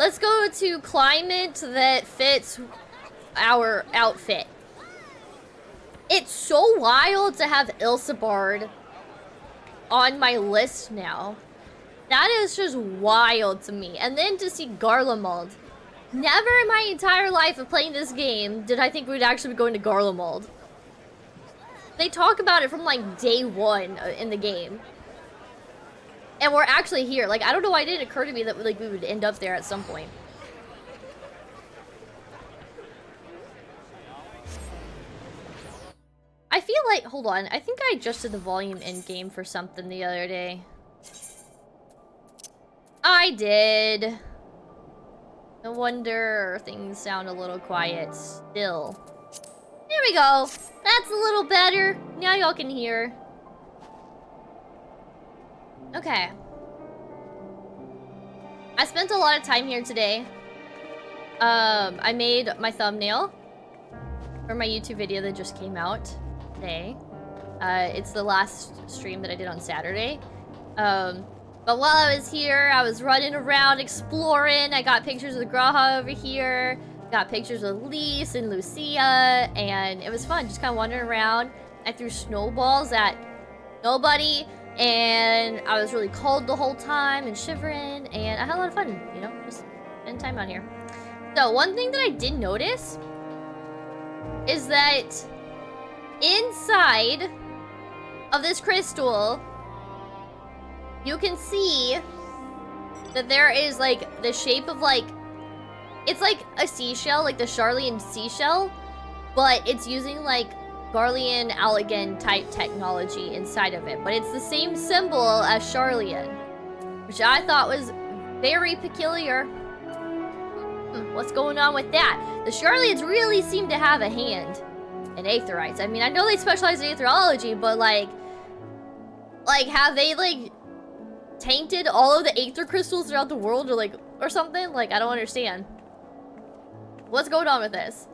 Let's go to climate that fits our outfit. It's so wild to have Ilsebard on my list now. That is just wild to me. And then to see Garlemald. Never in my entire life of playing this game did I think we'd actually be going to Garlemald. They talk about it from like day one in the game. And we're actually here. Like, I don't know why it didn't occur to me that like we would end up there at some point. I feel like, hold on, I think I adjusted the volume in game for something the other day. I did. No wonder things sound a little quiet still. There we go. That's a little better. Now y'all can hear. Okay. I spent a lot of time here today. I made my thumbnail for my YouTube video that just came out today. It's the last stream that I did on Saturday. But while I was here, I was running around exploring. I got pictures of the Graha over here. Got pictures of Lise and Lucia, and it was fun just kind of wandering around. I threw snowballs at nobody, and I was really cold the whole time and shivering, and I had a lot of fun, you know, just spending time out here. So one thing that I did notice is that inside of this crystal, you can see that there is like the shape of like, it's like a seashell, like the Garlean seashell, but it's using like Garlean Allegan type technology inside of it. But it's the same symbol as Garlean, which I thought was very peculiar. What's going on with that? The Garleans really seem to have a hand in Aetherites. I mean, I know they specialize in Aetherology, but like have they like tainted all of the Aether crystals throughout the world or something? Like, I don't understand. What's going on with this?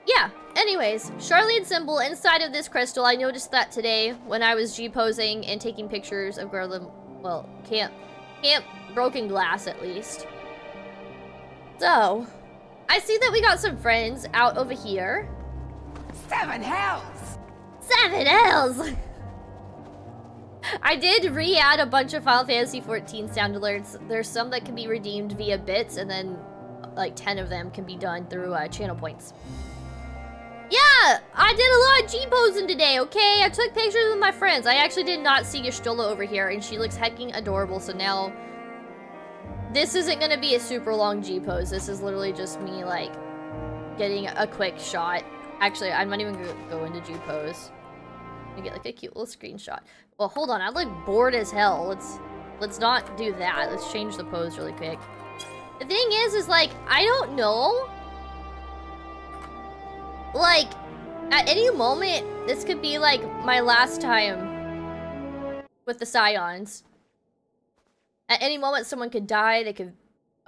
Yeah, anyways, Garlean symbol inside of this crystal. I noticed that today when I was G-posing and taking pictures of Garlean, well, Camp Broken Glass at least. So, I see that we got some friends out over here. 7 hells! 7 hells! I did re-add a bunch of Final Fantasy XIV sound alerts. There's some that can be redeemed via bits, and then like 10 of them can be done through channel points. Yeah, I did a lot of G-posing today, okay? I took pictures with my friends. I actually did not see Y'shtola over here, and she looks hecking adorable, so now this isn't gonna be a super long G-pose. This is literally just me, like, getting a quick shot. Actually, I'm not even gonna go into G-pose. I get like a cute little screenshot. Well, hold on, I look bored as hell. Let's not do that. Let's change the pose really quick. The thing is like, I don't know. Like, at any moment, this could be like my last time with the Scions. At any moment, someone could die. They could,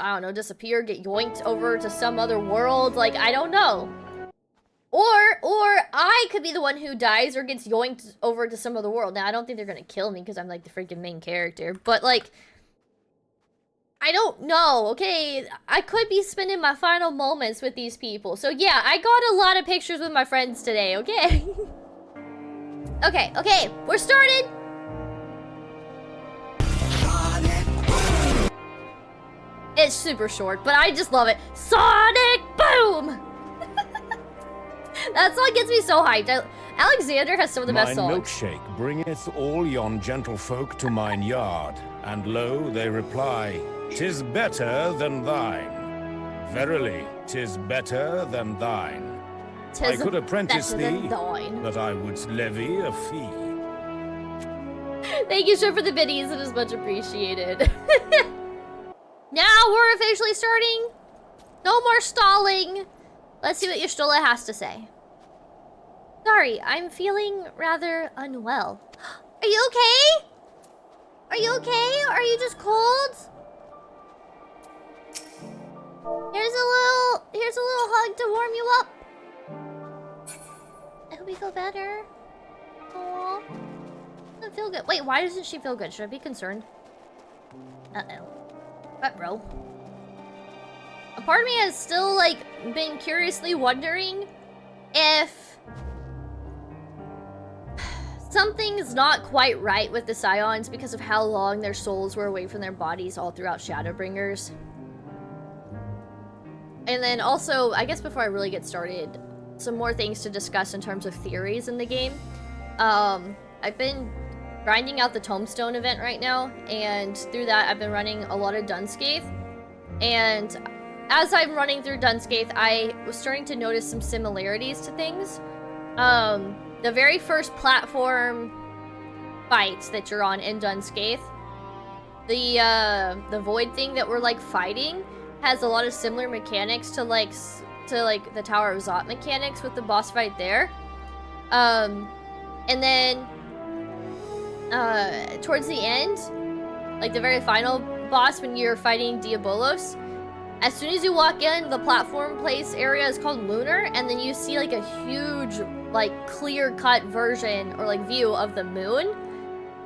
I don't know, disappear, get yoinked over to some other world. Like, I don't know. Or I could be the one who dies or gets yoinked over to some other world. Now, I don't think they're gonna kill me because I'm like the freaking main character. But like, I don't know, okay? I could be spending my final moments with these people. So yeah, I got a lot of pictures with my friends today, okay? Okay, we're started! It's super short, but I just love it. Sonic Boom! That song gets me so hyped. Alexander has some of the best songs. Mine milkshake bringeth all yon gentlefolk to mine yard, and lo, they reply, "'Tis better than thine. Verily, 'tis better than thine. I could apprentice thee, but I would levy a fee." Thank you, sir, for the biddies. It is much appreciated. Now we're officially starting. No more stalling. Let's see what Y'shtola has to say. Sorry, I'm feeling rather unwell. Are you okay? Are you okay? Are you just cold? Here's a little hug to warm you up. I hope you feel better. Aww. Doesn't feel good. Wait, why doesn't she feel good? Should I be concerned? Uh-oh. What, bro? a part of me has still, like, been curiously wondering if something's not quite right with the Scions because of how long their souls were away from their bodies all throughout Shadowbringers. And then also, I guess before I really get started, some more things to discuss in terms of theories in the game. I've been grinding out the Tombstone event right now, and through that I've been running a lot of Dunscaith. And as I'm running through Dunscaith, I was starting to notice some similarities to things. The very first platform fight that you're on in Dunscaith, the void thing that we're like fighting has a lot of similar mechanics to like the Tower of Zot mechanics with the boss fight there. And then towards the end, like the very final boss when you're fighting Diabolos, as soon as you walk in, the platform place area is called Lunar, and then you see like a huge, like, clear-cut version or like view of the moon.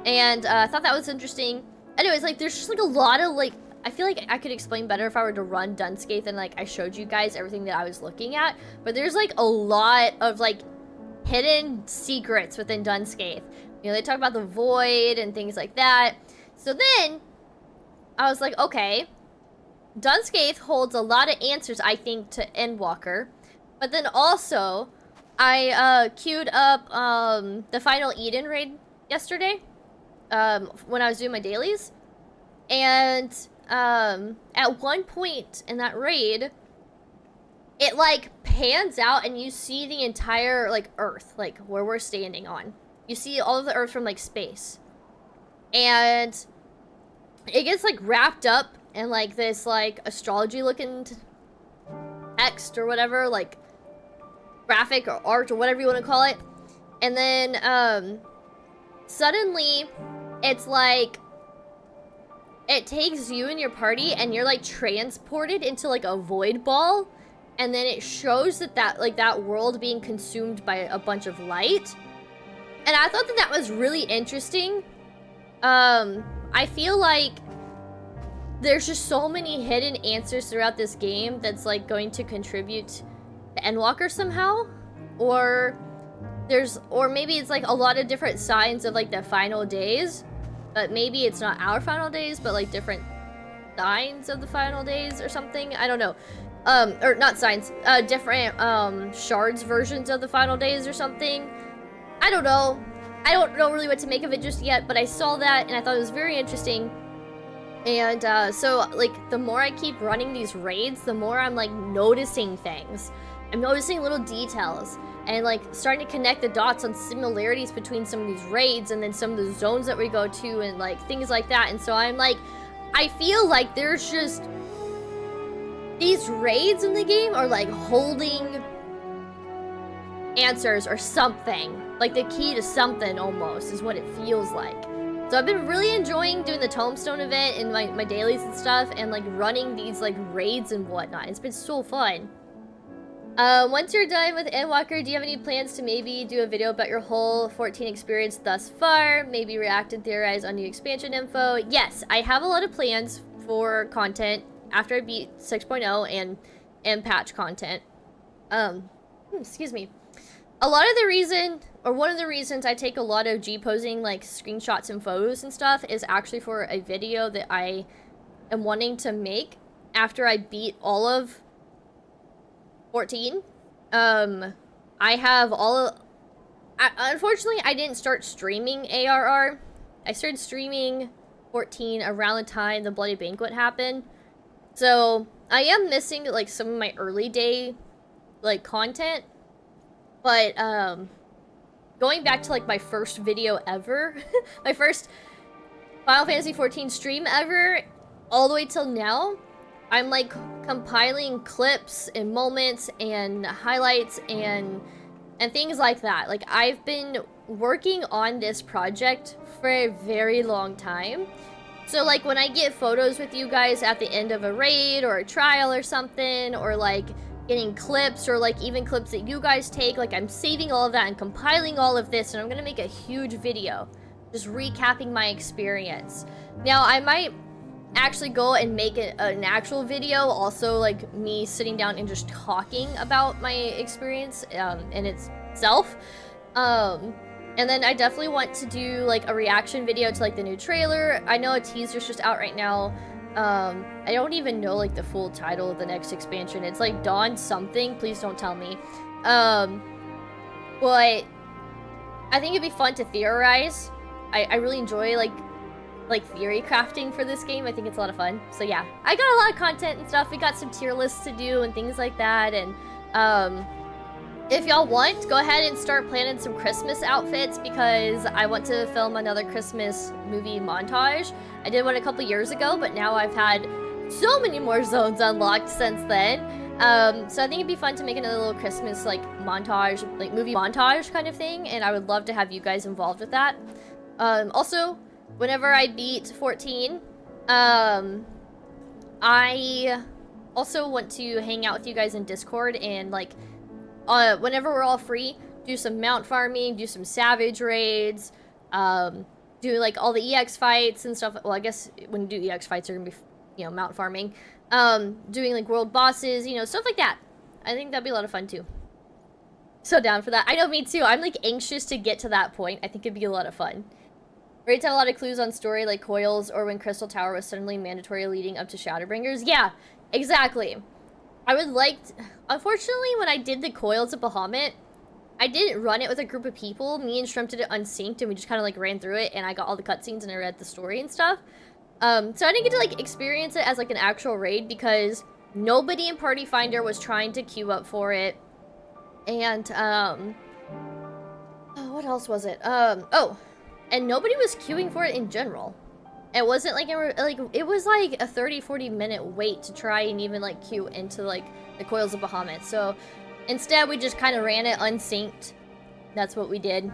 And I thought that was interesting. Anyways, like, there's just like a lot of like, I feel like I could explain better if I were to run Dunscaith and like I showed you guys everything that I was looking at. But there's like a lot of like hidden secrets within Dunscaith. You know, they talk about the void and things like that. So then I was like, okay, Dunscaith holds a lot of answers, I think, to Endwalker. But then also, I queued up the final Eden raid yesterday when I was doing my dailies. And at one point in that raid, it like pans out and you see the entire like Earth, like where we're standing on. You see all of the Earth from like space. And it gets like wrapped up in like this like astrology looking text or whatever, like graphic or art or whatever you want to call it. And then suddenly it's like it takes you and your party and you're like transported into like a void ball, and then it shows that world being consumed by a bunch of light. And I thought that was really interesting. I feel like there's just so many hidden answers throughout this game that's like going to contribute to Endwalker somehow, or maybe it's like a lot of different signs of like the final days, but maybe it's not our final days, but like different signs of the final days or something. I don't know. Or not signs, different shards versions of the final days or something. I don't know. I don't know really what to make of it just yet, but I saw that and I thought it was very interesting. And so like the more I keep running these raids, the more I'm like noticing things. I'm noticing little details and like starting to connect the dots on similarities between some of these raids and then some of the zones that we go to and like things like that. And so I'm like, I feel like there's just these raids in the game are like holding answers or something, like the key to something almost is what it feels like. So I've been really enjoying doing the Tombstone event and my dailies and stuff, and like running these like raids and whatnot. It's been so fun. Once you're done with Endwalker, do you have any plans to maybe do a video about your whole 14 experience thus far? Maybe react and theorize on new expansion info? Yes, I have a lot of plans for content after I beat 6.0 and patch content. Excuse me. A lot of the reason, or one of the reasons I take a lot of G-posing, like screenshots and photos and stuff, is actually for a video that I am wanting to make after I beat all of 14. I have unfortunately, I didn't start streaming ARR. I started streaming 14 around the time the Bloody Banquet happened. So, I am missing, like, some of my early day, like, content. But, going back to, like, my first video ever, my first Final Fantasy XIV stream ever, all the way till now, I'm, like, compiling clips and moments and highlights and things like that. Like, I've been working on this project for a very long time. So, like, when I get photos with you guys at the end of a raid or a trial or something, or, like, getting clips, or, like, even clips that you guys take, like, I'm saving all of that and compiling all of this, and I'm gonna make a huge video just recapping my experience. Now, I might actually go and make an actual video, also like me sitting down and just talking about my experience in itself. And then I definitely want to do like a reaction video to like the new trailer. I know a teaser's just out right now. I don't even know like the full title of the next expansion. It's like Dawn something, please don't tell me. But I think it'd be fun to theorize. I really enjoy like theory crafting for this game. I think it's a lot of fun. So yeah, I got a lot of content and stuff. We got some tier lists to do and things like that. And if y'all want, go ahead and start planning some Christmas outfits because I want to film another Christmas movie montage. I did one a couple years ago, but now I've had so many more zones unlocked since then. So I think it'd be fun to make another little Christmas like montage, like movie montage kind of thing, and I would love to have you guys involved with that. Also, whenever I beat 14, I also want to hang out with you guys in Discord and like whenever we're all free, do some mount farming, do some savage raids, do like all the EX fights and stuff. Well, I guess when you do EX fights, you're gonna be, you know, mount farming. Doing like world bosses, you know, stuff like that. I think that'd be a lot of fun too. So down for that. I know, me too. I'm like anxious to get to that point. I think it'd be a lot of fun. Raids have a lot of clues on story like Coils or when Crystal Tower was suddenly mandatory leading up to Shadowbringers. Yeah, exactly. I would like unfortunately, when I did the Coils of Bahamut, I didn't run it with a group of people. Me and Shrimp did it unsynced and we just kind of like ran through it and I got all the cutscenes and I read the story and stuff. So I didn't get to like experience it as like an actual raid because nobody in Party Finder was trying to queue up for it. And what else was it? Oh, and nobody was queuing for it in general. It wasn't like it was like a 30-40 minute wait to try and even like queue into like the Coils of Bahamut. So instead we just kind of ran it unsynced. That's what we did.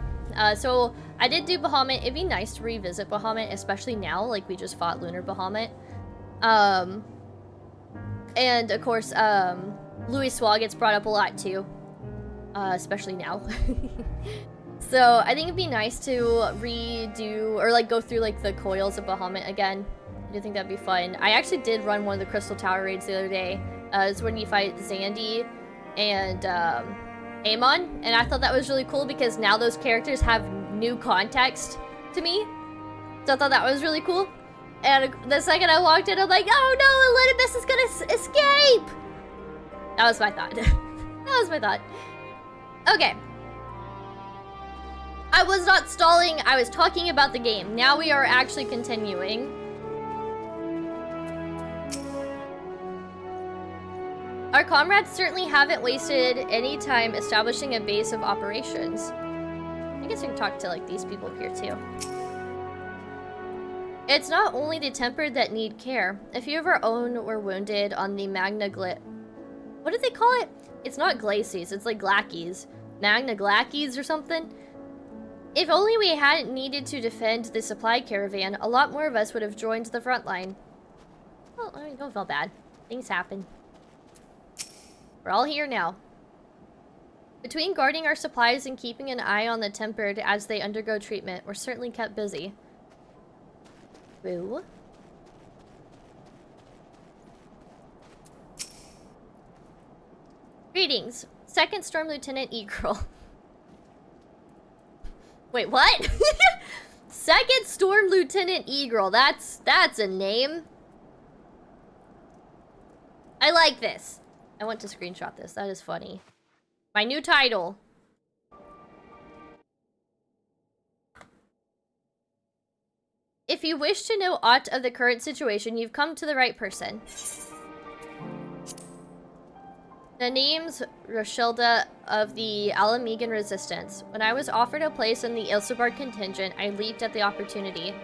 So I did do Bahamut. It'd be nice to revisit Bahamut, especially now, like we just fought Lunar Bahamut. And of course, Louis Swall gets brought up a lot too, especially now. So I think it'd be nice to redo or like go through like the Coils of Bahamut again. I do think that'd be fun. I actually did run one of the Crystal Tower raids the other day. It's when you fight Zandy and Amon, and I thought that was really cool because now those characters have new context to me. So I thought that was really cool. And the second I walked in, I'm like, oh no, Elidibus is gonna escape! That was my thought. That was my thought. Okay. I was not stalling, I was talking about the game. Now we are actually continuing. Our comrades certainly haven't wasted any time establishing a base of operations. I guess we can talk to like these people up here too. It's not only the tempered that need care. A few of our own were wounded on the what did they call it? It's not glacies, it's like glackies. Magna glackies or something? If only we hadn't needed to defend the supply caravan, a lot more of us would have joined the front line. Well, I mean, don't feel bad. Things happen. We're all here now. Between guarding our supplies and keeping an eye on the tempered as they undergo treatment, we're certainly kept busy. Boo. Greetings. Second Storm Lieutenant E-Girl. Wait, what? Second Storm Lieutenant E-Girl. That's a name. I like this. I want to screenshot this. That is funny. My new title. If you wish to know aught of the current situation, you've come to the right person. The name's Rochelda of the Alamegan Resistance. When I was offered a place in the Ilsebar contingent, I leaped at the opportunity.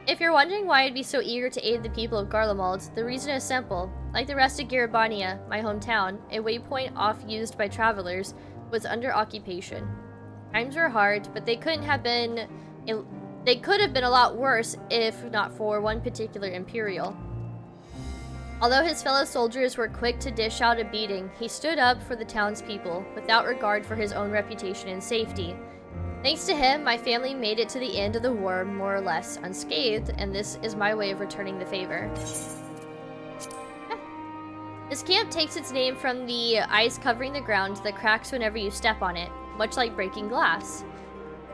If you're wondering why I'd be so eager to aid the people of Garlemald, the reason is simple. Like the rest of Garabania, my hometown, a waypoint oft used by travelers, was under occupation. Times were hard, but they could have been a lot worse if not for one particular Imperial. Although his fellow soldiers were quick to dish out a beating, he stood up for the townspeople, without regard for his own reputation and safety. Thanks to him, my family made it to the end of the war more or less unscathed, and this is my way of returning the favor. This camp takes its name from the ice covering the ground that cracks whenever you step on it, much like breaking glass.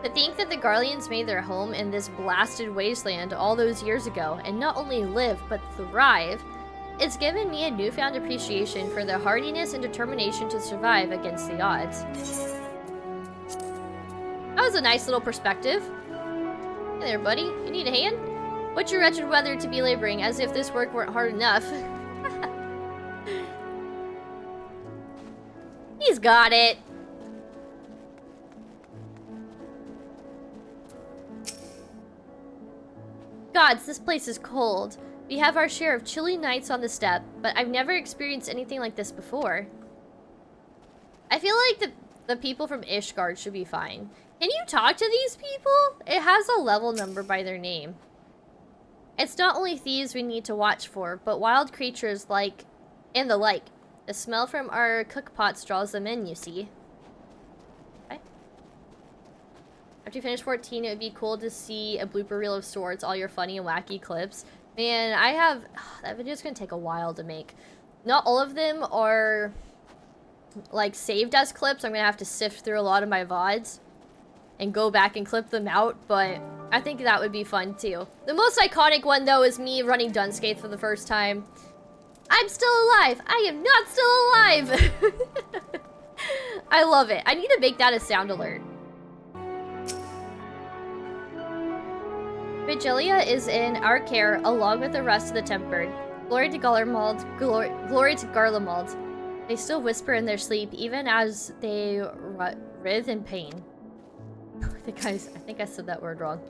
To think that the Garleans made their home in this blasted wasteland all those years ago, and not only live, but thrive, it's given me a newfound appreciation for their hardiness and determination to survive against the odds. That was a nice little perspective. Hey there, buddy. You need a hand? What's your wretched weather to be laboring, as if this work weren't hard enough? He's got it. Gods, this place is cold. We have our share of chilly nights on the steppe, but I've never experienced anything like this before. I feel like the people from Ishgard should be fine. Can you talk to these people? It has a level number by their name. It's not only thieves we need to watch for, but wild creatures like and the like. The smell from our cookpots draws them in, you see. Okay. After you finish 14, it would be cool to see a blooper reel of sorts, all your funny and wacky clips. Man, I have... that video's gonna take a while to make. Not all of them are, like, saved as clips. I'm gonna have to sift through a lot of my VODs and go back and clip them out, but I think that would be fun, too. The most iconic one, though, is me running Dunscape for the first time. I'm still alive! I am not still alive! I love it. I need to make that a sound alert. Vigilia is in our care along with the rest of the Tempered. Glory to Garlemald, glory to Garlemald. They still whisper in their sleep even as they writhe in pain. I think I said that word wrong.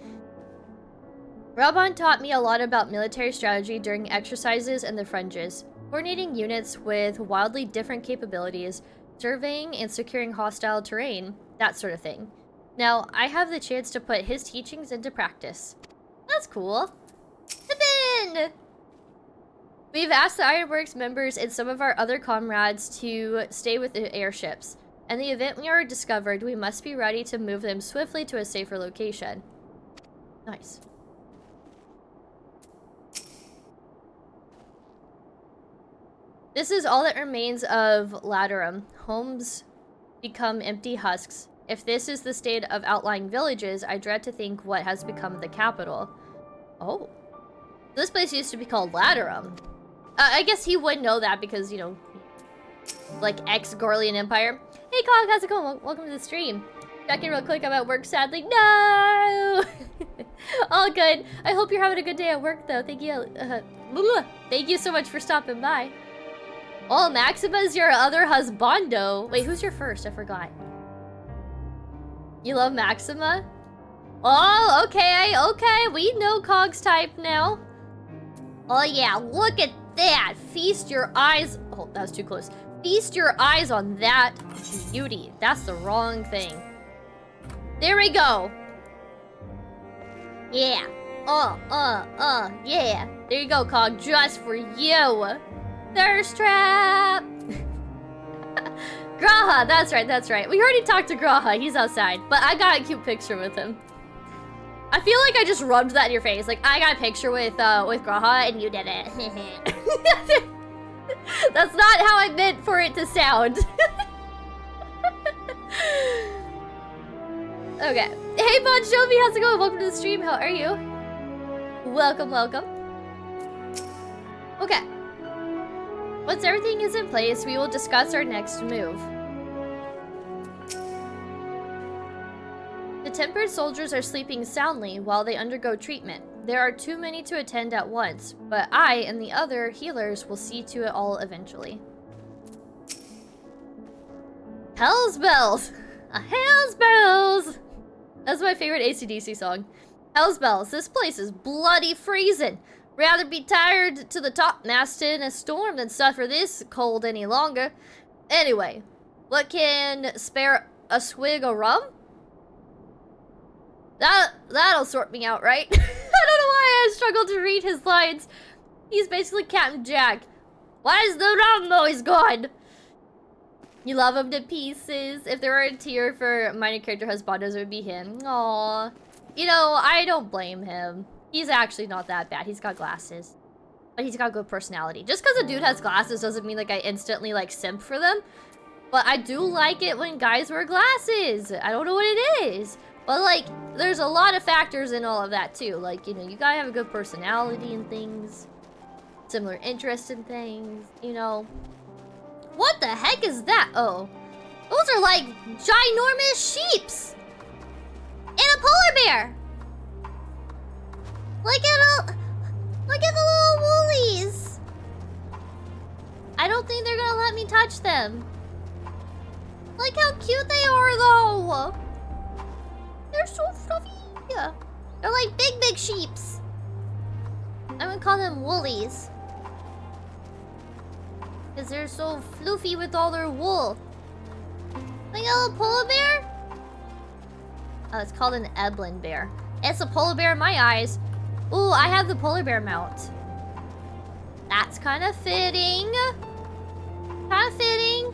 Raban taught me a lot about military strategy during exercises and the fringes, coordinating units with wildly different capabilities, surveying and securing hostile terrain, that sort of thing. Now, I have the chance to put his teachings into practice. That's cool. Pippin! We've asked the Ironworks members and some of our other comrades to stay with the airships. In the event we are discovered, we must be ready to move them swiftly to a safer location. Nice. This is all that remains of Laterum. Homes become empty husks. If this is the state of outlying villages, I dread to think what has become the capital. Oh. This place used to be called Laterum. I guess he would know that because, you know, like ex-Garlean Empire. Hey Cog, how's it going? Welcome to the stream. Back in real quick, I'm at work sadly. No! All good. I hope you're having a good day at work though. Thank you. Thank you so much for stopping by. Oh, Maxima's your other husbando. Wait, who's your first? I forgot. You love Maxima? Oh, okay, okay. We know Cog's type now. Oh yeah, look at that. Feast your eyes. Oh, that was too close. Feast your eyes on that beauty. That's the wrong thing. There we go. Yeah. Yeah. There you go, Cog. Just for you. Thirst trap. Graha, that's right. We already talked to Graha. He's outside. But I got a cute picture with him. I feel like I just rubbed that in your face. Like, I got a picture with Graha and you did it. That's not how I meant for it to sound. Okay. Hey, Bon Jovi, how's it going? Welcome to the stream. How are you? Welcome. Okay. Once everything is in place, we will discuss our next move. The Tempered soldiers are sleeping soundly while they undergo treatment. There are too many to attend at once, but I and the other healers will see to it all eventually. Hell's Bells! Hell's Bells! That's my favorite AC/DC song. Hell's Bells, this place is bloody freezing. Rather be tired to the topmast in a storm than suffer this cold any longer. Anyway, what can spare a swig of rum? That'll sort me out, right? I don't know why I struggled to read his lines. He's basically Captain Jack. Why is the rum always gone? You love him to pieces. If there were a tier for minor character husbandos, it would be him. Aww. You know, I don't blame him. He's actually not that bad. He's got glasses. But he's got good personality. Just because a dude has glasses doesn't mean like I instantly like simp for them. But I do like it when guys wear glasses. I don't know what it is. But like, there's a lot of factors in all of that too. Like, you know, you gotta have a good personality and things. Similar interest in things, you know. What the heck is that? Oh. Those are like ginormous sheeps. And a polar bear. Look at the little woolies. I don't think they're gonna let me touch them. Look how cute they are though. They're so fluffy. They're like big sheeps. I would call them woolies. Because they're so floofy with all their wool. Like a little polar bear? Oh, it's called an Eblin bear. It's a polar bear in my eyes. Ooh, I have the polar bear mount. That's kind of fitting. Kind of fitting.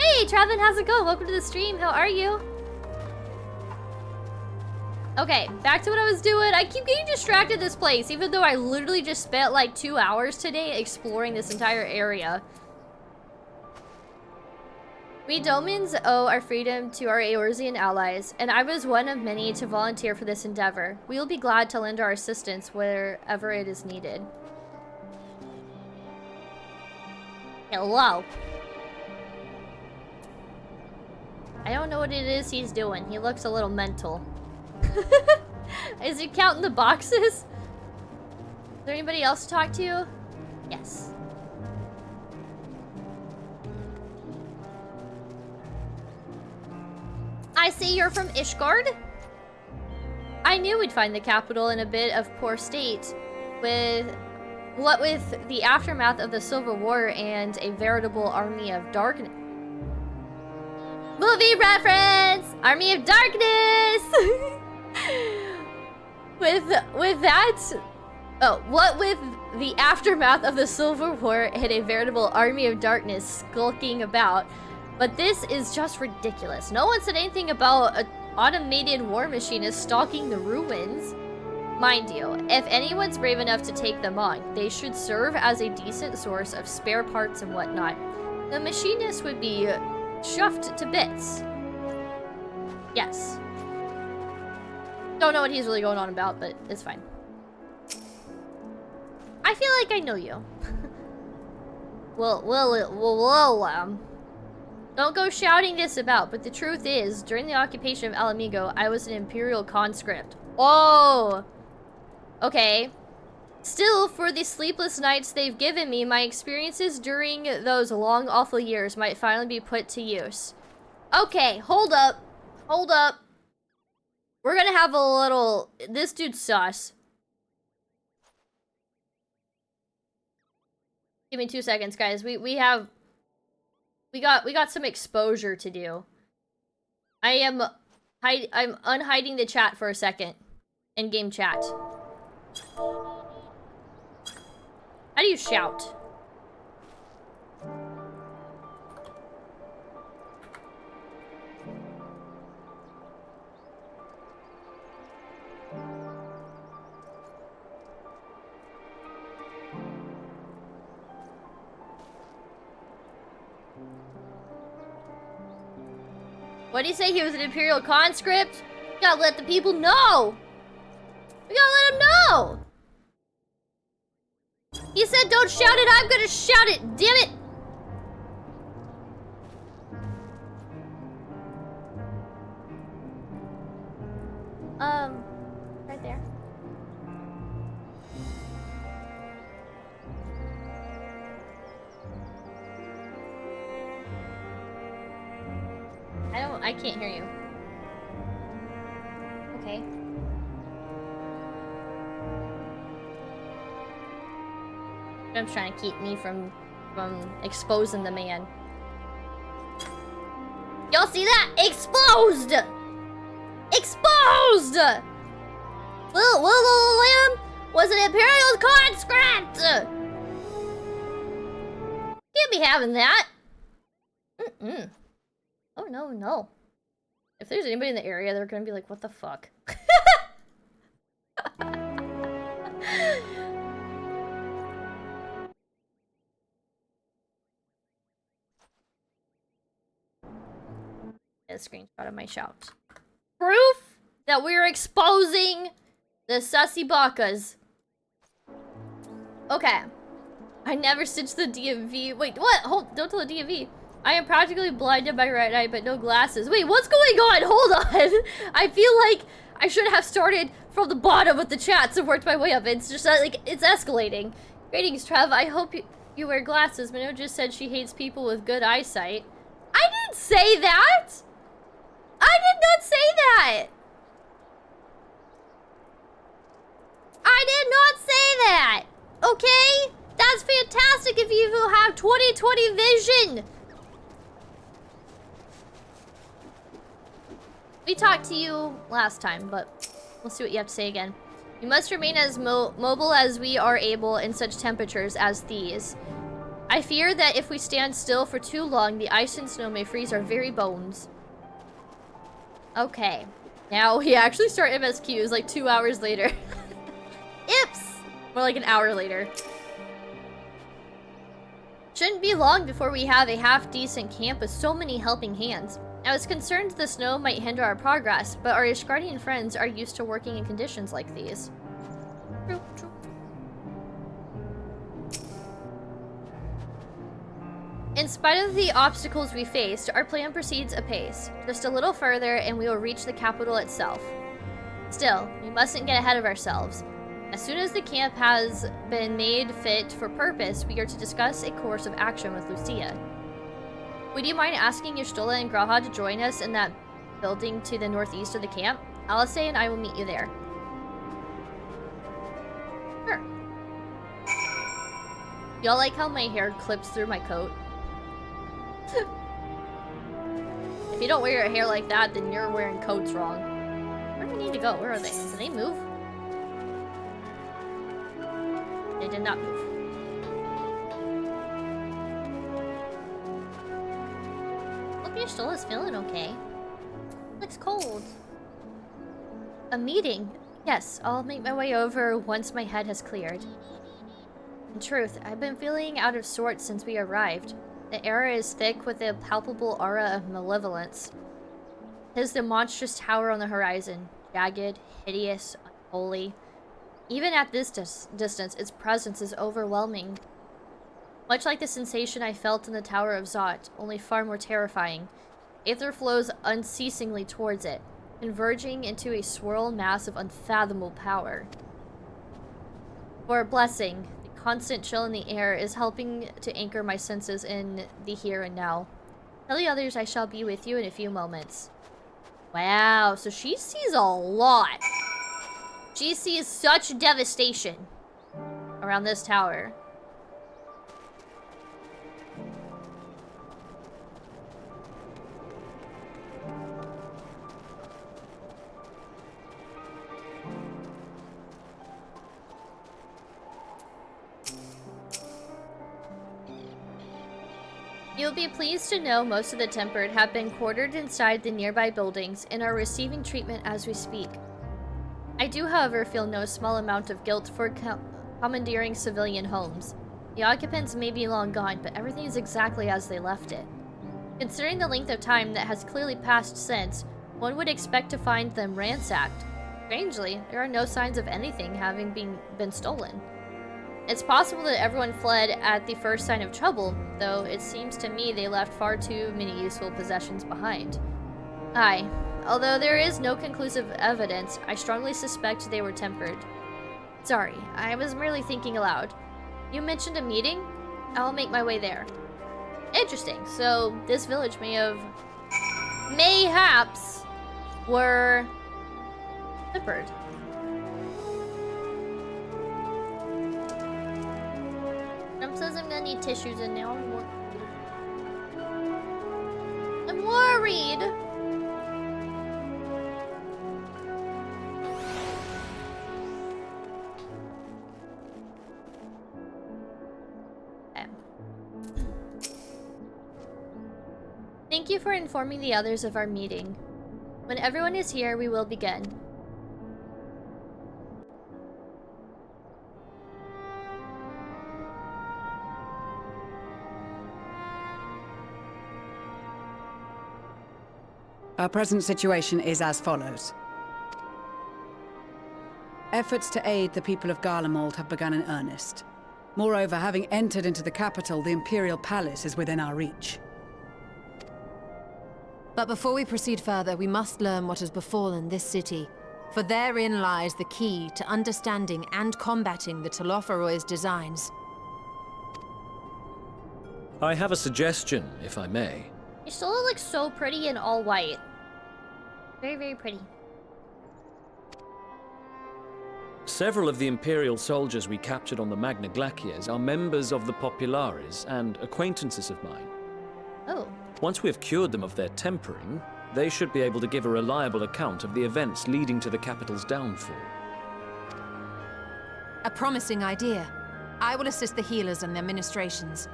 Hey, Trevin, how's it going? Welcome to the stream. How are you? Okay, back to what I was doing. I keep getting distracted this place, even though I literally just spent like 2 hours today exploring this entire area. We Domans owe our freedom to our Eorzean allies, and I was one of many to volunteer for this endeavor. We will be glad to lend our assistance wherever it is needed. Hello. I don't know what it is he's doing. He looks a little mental. Is he counting the boxes? Is there anybody else to talk to? Yes. I see you're from Ishgard. I knew we'd find the capital in a bit of poor state. With the aftermath of the Civil War and a veritable army of darkness. Movie reference! Army of Darkness! with that... Oh, what with the aftermath of the Civil War and a veritable army of darkness skulking about. But this is just ridiculous. No one said anything about an automated war machine stalking the ruins. Mind you, if anyone's brave enough to take them on, they should serve as a decent source of spare parts and whatnot. The machinist would be chuffed to bits. Yes. Don't know what he's really going on about, but it's fine. I feel like I know you. Well, don't go shouting this about, but the truth is, during the occupation of Alamigo, I was an Imperial conscript. Oh! Okay. Still, for the sleepless nights they've given me, my experiences during those long, awful years might finally be put to use. Okay, hold up. Hold up. We're gonna have a little... This dude's sus. Give me 2 seconds, guys. We got some exposure to do. I'm unhiding the chat for a second. In-game chat. How do you shout? What did he say? He was an Imperial conscript? We gotta let the people know! We gotta let them know! He said don't shout it, I'm gonna shout it, damn it! Right there. I can't hear you. Okay. I'm trying to keep me from exposing the man. Y'all see that? Exposed! Exposed! Little lamb was an Imperial conscript! Can't be having that. Oh, no, no. If there's anybody in the area, they're gonna be like, what the fuck? A screenshot of my shout. Proof that we're exposing the sussy bakas. Okay. I never stitched the DMV. Wait, what? Hold, don't tell the DMV. I am practically blind in my right eye, but no glasses. Wait, what's going on? Hold on. I feel like I should have started from the bottom with the chats and worked my way up. It's just like, it's escalating. Greetings, Trev. I hope you wear glasses. Mino just said she hates people with good eyesight. I didn't say that! I did not say that! I did not say that! Okay? That's fantastic if you have 20/20 vision! We talked to you last time, but we'll see what you have to say again. You must remain as mobile as we are able in such temperatures as these. I fear that if we stand still for too long, the ice and snow may freeze our very bones. Okay. Now we actually start MSQs like 2 hours later. Ips! More like an hour later. Shouldn't be long before we have a half-decent camp with so many helping hands. I was concerned the snow might hinder our progress, but our Ishgardian friends are used to working in conditions like these. True, true. In spite of the obstacles we faced, our plan proceeds apace. Just a little further and we will reach the capital itself. Still, we mustn't get ahead of ourselves. As soon as the camp has been made fit for purpose, we are to discuss a course of action with Lucia. Would you mind asking Y'shtola and Graha to join us in that building to the northeast of the camp? Alice and I will meet you there. Sure. Y'all like how my hair clips through my coat? If you don't wear your hair like that, then you're wearing coats wrong. Where do we need to go? Where are they? Did they move? They did not move. Hope Y'shtola's feeling okay. Looks cold. A meeting? Yes, I'll make my way over once my head has cleared. In truth, I've been feeling out of sorts since we arrived. The air is thick with a palpable aura of malevolence. 'Tis the monstrous tower on the horizon, jagged, hideous, unholy. Even at this distance, its presence is overwhelming. Much like the sensation I felt in the Tower of Zot, only far more terrifying. Aether flows unceasingly towards it, converging into a swirl mass of unfathomable power. For a blessing, the constant chill in the air is helping to anchor my senses in the here and now. Tell the others I shall be with you in a few moments. Wow, so she sees a lot. She sees such devastation around this tower. You'll be pleased to know most of the Tempered have been quartered inside the nearby buildings and are receiving treatment as we speak. I do, however, feel no small amount of guilt for commandeering civilian homes. The occupants may be long gone, but everything is exactly as they left it. Considering the length of time that has clearly passed since, one would expect to find them ransacked. Strangely, there are no signs of anything having been stolen. It's possible that everyone fled at the first sign of trouble, though it seems to me they left far too many useful possessions behind. Aye, although there is no conclusive evidence, I strongly suspect they were tempered. Sorry, I was merely thinking aloud. You mentioned a meeting? I'll make my way there. Interesting, so this village may have... mayhaps were... tempered. Says I'm gonna need tissues and now I'm worried. Okay. Thank you for informing the others of our meeting. When everyone is here, we will begin. Our present situation is as follows. Efforts to aid the people of Garlemald have begun in earnest. Moreover, having entered into the capital, the Imperial Palace is within our reach. But before we proceed further, we must learn what has befallen this city, for therein lies the key to understanding and combating the Telophoroid's designs. I have a suggestion, if I may. Isola looks so pretty in all white. Very, very pretty. Several of the Imperial soldiers we captured on the Magna Glaciers are members of the Populares and acquaintances of mine. Oh. Once we have cured them of their tempering, they should be able to give a reliable account of the events leading to the capital's downfall. A promising idea. I will assist the healers and their ministrations.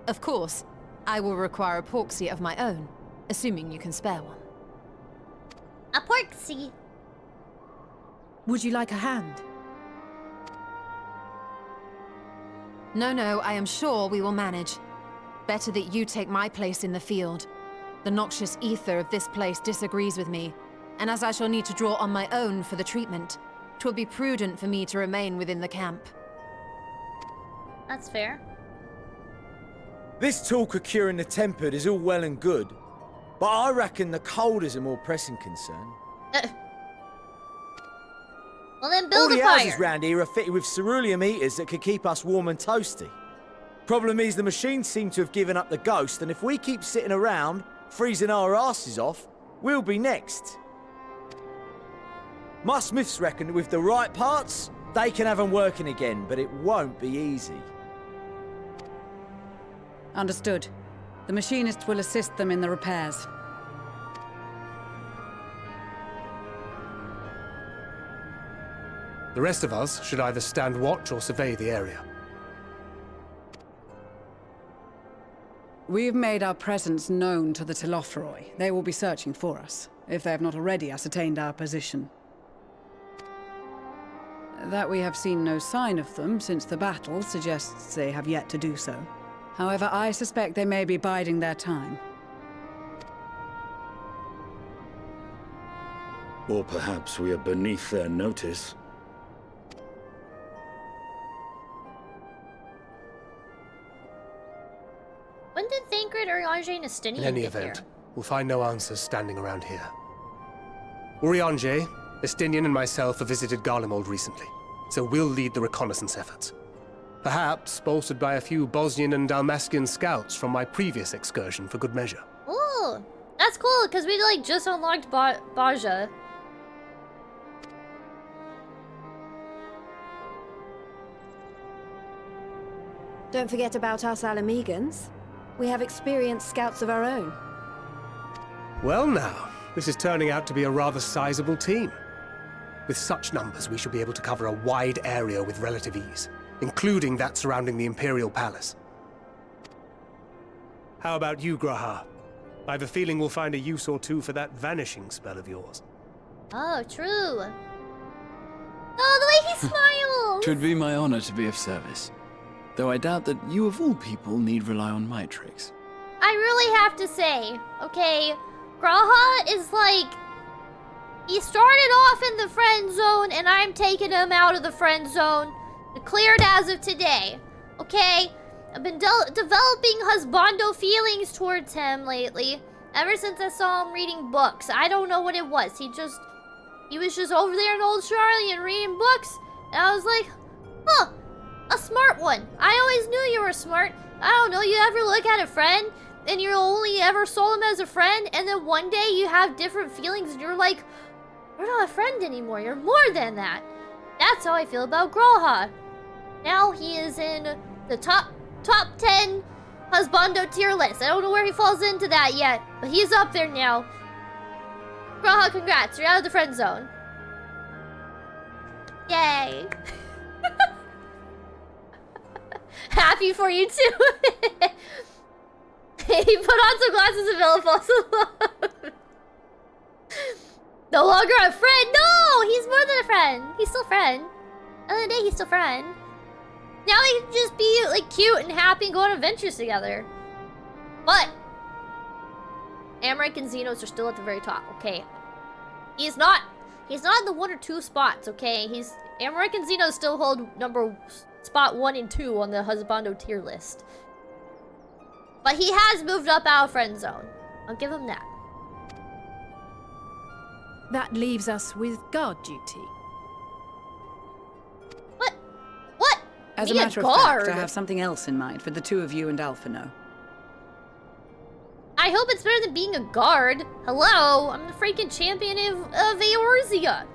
Of course, I will require a proxy of my own, assuming you can spare one. A porksy. Would you like a hand? No, I am sure we will manage. Better that you take my place in the field. The noxious ether of this place disagrees with me, and as I shall need to draw on my own for the treatment, 'twill be prudent for me to remain within the camp. That's fair. This talk of curing the tempered is all well and good, but I reckon the cold is a more pressing concern. Well then All build the a fire. houses round here are fitted with ceruleum heaters that could keep us warm and toasty. Problem is the machines seem to have given up the ghost, and if we keep sitting around, freezing our asses off, we'll be next. My smiths reckon that with the right parts, they can have them working again, but it won't be easy. Understood. The machinist will assist them in the repairs. The rest of us should either stand watch or survey the area. We've made our presence known to the Telophroi. They will be searching for us, if they have not already ascertained our position. That we have seen no sign of them since the battle suggests they have yet to do so. However, I suspect they may be biding their time. Or perhaps we are beneath their notice. When did Thancred, Urianger, and Estinian In any get event, here? we'll find no answers standing around here. Urianger, Estinian and myself have visited Garlemald recently, so we'll lead the reconnaissance efforts. Perhaps bolstered by a few Bosnian and Dalmatian scouts from my previous excursion for good measure. Ooh, that's cool, because we like just unlocked Baja. Don't forget about us Alamegans. We have experienced scouts of our own. Well now, this is turning out to be a rather sizable team. With such numbers, we should be able to cover a wide area with relative ease, including that surrounding the Imperial Palace. How about you, Graha? I have a feeling we'll find a use or two for that vanishing spell of yours. Oh, true. Oh, the way he smiles! Twould be my honor to be of service. Though I doubt that you of all people need rely on my tricks. I really have to say, okay, Graha is like... He started off in the friend zone, and I'm taking him out of the friend zone. Cleared as of today, okay? I've been developing husbando feelings towards him lately. Ever since I saw him reading books. I don't know what it was. He was just over there in Old Charlie and reading books. And I was like, huh, a smart one. I always knew you were smart. I don't know, you ever look at a friend and you only ever saw him as a friend, and then one day you have different feelings and you're like, you're not a friend anymore, you're more than that. That's how I feel about Graha. Now he is in the top 10 husbando tier list. I don't know where he falls into that yet, but he's up there now. Graha, congrats, you're out of the friend zone. Yay. Happy for you too. He put on some glasses and fell false alone. No longer a friend. No, he's more than a friend. He's still friend. At the end of the day, he's still friend. Now they can just be like cute and happy and go on adventures together. But Amalric and Xenos are still at the very top. Okay, he's not in the 1 or 2 spots. Okay, Amalric and Xenos still hold spot 1 and 2 on the husbando tier list. But he has moved up out of friend zone. I'll give him that. That leaves us with guard duty. What? What? As a matter of fact, I have something else in mind for the 2 of you and Alphino. I hope it's better than being a guard. Hello, I'm the freaking champion of Eorzea.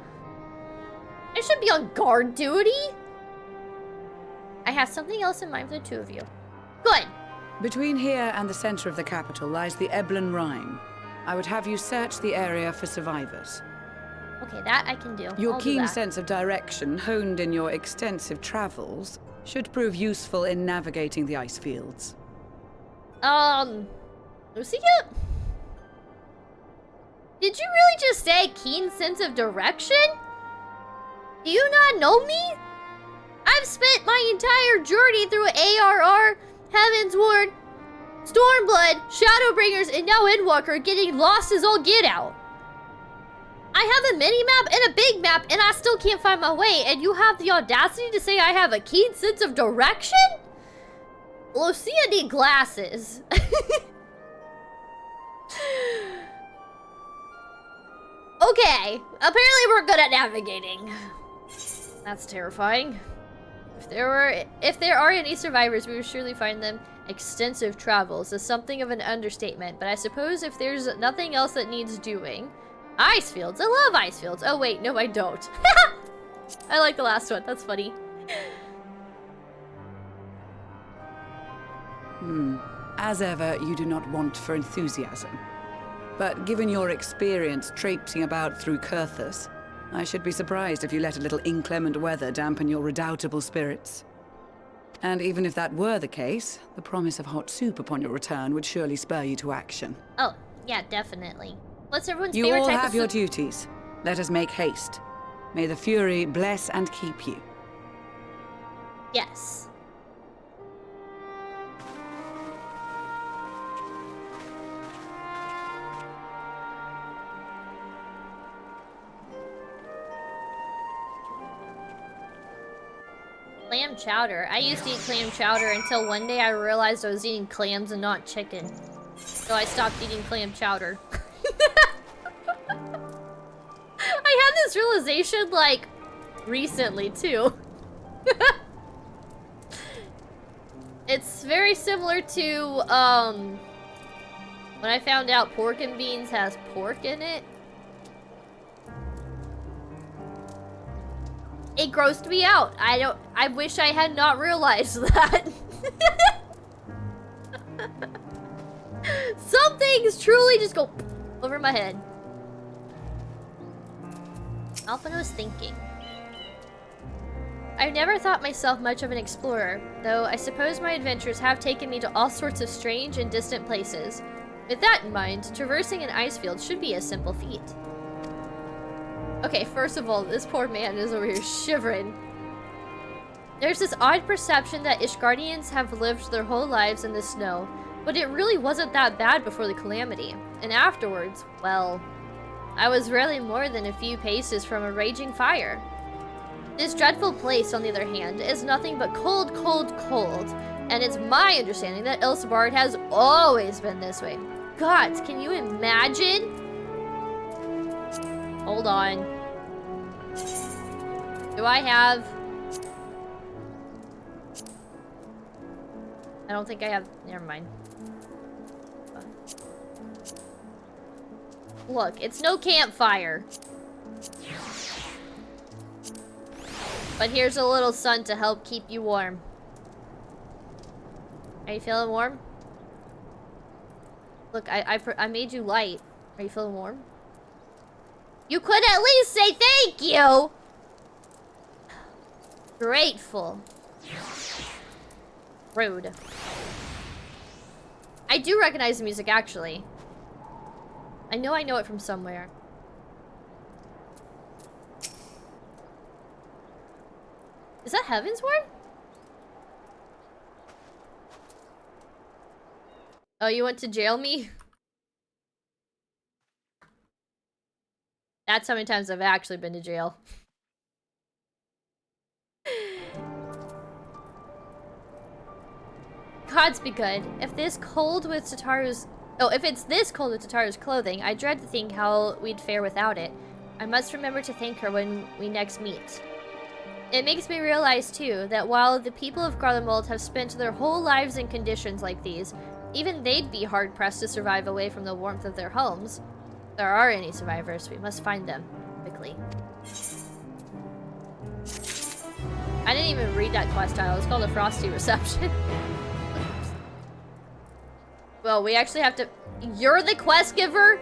I should be on guard duty. I have something else in mind for the 2 of you. Good. Between here and the center of the capital lies the Eblan Rhine. I would have you search the area for survivors. Okay, that I can do. Your I'll do keen that. sense of direction, honed in your extensive travels, should prove useful in navigating the ice fields. Lucia? Did you really just say keen sense of direction? Do you not know me? I've spent my entire journey through ARR, Heaven's Ward, Stormblood, Shadowbringers, and now Endwalker getting lost as all get out. I have a mini-map and a big map, and I still can't find my way, and you have the audacity to say I have a keen sense of direction? Lucia need glasses. Okay, apparently we're good at navigating. That's terrifying. If there are any survivors, we would surely find them. Extensive travels is something of an understatement, but I suppose if there's nothing else that needs doing. Ice fields, I love ice fields. Oh wait, no I don't. I like the last one, that's funny. As ever, you do not want for enthusiasm. But given your experience traipsing about through Kurthus, I should be surprised if you let a little inclement weather dampen your redoubtable spirits. And even if that were the case, the promise of hot soup upon your return would surely spur you to action. Oh, yeah, definitely. What's everyone's You favorite all type have of your soup? duties. Let us make haste. May the Fury bless and keep you. Yes. Clam chowder. I used to eat clam chowder until one day I realized I was eating clams and not chicken. So I stopped eating clam chowder. I had this realization, like, recently, too. It's very similar to, when I found out pork and beans has pork in it. It grossed me out. I wish I had not realized that. Some things truly just go over my head. Alphino's thinking. I've never thought myself much of an explorer, though I suppose my adventures have taken me to all sorts of strange and distant places. With that in mind, traversing an ice field should be a simple feat. Okay, first of all, this poor man is over here shivering. There's this odd perception that Ishgardians have lived their whole lives in the snow, but it really wasn't that bad before the calamity. And afterwards, well, I was rarely more than a few paces from a raging fire. This dreadful place, on the other hand, is nothing but cold, cold, cold, and it's my understanding that Ilsebard has always been this way. Gods, can you imagine? Hold on. Do I have... I don't think I have... Never mind. Look, it's no campfire. But here's a little sun to help keep you warm. Are you feeling warm? Look, I made you light. Are you feeling warm? You could at least say thank you! Grateful. Rude. I do recognize the music, actually. I know it from somewhere. Is that Heavensward? Oh, you went to jail me? That's how many times I've actually been to jail. Gods be good. If this cold with Tataru's... Oh, if it's this cold with Tataru's clothing, I dread to think how we'd fare without it. I must remember to thank her when we next meet. It makes me realize, too, that while the people of Garlemald have spent their whole lives in conditions like these, even they'd be hard-pressed to survive away from the warmth of their homes. If there are any survivors, we must find them quickly. I didn't even read that quest tile. It's called a Frosty Reception. Well, we actually have to... You're the quest giver?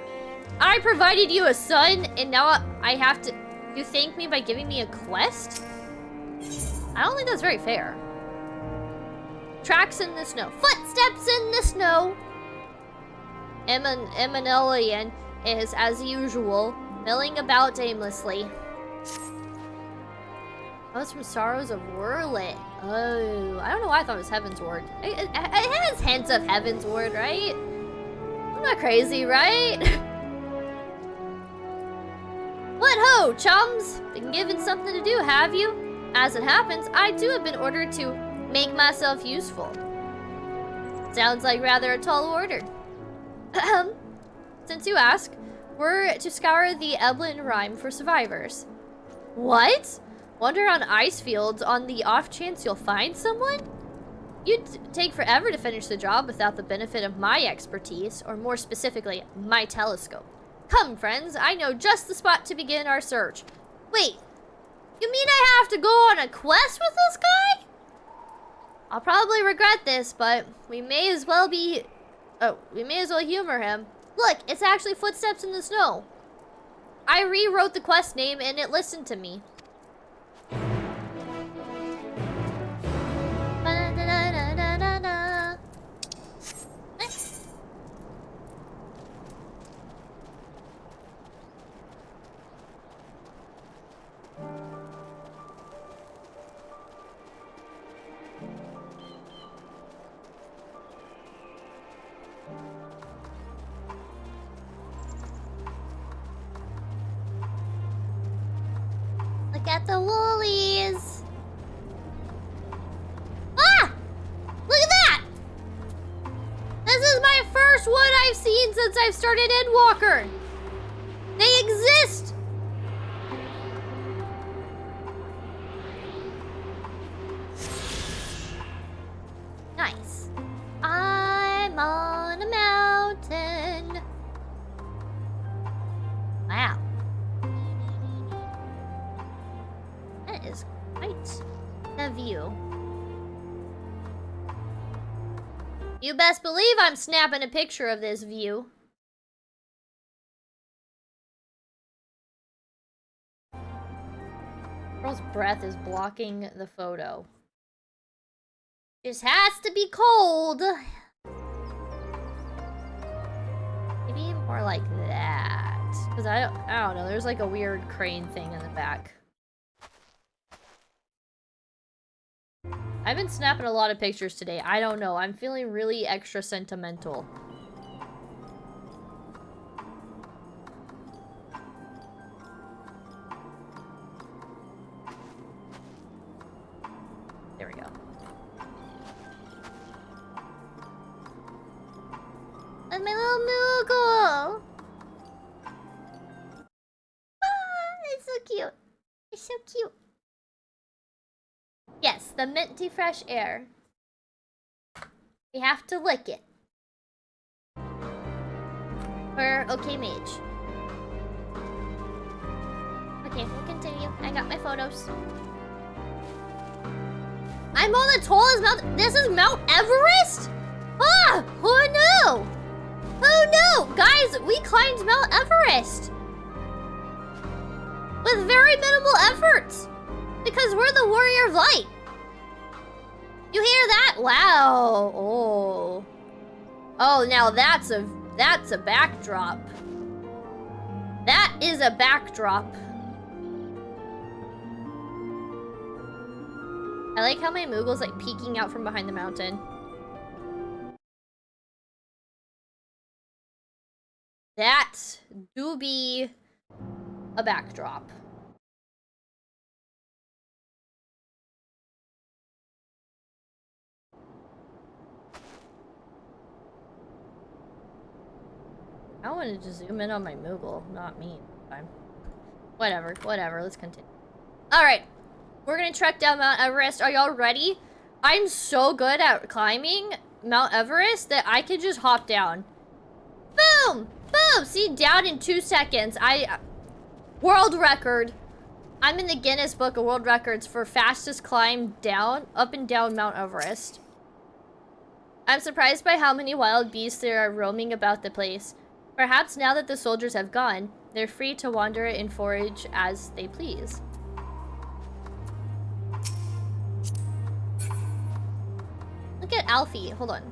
I provided you a son, and now I have to... You thank me by giving me a quest? I don't think that's very fair. Tracks in the snow. Footsteps in the snow! Emanelian is, as usual, milling about aimlessly. Oh, it's from Sorrows of Wurlet. Oh, I don't know why I thought it was Heavensward. It has hints of Heavensward, right? I'm not crazy, right? What ho, chums? Been given something to do, have you? As it happens, I too have been ordered to make myself useful. Sounds like rather a tall order. Since you ask, we're to scour the Eblin Rime for survivors. What? Wander on ice fields on the off chance you'll find someone? You'd take forever to finish the job without the benefit of my expertise, or more specifically, my telescope. Come, friends, I know just the spot to begin our search. Wait, you mean I have to go on a quest with this guy? I'll probably regret this, but we may as well humor him. Look, it's actually footsteps in the snow. I rewrote the quest name and it listened to me. Look at the woolies. Ah! Look at that! This is my first one I've seen since I've started Endwalker. They exist! Nice. I'm on a mountain. Wow. That is quite the view. You best believe I'm snapping a picture of this view. Girl's breath is blocking the photo. Just has to be cold. Maybe more like that. Because I don't know, there's like a weird crane thing in the back. I've been snapping a lot of pictures today. I don't know. I'm feeling really extra sentimental. There we go. That's my little Moogle! Ah, it's so cute. It's so cute. Yes, the minty fresh air. We have to lick it. We're okay, mage. Okay, we'll continue. I got my photos. I'm on the tallest mountain. This is Mount Everest? Ah! Oh no! Oh no! Guys, we climbed Mount Everest! With very minimal efforts! Because we're the Warrior of Light! You hear that? Wow! Oh. Oh, now that's a backdrop. That is a backdrop. I like how my Moogle's like peeking out from behind the mountain. That do be a backdrop. I wanted to zoom in on my Moogle, not me. Fine. Whatever, let's continue. Alright, we're gonna trek down Mount Everest. Are y'all ready? I'm so good at climbing Mount Everest that I can just hop down. Boom! Boom! See, down in 2 seconds. World record. I'm in the Guinness Book of World Records for fastest climb up and down Mount Everest. I'm surprised by how many wild beasts there are roaming about the place. Perhaps now that the soldiers have gone, they're free to wander and forage as they please. Look at Alfie. Hold on.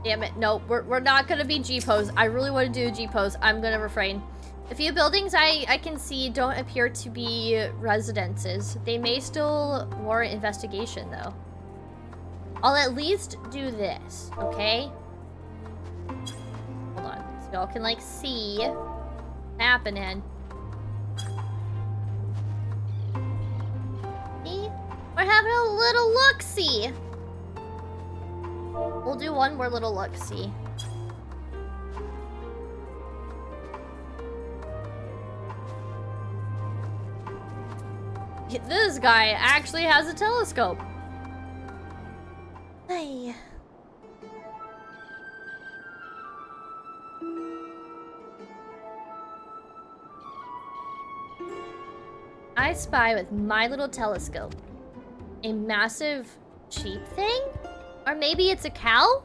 Damn it. No, we're not gonna be G-pose. I really want to do a G-pose. I'm gonna refrain. A few buildings I can see don't appear to be residences. They may still warrant investigation, though. I'll at least do this, okay? Hold on. So y'all can, like, see what's happening. See? We're having a little look-see. We'll do one more little look-see. This guy actually has a telescope. Hey. I spy with my little telescope a massive sheep thing? Or maybe it's a cow?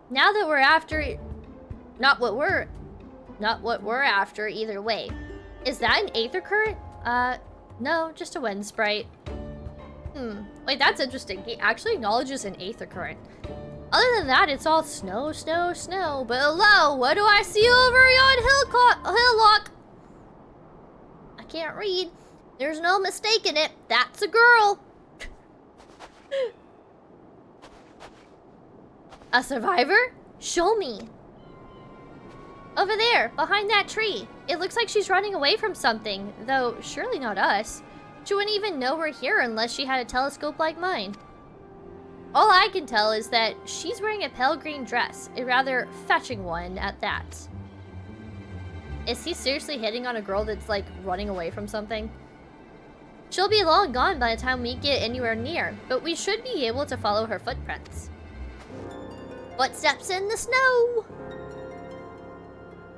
Now that we're after it, not what we're after either way. Is that an aether current? No, just a wind sprite. Wait, that's interesting. He actually acknowledges an aether current. Other than that, it's all snow, snow, snow. But hello, what do I see over yon hillock? I can't read. There's no mistaking it. That's a girl. A survivor? Show me. Over there, behind that tree. It looks like she's running away from something, though surely not us. She wouldn't even know we're here unless she had a telescope like mine. All I can tell is that she's wearing a pale green dress, a rather fetching one at that. Is he seriously hitting on a girl that's like running away from something? She'll be long gone by the time we get anywhere near, but we should be able to follow her footprints. Footsteps in the snow!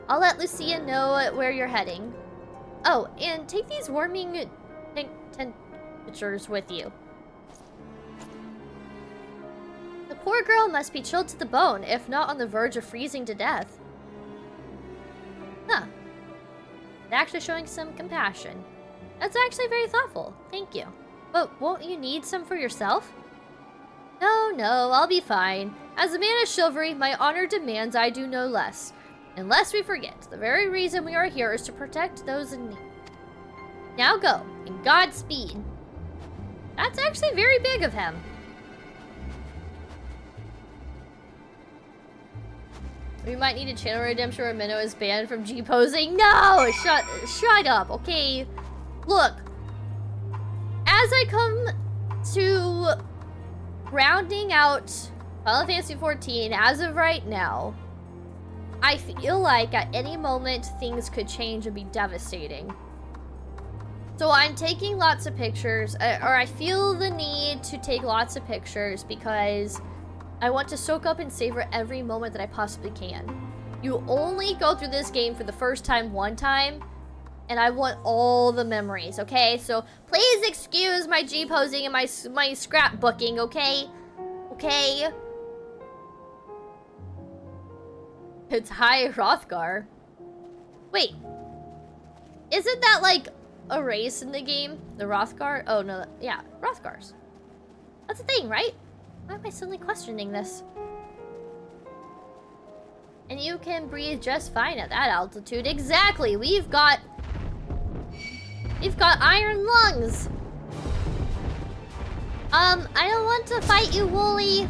I'll let Lucia know where you're heading. Oh, and take these warming temperatures with you. The poor girl must be chilled to the bone, if not on the verge of freezing to death. Huh. Actually showing some compassion. That's actually very thoughtful. Thank you. But won't you need some for yourself? No, I'll be fine. As a man of chivalry, my honor demands I do no less. And lest we forget, the very reason we are here is to protect those in need. Now go, and Godspeed. That's actually very big of him. We might need a channel redemption where Minnow is banned from G-posing. No! Shut up, okay? Look. As I come to rounding out Final Fantasy XIV, as of right now, I feel like at any moment things could change and be devastating. So I'm taking lots of pictures, or I feel the need to take lots of pictures because I want to soak up and savor every moment that I possibly can. You only go through this game for the first time one time, and I want all the memories, okay? So please excuse my G-posing and my scrapbooking, okay? Okay? It's High Hrothgar. Wait. Isn't that like a race in the game? The Hrothgar? Oh no, yeah, Hrothgars. That's a thing, right? Why am I suddenly questioning this? And you can breathe just fine at that altitude. Exactly. We've got iron lungs. I don't want to fight you, Wooly.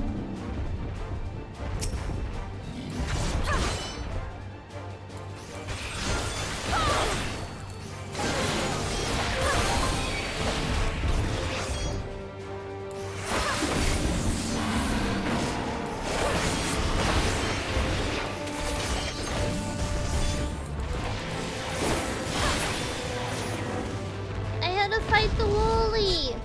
Fight the Wooly!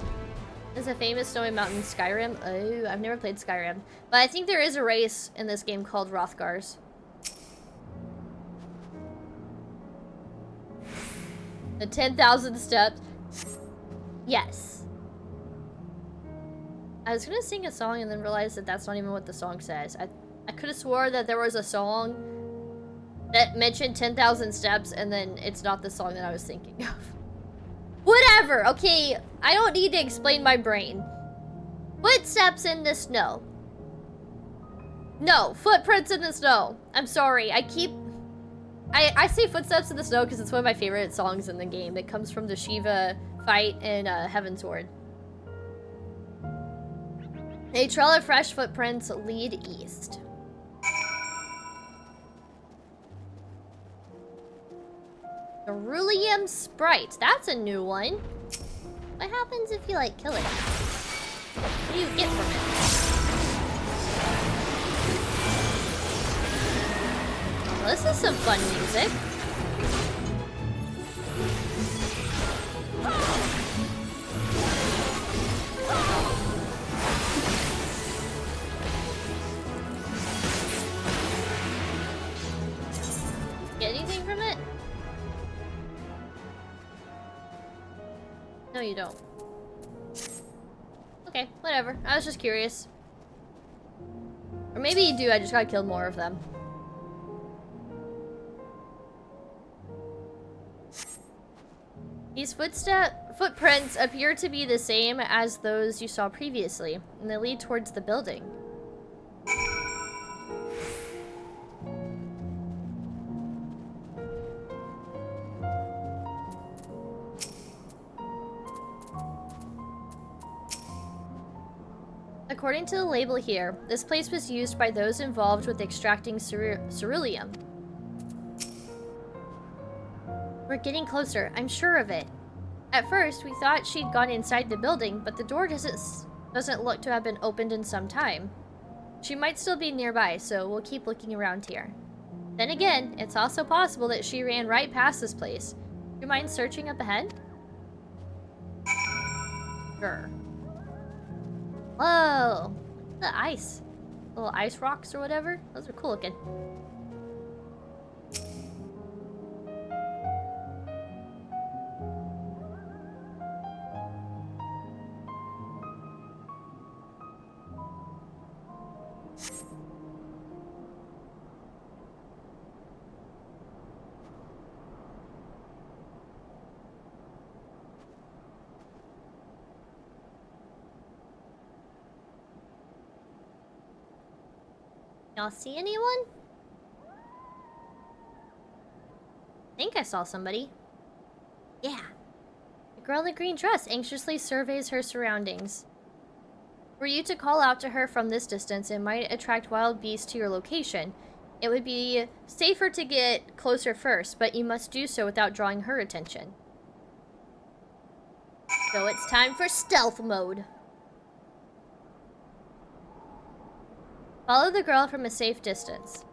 There's a famous snowy mountain in Skyrim. Oh, I've never played Skyrim. But I think there is a race in this game called Rothgars. The 10,000 steps. Yes. I was gonna sing a song and then realized that that's not even what the song says. I could have swore that there was a song that mentioned 10,000 steps and then it's not the song that I was thinking of. Whatever, okay, I don't need to explain my brain. Footsteps in the snow. No, footprints in the snow. I'm sorry, I say footsteps in the snow because it's one of my favorite songs in the game. It comes from the Shiva fight in Heavensward. A trail of fresh footprints lead east. Cerulean Sprite. That's a new one. What happens if you, like, kill it? What do you get from it? Well, this is some fun music. Get anything from it? No, you don't. Okay, whatever. I was just curious. Or maybe you do, I just gotta kill more of them. These footprints appear to be the same as those you saw previously, and they lead towards the building. According to the label here, this place was used by those involved with extracting ceruleum. We're getting closer, I'm sure of it. At first, we thought she'd gone inside the building, but the door doesn't look to have been opened in some time. She might still be nearby, so we'll keep looking around here. Then again, it's also possible that she ran right past this place. Do you mind searching up ahead? Sure. Whoa! The ice. Little ice rocks or whatever. Those are cool looking. Y'all see anyone? I think I saw somebody. Yeah. The girl in the green dress anxiously surveys her surroundings. Were you to call out to her from this distance, it might attract wild beasts to your location. It would be safer to get closer first, but you must do so without drawing her attention. So it's time for stealth mode. Follow the girl from a safe distance.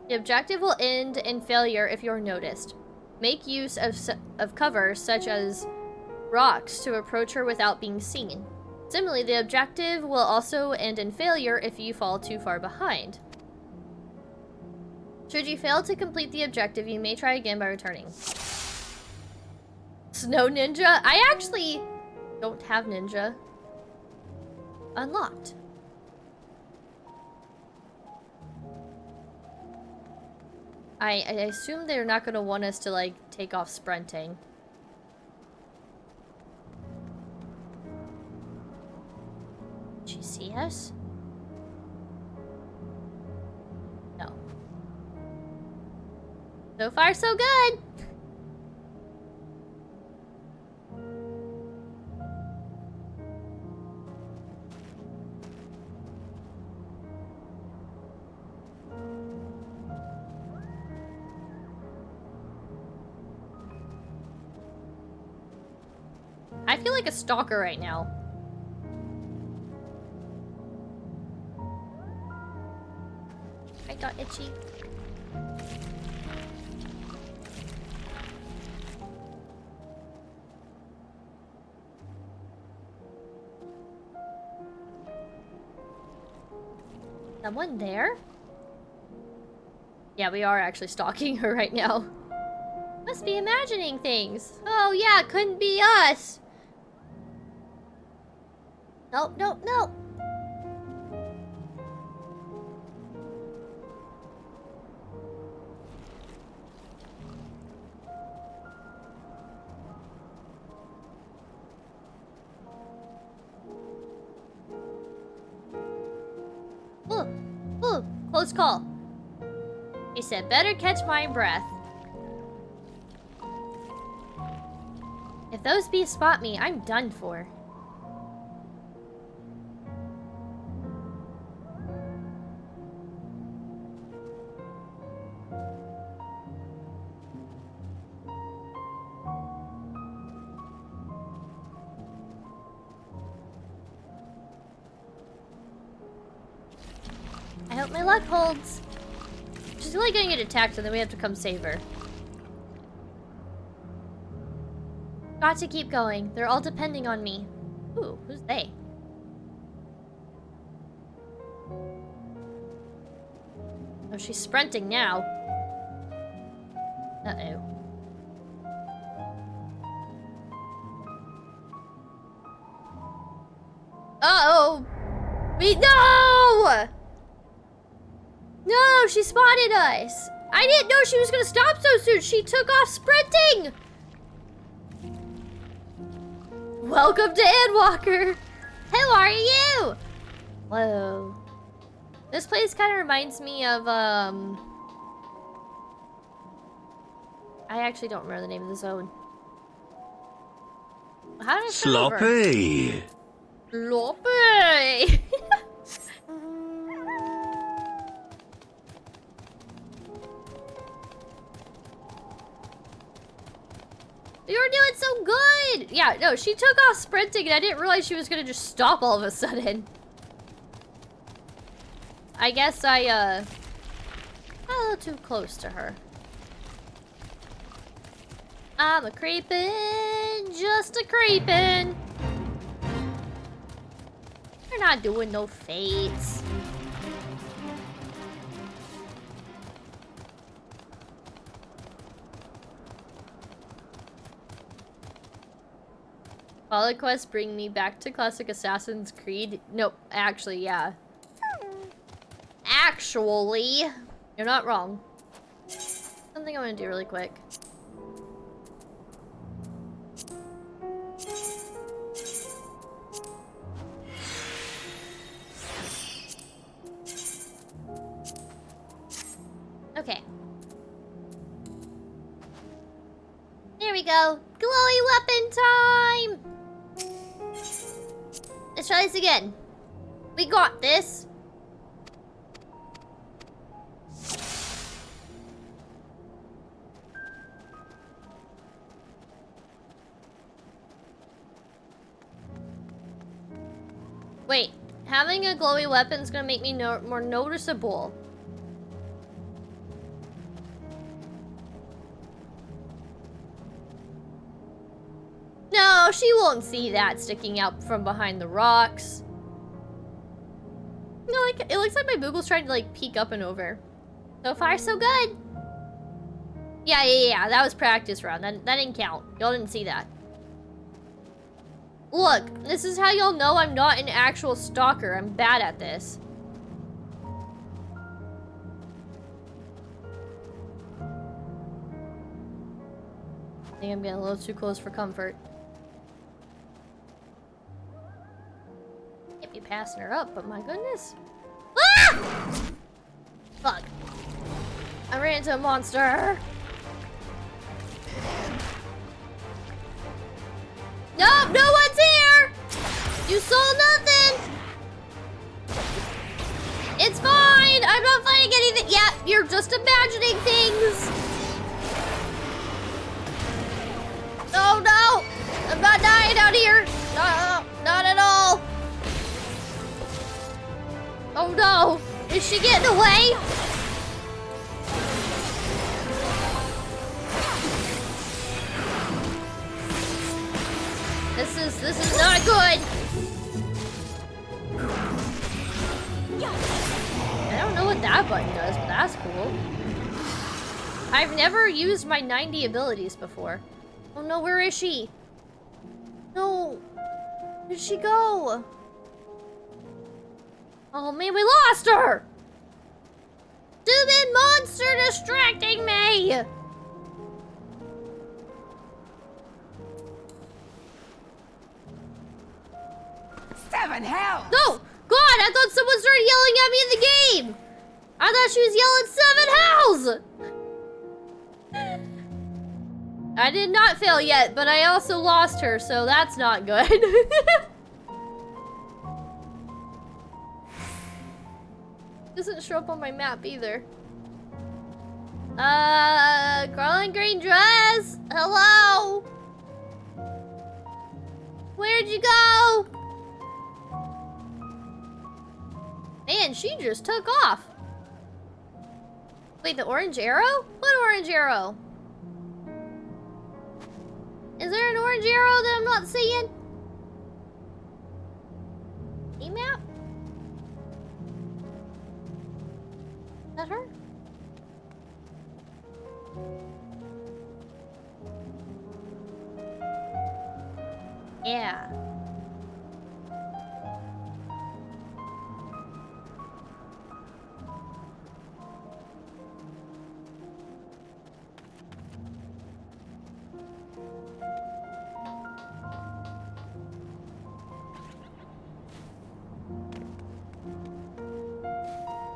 The objective will end in failure if you're noticed. Make use of cover, such as rocks, to approach her without being seen. Similarly, the objective will also end in failure if you fall too far behind. Should you fail to complete the objective, you may try again by returning. Snow Ninja? I actually don't have Ninja unlocked. I assume they're not going to want us to, like, take off sprinting. Did she see us? No. So far, so good. I feel like a stalker right now. I got itchy. Someone there? Yeah, we are actually stalking her right now. Must be imagining things. Oh yeah, couldn't be us. Nope, nope, nope. Ooh, close call. He said, better catch my breath. If those bees spot me, I'm done for. I hope my luck holds. She's really gonna get attacked and then we have to come save her. Got to keep going. They're all depending on me. Ooh, who's they? Oh, she's sprinting now. Uh-oh. Uh-oh! No! No, she spotted us! I didn't know she was gonna stop so soon! She took off sprinting! Welcome to Endwalker! Who are you? Whoa. This place kind of reminds me of, I actually don't remember the name of the zone. How did I start over? Sloppy! Sloppy! You were doing so good! Yeah, no, she took off sprinting and I didn't realize she was gonna just stop all of a sudden. I guess I, got a little too close to her. I'm a creepin', just a creepin'. We're not doing no fates. Follow quests bring me back to classic Assassin's Creed. Nope, actually, yeah. Actually, you're not wrong. Something I want to do really quick. Okay. There we go. Glowy weapon time! Let's try this again. We got this. Wait, having a glowy weapon is gonna make me more noticeable. No, she won't see that sticking out from behind the rocks. No, like it looks like my boogle's trying to like peek up and over. So far, so good. Yeah. That was practice round. That didn't count. Y'all didn't see that. Look, this is how y'all know I'm not an actual stalker. I'm bad at this. I think I'm getting a little too close for comfort. Can't be passing her up, but my goodness. Ah! Fuck. I ran into a monster. Nope, no one's here! You saw nothing! It's fine! I'm not fighting anything! Yeah, you're just imagining things! Oh no! I'm not dying out here! No, not at all! Oh no! Is she getting away? This is not good! I don't know what that button does, but that's cool. I've never used my 90 abilities before. Oh no, where is she? No! Where did she go? Oh man, we lost her! Stupid monster distracting me! Seven hells! No! God, I thought someone started yelling at me in the game! I thought she was yelling 7 hells! I did not fail yet, but I also lost her, so that's not good. Doesn't show up on my map either. Garlean green dress! Hello? Where'd you go? Man, she just took off. Wait, the orange arrow? What orange arrow? Is there an orange arrow that I'm not seeing? E-map? Is that her? Yeah.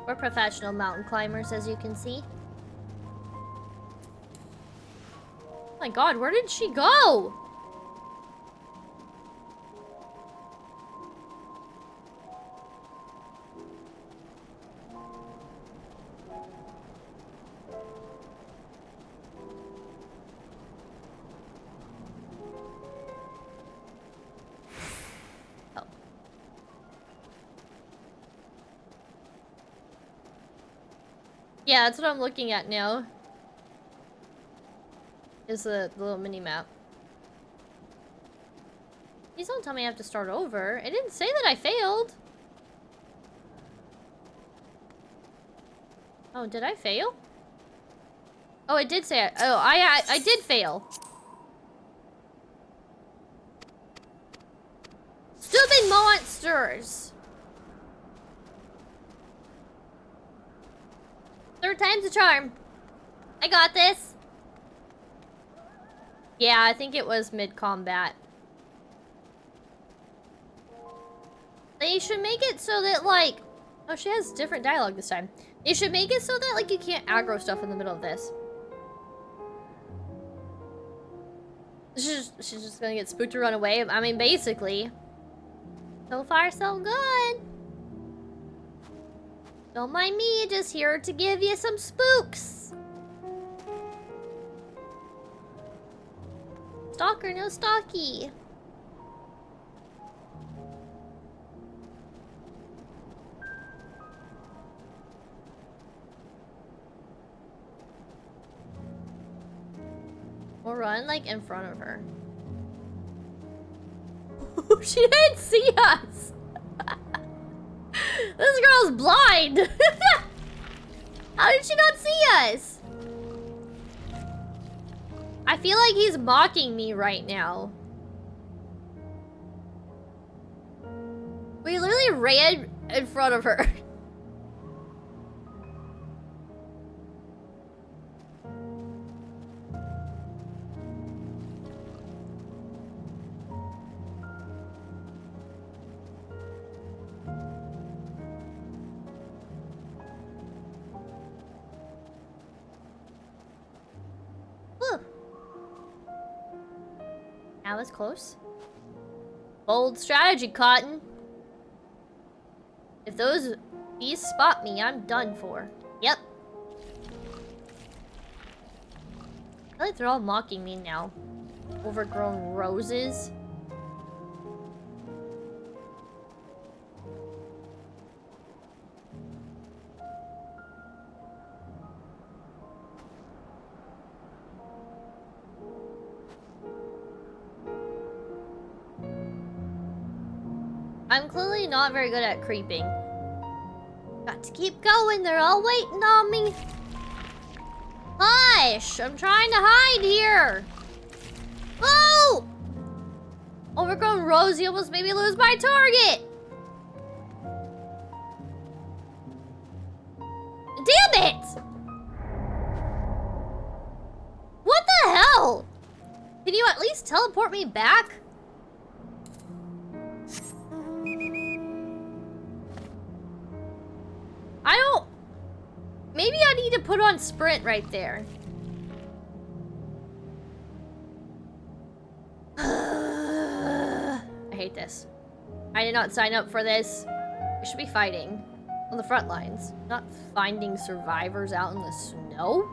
We're professional mountain climbers, as you can see. Oh my god, where did she go? Yeah, that's what I'm looking at now. Is the little mini map. Please don't tell me I have to start over. It didn't say that I failed. Oh, did I fail? Oh, it did say I did fail. Stupid monsters! Third time's a charm. I got this. Yeah, I think it was mid-combat. They should make it so that, like... Oh, she has different dialogue this time. They should make it so that, like, you can't aggro stuff in the middle of this. She's just gonna get spooked to run away. I mean, basically. So far, so good. Don't mind me, just here to give you some spooks. Stalker, no stalky. We'll run, like, in front of her. She didn't see us! This girl's blind! How did she not see us? I feel like he's mocking me right now. We literally ran in front of her. That was close. Bold strategy, Cotton. If those beasts spot me, I'm done for. Yep. I feel like they're all mocking me now. Overgrown roses. I'm clearly not very good at creeping. Got to keep going, they're all waiting on me. Hush! I'm trying to hide here. Oh! Overgrown Rosie almost made me lose my target. Damn it! What the hell? Can you at least teleport me back? I don't... Maybe I need to put on sprint right there. I hate this. I did not sign up for this. We should be fighting on the front lines, not finding survivors out in the snow.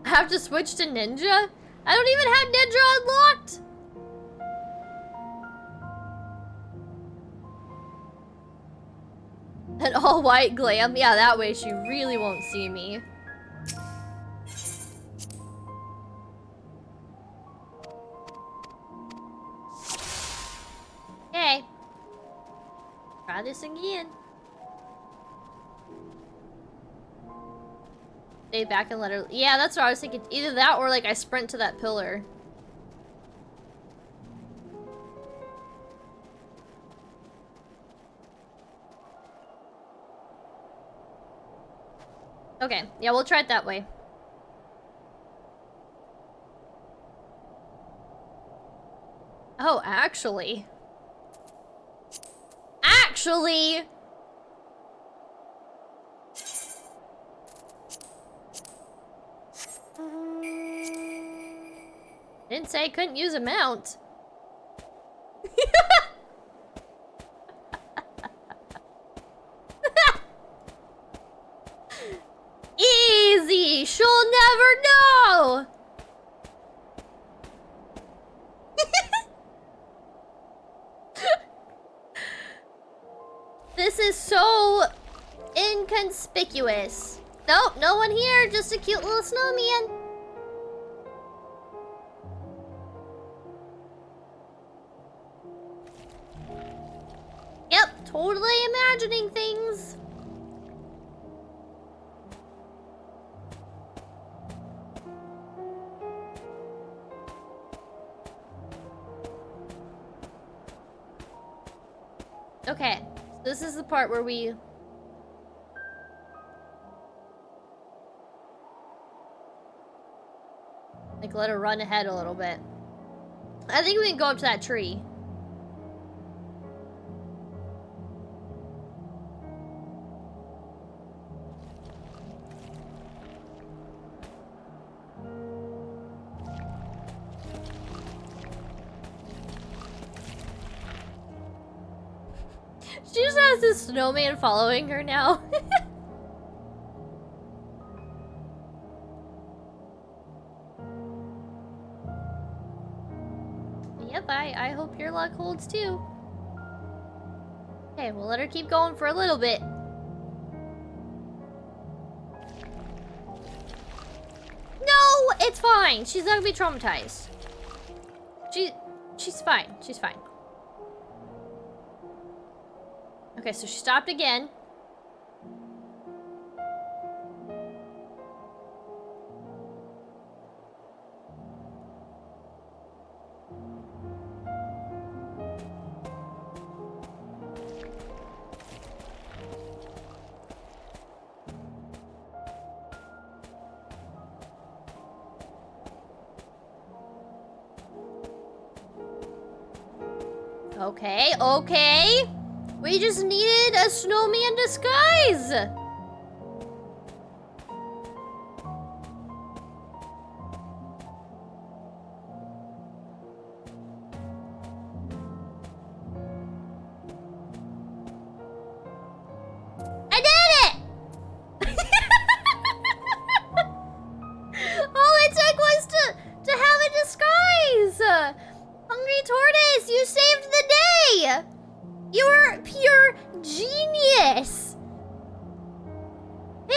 I have to switch to ninja? I don't even have ninja unlocked! An all-white glam? Yeah, that way she really won't see me. Okay. Try this again. Stay back and let her... Yeah, that's what I was thinking. Either that or, like, I sprint to that pillar. Okay, yeah, we'll try it that way. Oh, actually. Actually! Didn't say I couldn't use a mount. Easy! She'll never know! This is so inconspicuous. Nope, no one here, just a cute little snowman. Yep, totally imagining things. Okay, this is the part where we... like, let her run ahead a little bit. I think we can go up to that tree. She just has this snowman following her now. Yep, I hope your luck holds too. Okay, we'll let her keep going for a little bit. No, it's fine. She's not gonna be traumatized. She's fine. She's fine. Okay, so she stopped again. Okay, okay. We just needed a snowman disguise.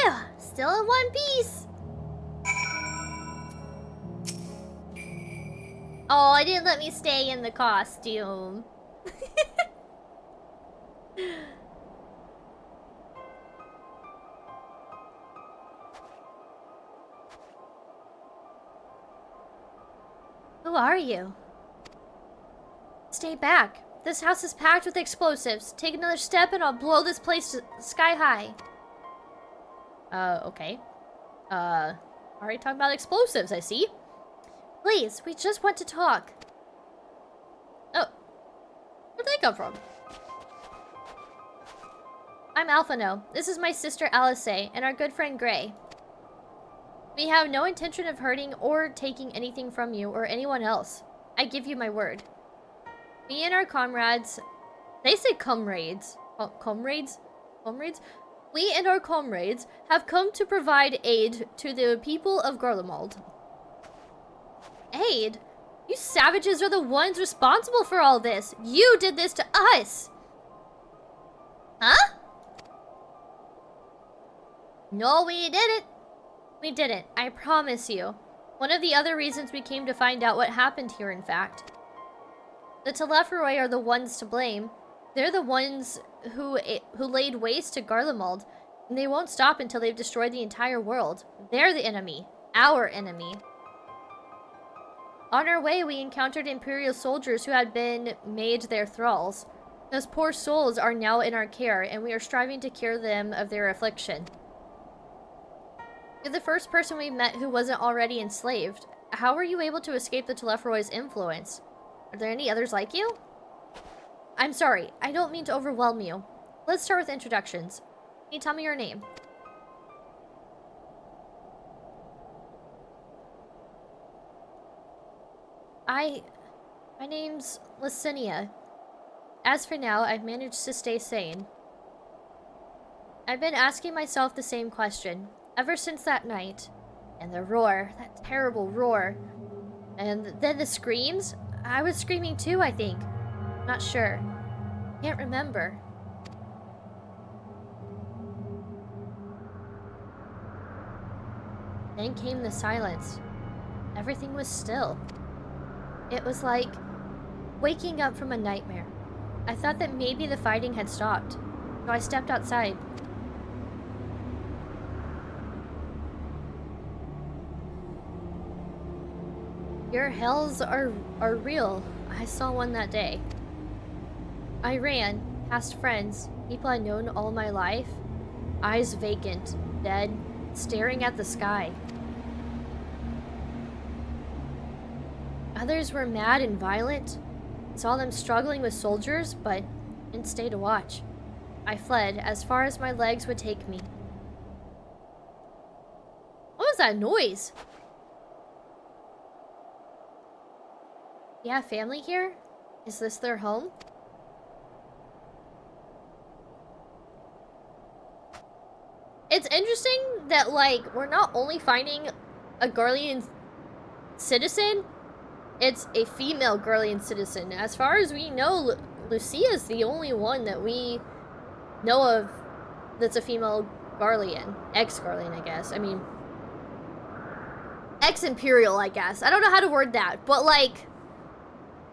Phew! Still in one piece. Oh, it didn't let me stay in the costume. Who are you? Stay back. This house is packed with explosives. Take another step and I'll blow this place sky high. Okay. Already talking about explosives, I see. Please, we just want to talk. Oh. Where'd they come from? I'm Alphano. This is my sister Alice and our good friend Gray. We have no intention of hurting or taking anything from you or anyone else. I give you my word. Me and our comrades... They say comrades. Comrades? Comrades? We and our comrades have come to provide aid to the people of Garlemald. Aid? You savages are the ones responsible for all this. You did this to us. Huh? No, we didn't. We didn't. I promise you. One of the other reasons we came to find out what happened here, in fact. The Telepharoi are the ones to blame. They're the ones who laid waste to Garlemald, and they won't stop until they've destroyed the entire world. They're the enemy. Our enemy. On our way, we encountered Imperial soldiers who had been made their thralls. Those poor souls are now in our care, and we are striving to cure them of their affliction. You're the first person we've met who wasn't already enslaved. How were you able to escape the Telepharoi's influence? Are there any others like you? I'm sorry, I don't mean to overwhelm you. Let's start with introductions. Can you tell me your name? My name's Lucinia. As for now, I've managed to stay sane. I've been asking myself the same question, ever since that night. And the roar, that terrible roar. And then the screams? I was screaming too, I think. Not sure. Can't remember. Then came the silence. Everything was still. It was like waking up from a nightmare. I thought that maybe the fighting had stopped, so I stepped outside. Your hells are real. I saw one that day. I ran, past friends, people I'd known all my life. Eyes vacant, dead, staring at the sky. Others were mad and violent. Saw them struggling with soldiers, but didn't stay to watch. I fled as far as my legs would take me. What was that noise? You have family here? Is this their home? It's interesting that, like, we're not only finding a Garlean citizen, it's a female Garlean citizen. As far as we know, Lucia's the only one that we know of that's a female Garlean. Ex-Garlean, I guess. I mean, ex-Imperial, I guess. I don't know how to word that, but, like,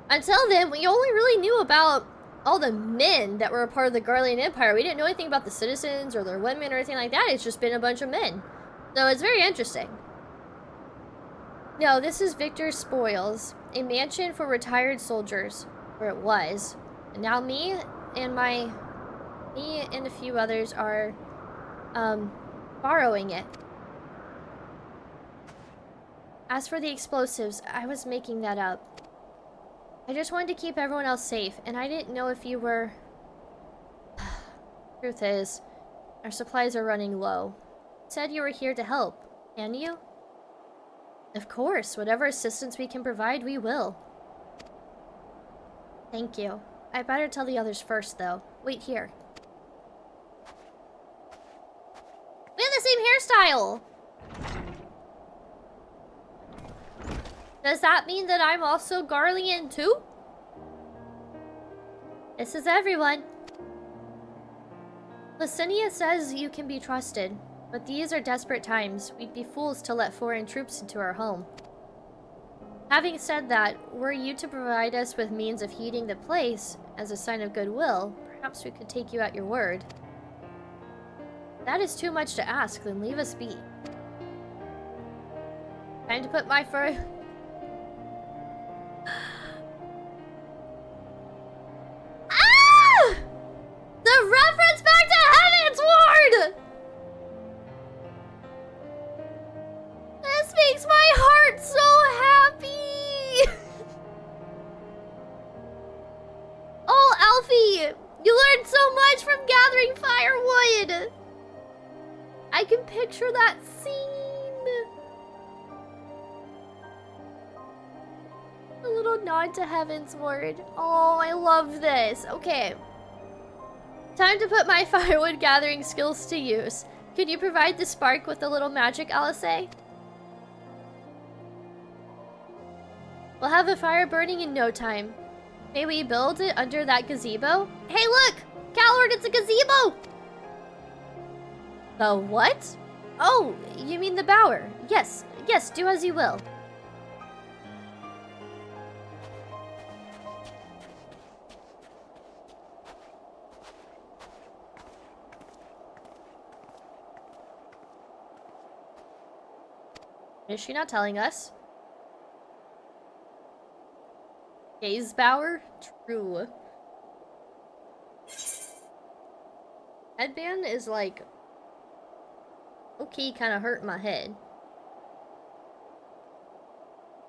until then, we only really knew about all the men that were a part of the Garlean Empire. We didn't know anything about the citizens or their women or anything like that. It's just been a bunch of men. So it's very interesting. No, this is Victor's Spoils, a mansion for retired soldiers, or it was. And now me and a few others are, borrowing it. As for the explosives, I was making that up. I just wanted to keep everyone else safe, and I didn't know if you were... Truth is, our supplies are running low. Said you were here to help, can you? Of course, whatever assistance we can provide, we will. Thank you. I better tell the others first, though. Wait here. We have the same hairstyle! Does that mean that I'm also Garlean too? This is everyone. Lucinia says you can be trusted, But these are desperate times. We'd be fools to let foreign troops into our home. Having said that, were you to provide us with means of heating the place as a sign of goodwill, perhaps we could take you at your word. That is too much to ask, then leave us be. Time to put my fur... Ah! The reference back to Heaven's Ward! This makes my heart so happy! Oh, Alfie! You learned so much from gathering firewood! I can picture that scene! A little nod to Heaven's Ward. Oh, I love this. Okay. Time to put my firewood gathering skills to use. Could you provide the spark with a little magic, Alice? We'll have a fire burning in no time. May we build it under that gazebo? Hey, look! Coward, it's a gazebo! The what? Oh, you mean the bower. Yes, yes, do as you will. Is she not telling us? Gazebower? True. Headband is like... okay, kind of hurting my head.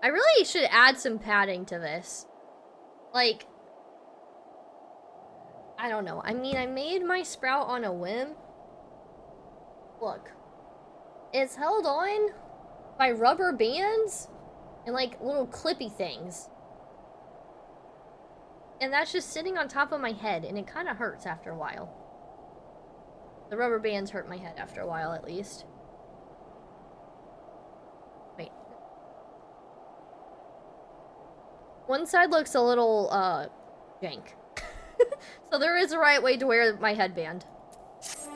I really should add some padding to this. Like... I don't know. I mean, I made my sprout on a whim. Look. It's held on by rubber bands and like little clippy things. And that's just sitting on top of my head, and it kind of hurts after a while. The rubber bands hurt my head after a while, at least. Wait. One side looks a little, jank. So there is a right way to wear my headband. Fuzz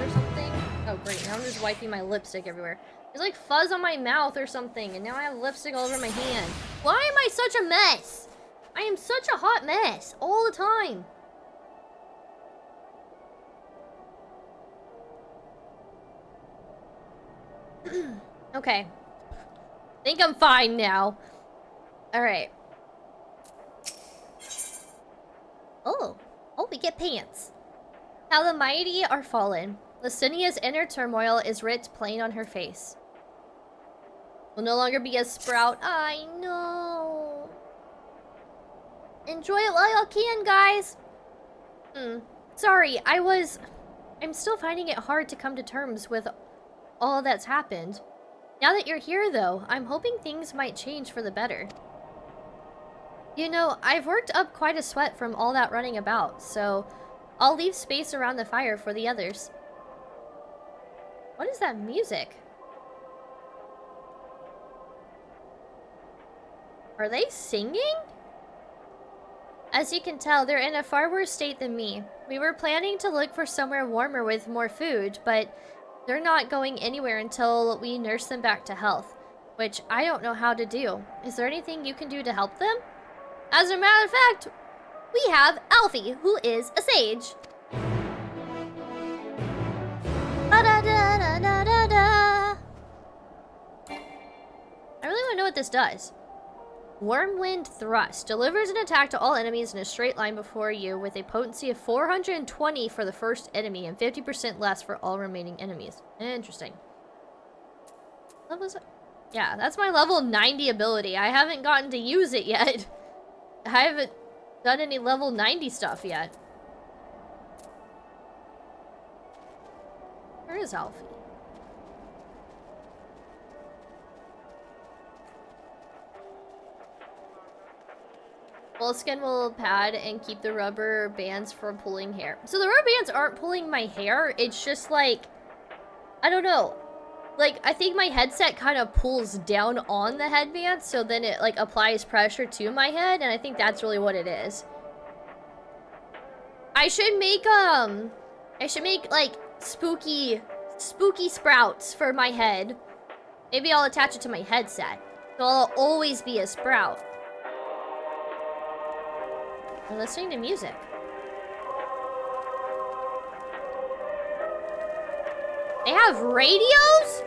or something? Oh, great. Now I'm just wiping my lipstick everywhere. There's like fuzz on my mouth or something, and now I have lipstick all over my hand. Why am I such a mess? I am such a hot mess all the time. Okay. Think I'm fine now. Alright. Oh. Oh, we get pants. How the mighty are fallen. Lucinia's inner turmoil is writ plain on her face. Will no longer be a sprout. I know. Enjoy it while y'all can, guys. Sorry, I'm still finding it hard to come to terms with all that's happened. Now that you're here, though, I'm hoping things might change for the better. You know, I've worked up quite a sweat from all that running about, so I'll leave space around the fire for the others. What is that music? Are they singing? As you can tell, they're in a far worse state than me. We were planning to look for somewhere warmer with more food, but they're not going anywhere until we nurse them back to health, which I don't know how to do. Is there anything you can do to help them? As a matter of fact, we have Alfie, who is a sage. I really want to know what this does. Wormwind Thrust. Delivers an attack to all enemies in a straight line before you with a potency of 420 for the first enemy and 50% less for all remaining enemies. Interesting. What was it? Yeah, that's my level 90 ability. I haven't gotten to use it yet. I haven't done any level 90 stuff yet. Where is Alfie? Moleskin will pad and keep the rubber bands from pulling hair. So the rubber bands aren't pulling my hair. It's just like, I don't know. Like, I think my headset kind of pulls down on the headband, so then it like applies pressure to my head, and I think that's really what it is. I should make I should make, like, spooky sprouts for my head. Maybe I'll attach it to my headset. So I'll always be a sprout. We're listening to music. They have radios?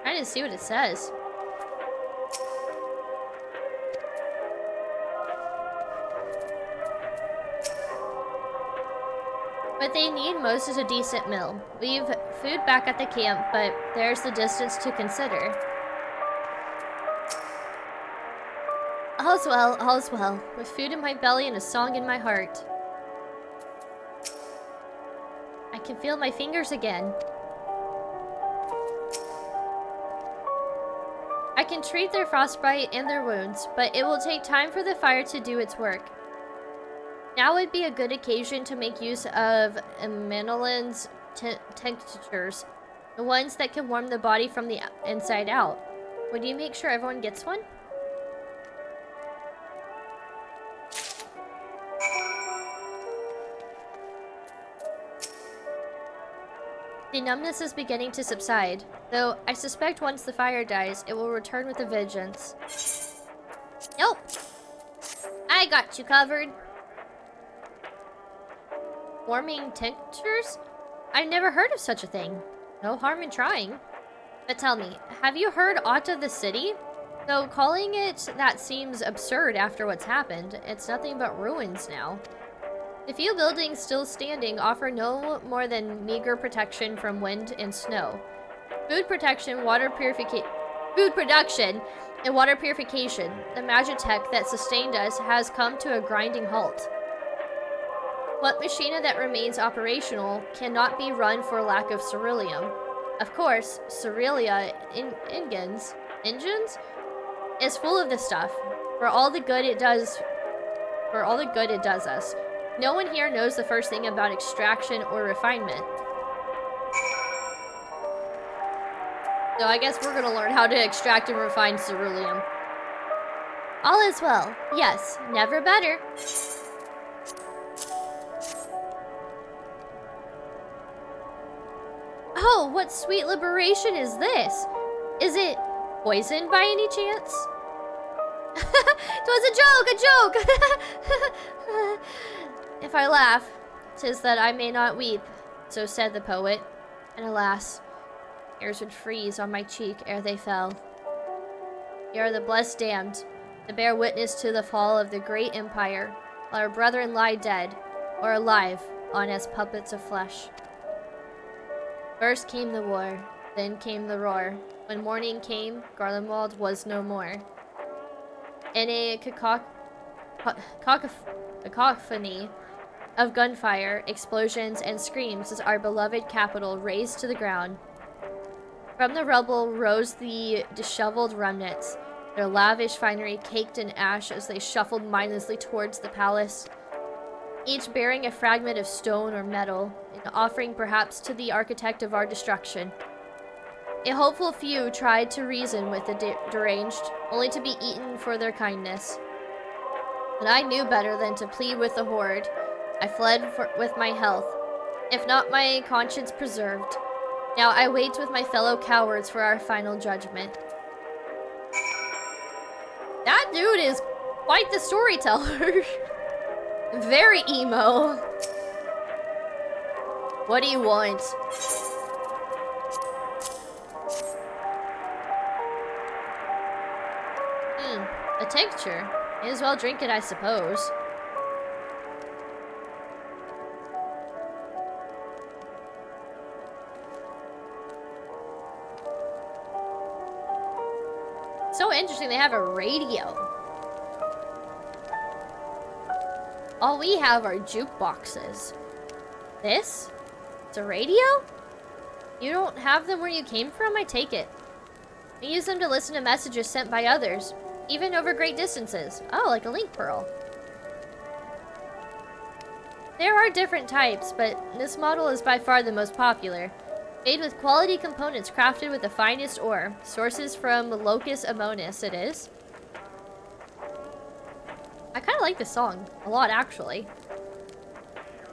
Trying to see what it says. What they need most is a decent meal. We've food back at the camp, but there's the distance to consider. All's well, all's well. With food in my belly and a song in my heart. I can feel my fingers again. I can treat their frostbite and their wounds, but it will take time for the fire to do its work. Now would be a good occasion to make use of Manolin's tinctures, the ones that can warm the body from the inside out. Would you make sure everyone gets one? The numbness is beginning to subside, though I suspect once the fire dies, it will return with a vengeance. Nope. I got you covered. Warming tinctures? I've never heard of such a thing. No harm in trying. But tell me, have you heard aught of the city? Though calling it that seems absurd after what's happened. It's nothing but ruins now. The few buildings still standing offer no more than meager protection from wind and snow. Food production and water purification, the magitech that sustained us has come to a grinding halt. What machina that remains operational cannot be run for lack of ceruleum. Of course, cerulia engines is full of this stuff. For all the good it does us. No one here knows the first thing about extraction or refinement. So I guess we're gonna learn how to extract and refine ceruleum. All is well. Yes, never better. Oh, what sweet liberation is this? Is it poisoned by any chance? It was a joke! If I laugh, 'tis that I may not weep, so said the poet. And alas, tears would freeze on my cheek ere they fell. We are the blessed damned, to bear witness to the fall of the great empire, while our brethren lie dead, or alive, on as puppets of flesh. First came the war, then came the roar. When morning came, Garlean was no more. In a cacophony of gunfire, explosions, and screams as our beloved capital razed to the ground. From the rubble rose the disheveled remnants, their lavish finery caked in ash as they shuffled mindlessly towards the palace, each bearing a fragment of stone or metal, an offering perhaps to the architect of our destruction. A hopeful few tried to reason with the deranged, only to be eaten for their kindness. But I knew better than to plead with the horde. I fled with my health, if not my conscience preserved. Now I wait with my fellow cowards for our final judgment. That dude is quite the storyteller. Very emo. What do you want? A tincture. May as well drink it, I suppose. So interesting, they have a radio. All we have are jukeboxes. This? It's a radio? You don't have them where you came from? I take it. We use them to listen to messages sent by others, even over great distances. Oh, like a link pearl. There are different types, but this model is by far the most popular. Made with quality components crafted with the finest ore. Sources from Locus Amonis, it is. I kind of like this song a lot, actually.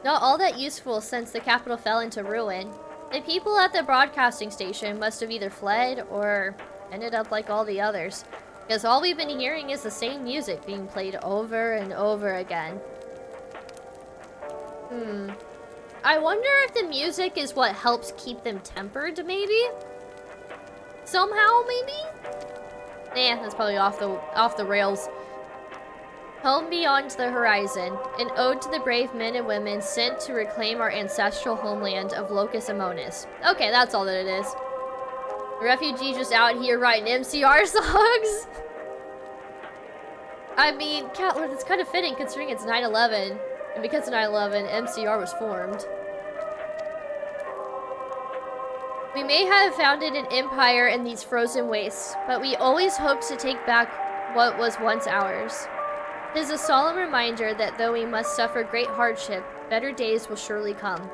Not all that useful since the capital fell into ruin. The people at the broadcasting station must have either fled or ended up like all the others. Because all we've been hearing is the same music being played over and over again. I wonder if the music is what helps keep them tempered, maybe? Somehow, maybe? Nah, that's probably off the rails. Home beyond the horizon, an ode to the brave men and women sent to reclaim our ancestral homeland of Locus Amonis. Okay, that's all that it is. The refugee just out here writing MCR songs. I mean, Catlord, it's kind of fitting considering it's 9/11, and because of 9/11, MCR was formed. We may have founded an empire in these frozen wastes, but we always hoped to take back what was once ours. It is a solemn reminder that though we must suffer great hardship, better days will surely come.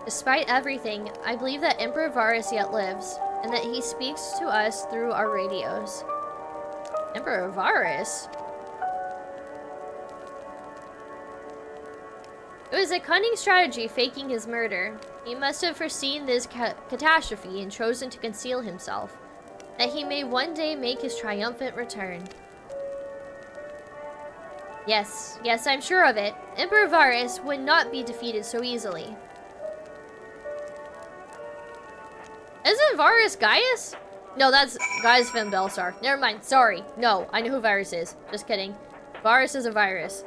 Despite everything, I believe that Emperor Varus yet lives, and that he speaks to us through our radios. Emperor Varus? It was a cunning strategy faking his murder. He must have foreseen this catastrophe and chosen to conceal himself, that he may one day make his triumphant return. Yes, I'm sure of it. Emperor Varus would not be defeated so easily. Isn't Varus Gaius? No, that's Gaius Van Belsar. Never mind, sorry. No, I know who Varus is. Just kidding. Varus is a virus.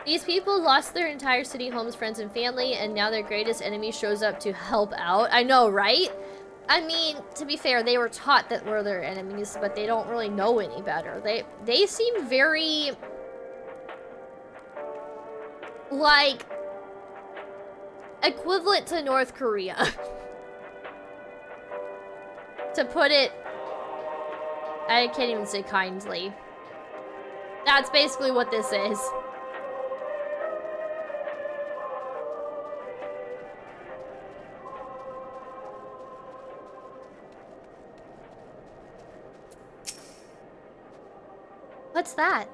These people lost their entire city, homes, friends, and family, and now their greatest enemy shows up to help out. I know, right? I mean, to be fair, they were taught that we're their enemies, but they don't really know any better. They seem very... like... equivalent to North Korea. To put it... I can't even say kindly. That's basically what this is. What's that?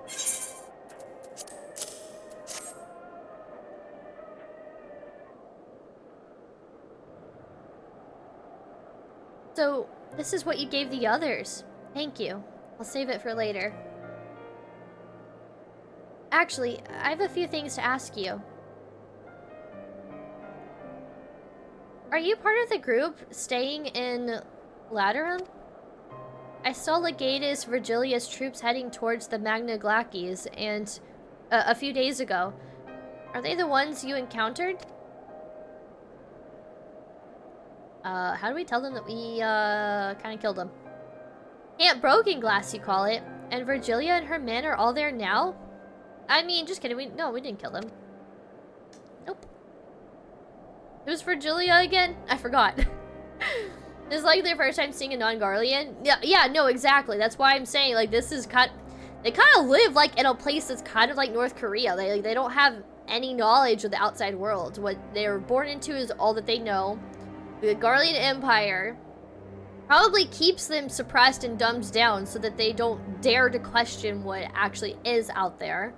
So, this is what you gave the others. Thank you. I'll save it for later. Actually, I have a few things to ask you. Are you part of the group staying in Lateran? I saw Legatus Virgilius troops heading towards the Magna Glacies and a few days ago. Are they the ones you encountered? How do we tell them that we kind of killed them? Camp Broken Glass, you call it. And Virgilia and her men are all there now? I mean, just kidding. No, we didn't kill them. Nope. Who's Virgilia again? I forgot. This is like their first time seeing a non-Garlean. Yeah, no, exactly. That's why I'm saying, like, this is they kind of live, like, in a place that's kind of like North Korea. They don't have any knowledge of the outside world. What they were born into is all that they know. The Garlean Empire probably keeps them suppressed and dumbed down so that they don't dare to question what actually is out there.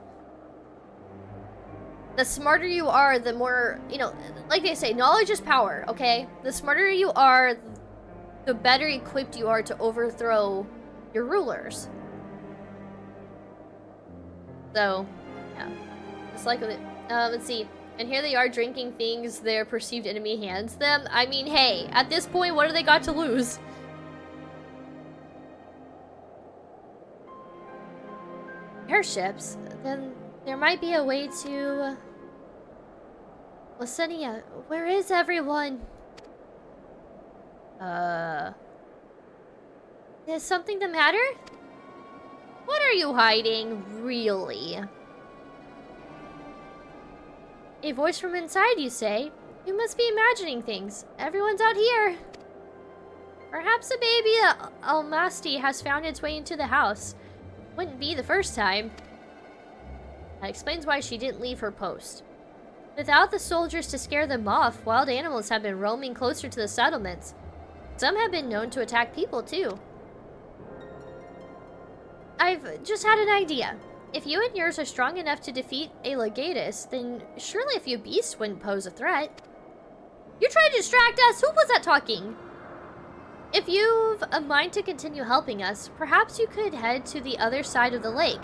The smarter you are, the more, you know, like they say, knowledge is power, okay? The smarter you are, the better equipped you are to overthrow your rulers. So, yeah. It's like, let's see. And here they are drinking things their perceived enemy hands them. I mean, hey, at this point, what do they got to lose? Airships? Then there might be a way to... Lucinia, where is everyone? Is something the matter? What are you hiding, really? A voice from inside, you say? You must be imagining things. Everyone's out here. Perhaps a baby Almasti has found its way into the house. Wouldn't be the first time. That explains why she didn't leave her post. Without the soldiers to scare them off, wild animals have been roaming closer to the settlements. Some have been known to attack people, too. I've just had an idea. If you and yours are strong enough to defeat a Legatus, then surely a few beasts wouldn't pose a threat. You're trying to distract us! Who was that talking? If you've a mind to continue helping us, perhaps you could head to the other side of the lake.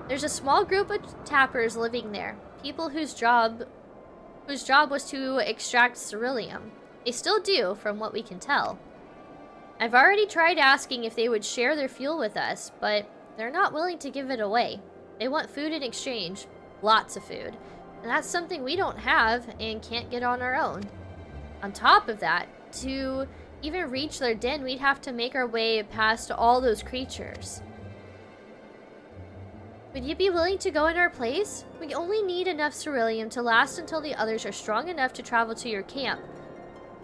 There's a small group of tappers living there. People whose job was to extract ceruleum. They still do, from what we can tell. I've already tried asking if they would share their fuel with us, but they're not willing to give it away. They want food in exchange. Lots of food. And that's something we don't have and can't get on our own. On top of that, to even reach their den, we'd have to make our way past all those creatures. Would you be willing to go in our place? We only need enough ceruleum to last until the others are strong enough to travel to your camp.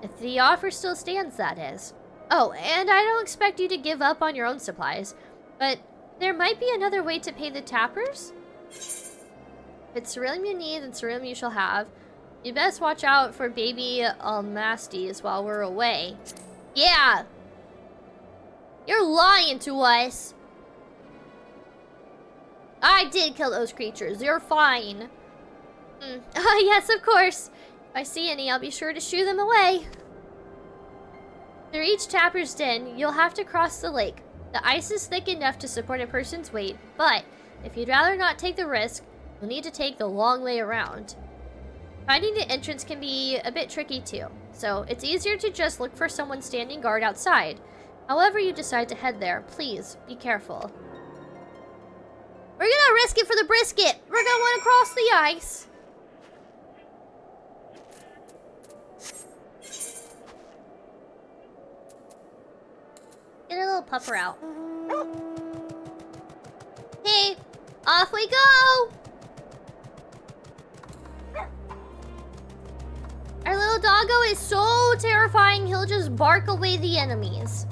If the offer still stands, that is. Oh, and I don't expect you to give up on your own supplies, but there might be another way to pay the tappers? If it's ceruleum you need, then ceruleum you shall have. You best watch out for baby Almasties while we're away. Yeah! You're lying to us! I did kill those creatures. You're fine. Yes, of course. If I see any, I'll be sure to shoo them away. To reach Tapper's Den, you'll have to cross the lake. The ice is thick enough to support a person's weight, but if you'd rather not take the risk, you'll need to take the long way around. Finding the entrance can be a bit tricky too, so it's easier to just look for someone standing guard outside. However you decide to head there, please be careful. We're gonna risk it for the brisket! We're gonna want to cross the ice! Get a little pupper out. Hey, off we go! Our little doggo is so terrifying, he'll just bark away the enemies.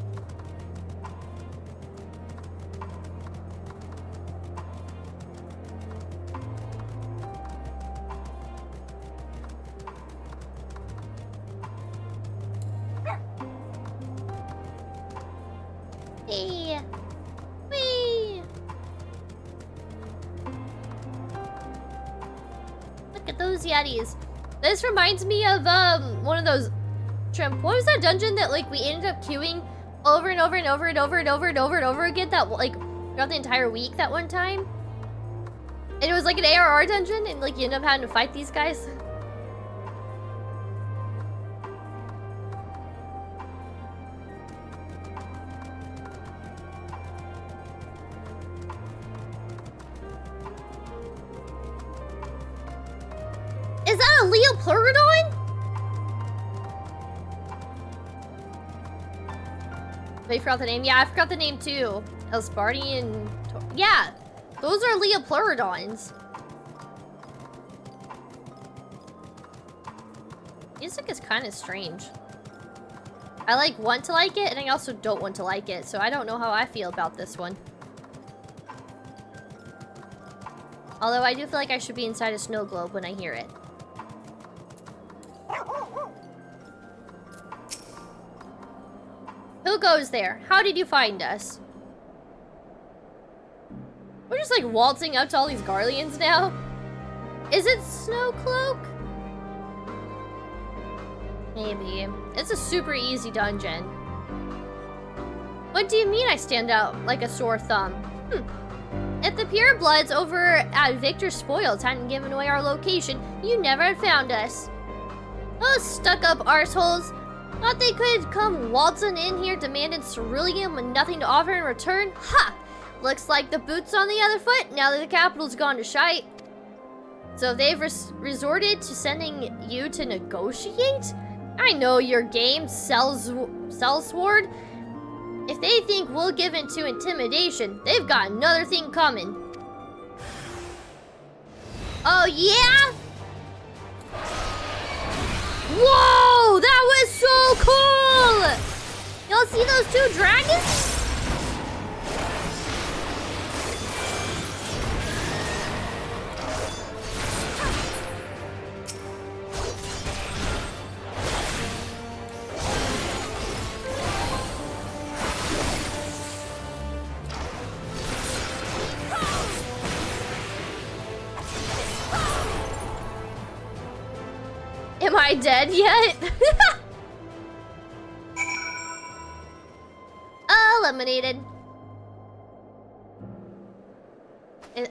Hey. Whee. Look at those yetis. This reminds me of one of those what was that dungeon that like we ended up queuing over and over and over and over and over and over and over again that like throughout the entire week that one time? And it was like an ARR dungeon and like you end up having to fight these guys. Is that a Leopleurodon? I forgot the name. Yeah, I forgot the name too. Elspardian. Yeah, those are Leopleurodons. Music is kind of strange. I like want to like it, and I also don't want to like it, so I don't know how I feel about this one. Although I do feel like I should be inside a snow globe when I hear it. Who goes there? How did you find us? We're just like waltzing up to all these Garleans now. Is it Snowcloak? Maybe. It's a super easy dungeon. What do you mean I stand out like a sore thumb? If the Purebloods over at Victor Spoils hadn't given away our location, you never had found us. Those stuck-up arseholes. Thought they could come waltzing in here demanding ceruleum with nothing to offer in return? Ha! Looks like the boot's on the other foot now that the capital's gone to shite. So they've resorted to sending you to negotiate? I know your game, Sellsword. If they think we'll give in to intimidation, they've got another thing coming. Oh yeah? Whoa! That was so cool! Y'all see those two dragons? I dead yet? Eliminated.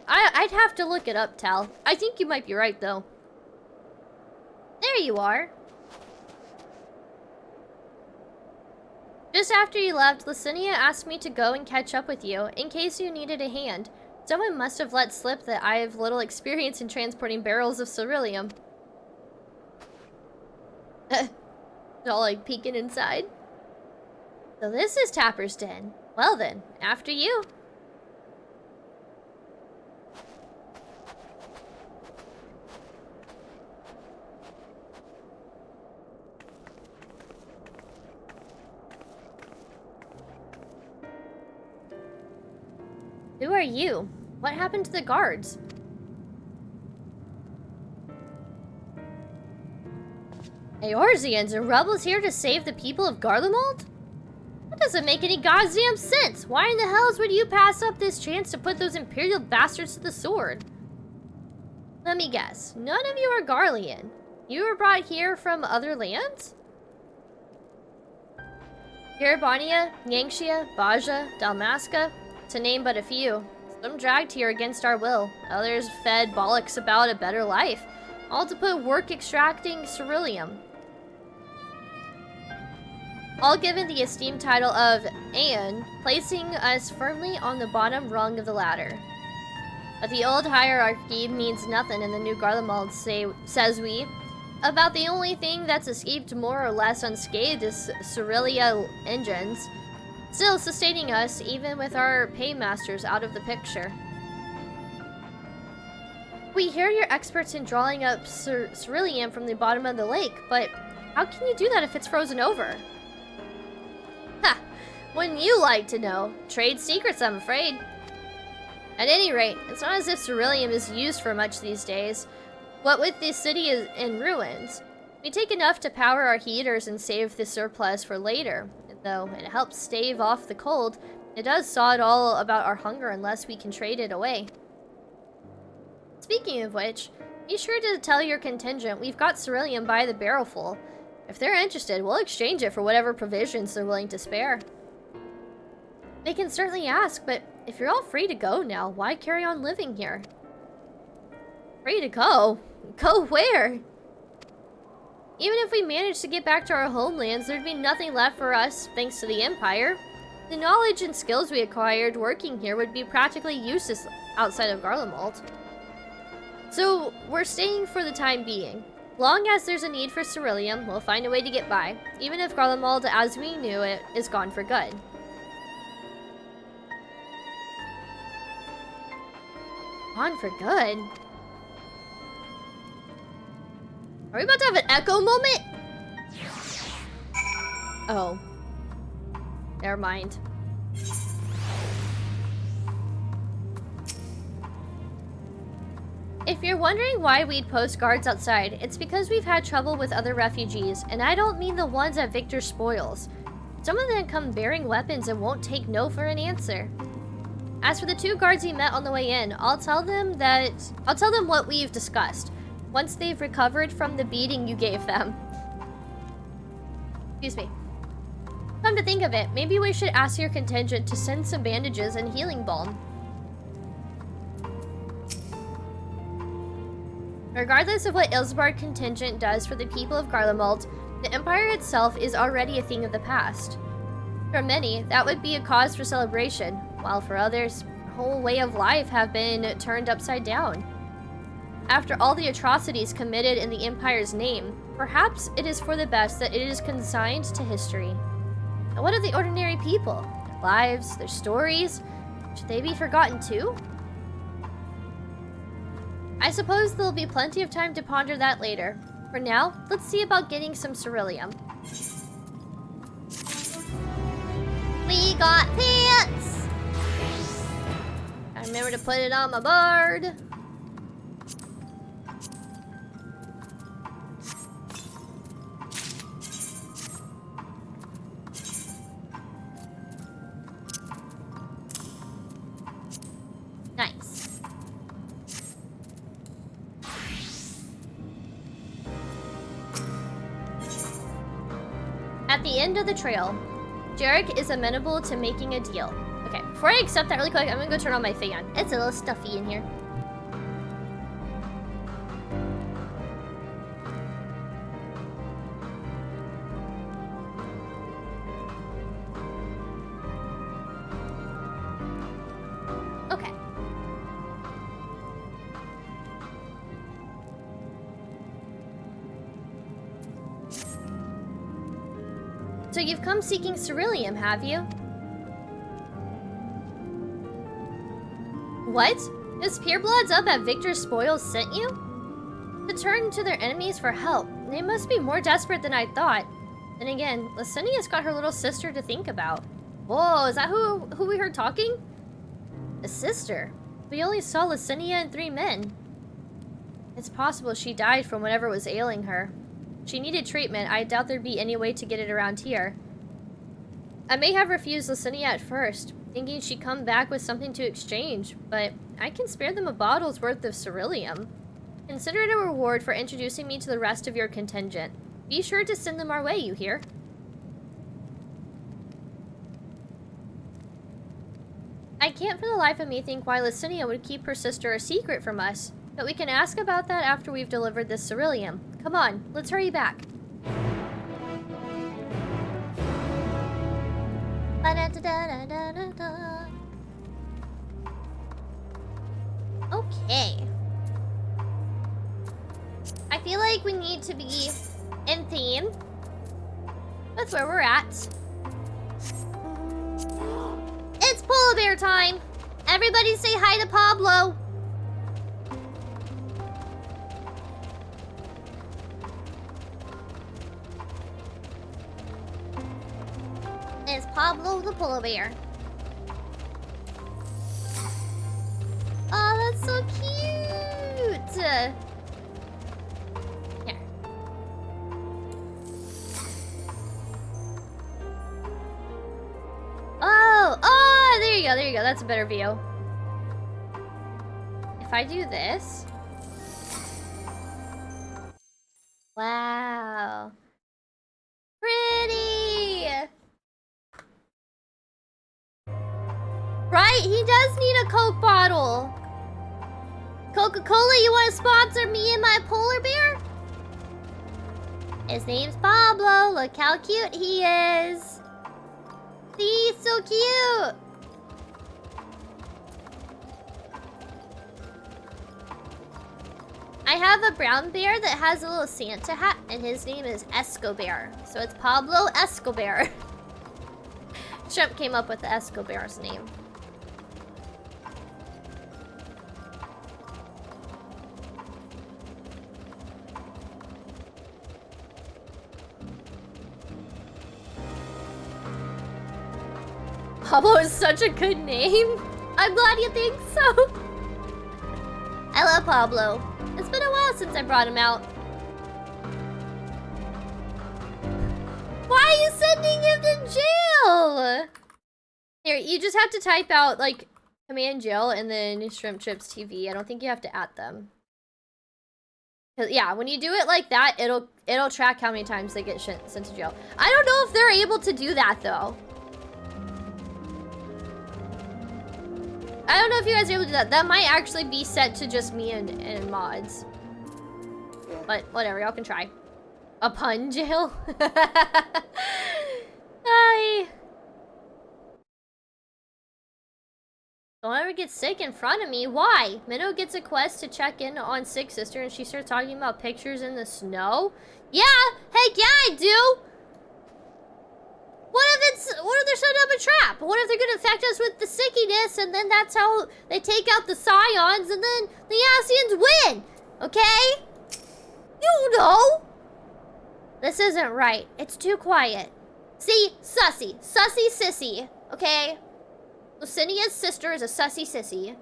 I'd have to look it up, Tal. I think you might be right, though. There you are. Just after you left, Lucinia asked me to go and catch up with you, in case you needed a hand. Someone must have let slip that I have little experience in transporting barrels of ceruleum. All like peeking inside. So this is Tapper's Den. Well then, after you. Who are you? What happened to the guards? Eorzeans and rebels here to save the people of Garlemald? That doesn't make any goddamn sense. Why in the hells would you pass up this chance to put those Imperial bastards to the sword? Let me guess. None of you are Garlean. You were brought here from other lands? Garabania, Yangshia, Baja, Dalmasca, to name but a few. Some dragged here against our will. Others fed bollocks about a better life. All to put work extracting ceruleum. All given the esteemed title of Anne, placing us firmly on the bottom rung of the ladder. But the old hierarchy means nothing in the new Garlemald, says we. About the only thing that's escaped more or less unscathed is Cerulia engines. Still sustaining us, even with our paymasters out of the picture. We hear you're experts in drawing up ceruleum from the bottom of the lake, but how can you do that if it's frozen over? Ha! Wouldn't you like to know? Trade secrets, I'm afraid. At any rate, it's not as if ceruleum is used for much these days. What with the city in ruins, we take enough to power our heaters and save the surplus for later. And though it helps stave off the cold, it does sod all about our hunger unless we can trade it away. Speaking of which, be sure to tell your contingent we've got ceruleum by the barrelful. If they're interested, we'll exchange it for whatever provisions they're willing to spare. They can certainly ask, but if you're all free to go now, why carry on living here? Free to go? Go where? Even if we managed to get back to our homelands, there'd be nothing left for us, thanks to the Empire. The knowledge and skills we acquired working here would be practically useless outside of Garlemald. So, we're staying for the time being. Long as there's a need for ceruleum, we'll find a way to get by, even if Garlemald as we knew it is gone for good. Gone for good? Are we about to have an echo moment? Oh. Never mind. If you're wondering why we'd post guards outside, it's because we've had trouble with other refugees, and I don't mean the ones at Victor's spoils. Some of them come bearing weapons and won't take no for an answer. As for the two guards you met on the way in, I'll tell them what we've discussed, once they've recovered from the beating you gave them. Excuse me. Come to think of it, maybe we should ask your contingent to send some bandages and healing balm. Regardless of what Ilsbar's contingent does for the people of Garlemald, the Empire itself is already a thing of the past. For many, that would be a cause for celebration, while for others, their whole way of life have been turned upside down. After all the atrocities committed in the Empire's name, perhaps it is for the best that it is consigned to history. And what of the ordinary people? Their lives, their stories? Should they be forgotten too? I suppose there'll be plenty of time to ponder that later. For now, let's see about getting some ceruleum. We got pants! I remember to put it on my board. Nice. the end of the trail. Jarek is amenable to making a deal. Okay, before I accept that really quick, I'm gonna go turn on my fan. It's a little stuffy in here. Okay. So you've come seeking Ceruleum, have you? What? Those purebloods up at Victor's Spoils sent you? To turn to their enemies for help. They must be more desperate than I thought. Then again, Lucinia's got her little sister to think about. Whoa, is that who we heard talking? A sister? We only saw Lucinia and 3 men. It's possible she died from whatever was ailing her. She needed treatment. I doubt there'd be any way to get it around here. I may have refused Lucinia at first, thinking she'd come back with something to exchange, but I can spare them a bottle's worth of ceruleum. Consider it a reward for introducing me to the rest of your contingent. Be sure to send them our way, you hear? I can't for the life of me think why Lucinia would keep her sister a secret from us, but we can ask about that after we've delivered this ceruleum. Come on, let's hurry back. Okay. I feel like we need to be in theme. That's where we're at. It's polar bear time. Everybody say hi to Pablo. It's Pablo the polar bear. Oh, that's so cute. Here. Oh, there you go, there you go. That's a better view. If I do this. Wow. Pretty. Right? He does need a Coke bottle. Coca-Cola, you want to sponsor me and my polar bear? His name's Pablo. Look how cute he is. See, he's so cute. I have a brown bear that has a little Santa hat, and his name is Escobar. So it's Pablo Escobar. Shrimp came up with the Escobar's name. Pablo is such a good name. I'm glad you think so. I love Pablo. It's been a while since I brought him out. Why are you sending him to jail? Here, you just have to type out, like, command jail and then Shrimp Chips TV. I don't think you have to add them. Yeah, when you do it like that, it'll track how many times they get sent to jail. I don't know if they're able to do that, though. I don't know if you guys are able to do that. That might actually be set to just me and mods. But whatever, y'all can try. A pun jail? Hi. Don't ever get sick in front of me. Why? Minnow gets a quest to check in on Sick Sister and she starts talking about pictures in the snow? Yeah! Heck yeah, I do! What if they're setting up a trap? What if they're gonna infect us with the sickiness and then that's how they take out the Scions and then the Ascians win? Okay? You know! This isn't right. It's too quiet. See? Sussy. Sussy sissy. Okay? Lucinia's sister is a sussy sissy.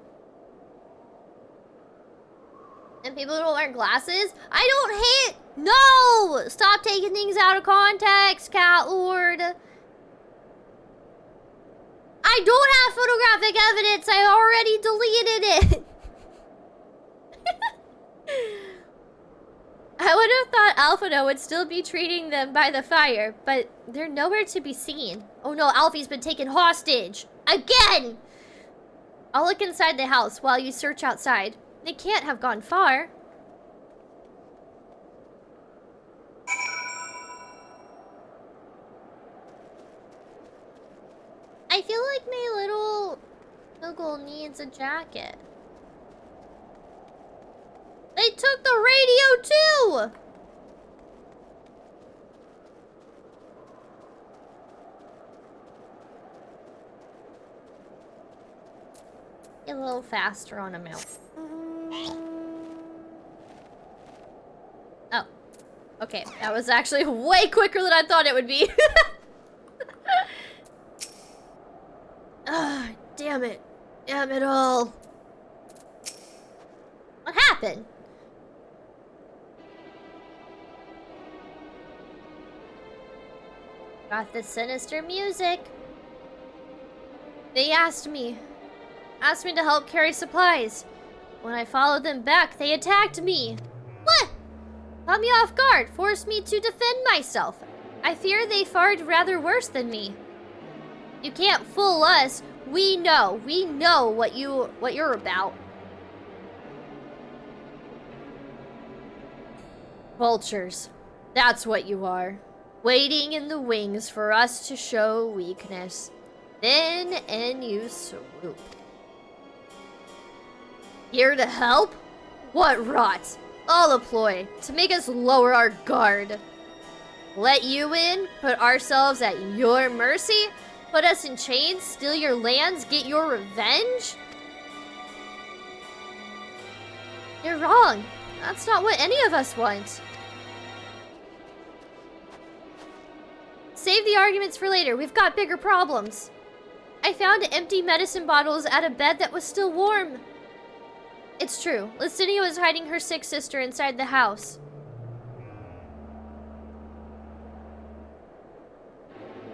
And people don't wear glasses? I don't hate... No! Stop taking things out of context, Cat Lord. I don't have photographic evidence. I already deleted it. I would have thought Alphino would still be treating them by the fire, but they're nowhere to be seen. Oh no, Alfie's been taken hostage! Again! I'll look inside the house while you search outside. They can't have gone far. I feel like my little Google needs a jacket. They took the radio too! Get a little faster on a mouse. Oh. Okay, that was actually way quicker than I thought it would be. Ah, damn it. Damn it all. What happened? Got the sinister music. They asked me to help carry supplies. When I followed them back, they attacked me. What? Caught me off guard, forced me to defend myself. I fear they fared rather worse than me. You can't fool us. We know what you're about. Vultures. That's what you are. Waiting in the wings for us to show weakness. Then you swoop. Here to help? What rot! All a ploy to make us lower our guard. Let you in, put ourselves at your mercy, put us in chains, steal your lands, get your revenge? You're wrong. That's not what any of us want. Save the arguments for later. We've got bigger problems. I found empty medicine bottles at a bed that was still warm. It's true. Lucinia was hiding her sick sister inside the house.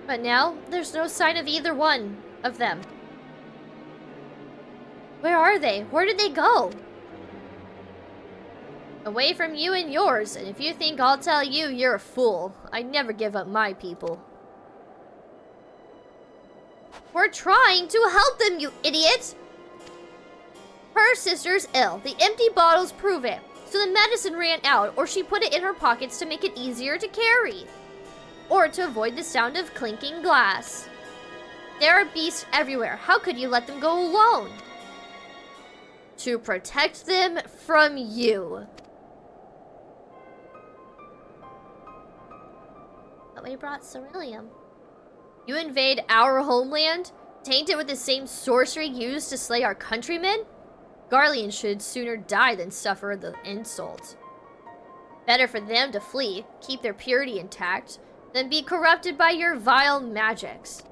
But now, there's no sign of either one of them. Where are they? Where did they go? Away from you and yours, and if you think I'll tell you, you're a fool. I never give up my people. We're trying to help them, you idiot! Her sister's ill. The empty bottles prove it. So the medicine ran out, or she put it in her pockets to make it easier to carry. Or to avoid the sound of clinking glass. There are beasts everywhere. How could you let them go alone? To protect them from you. But we brought Ceruleum. You invade our homeland? Tainted with the same sorcery used to slay our countrymen? Garlean should sooner die than suffer the insult. Better for them to flee, keep their purity intact, than be corrupted by your vile magics.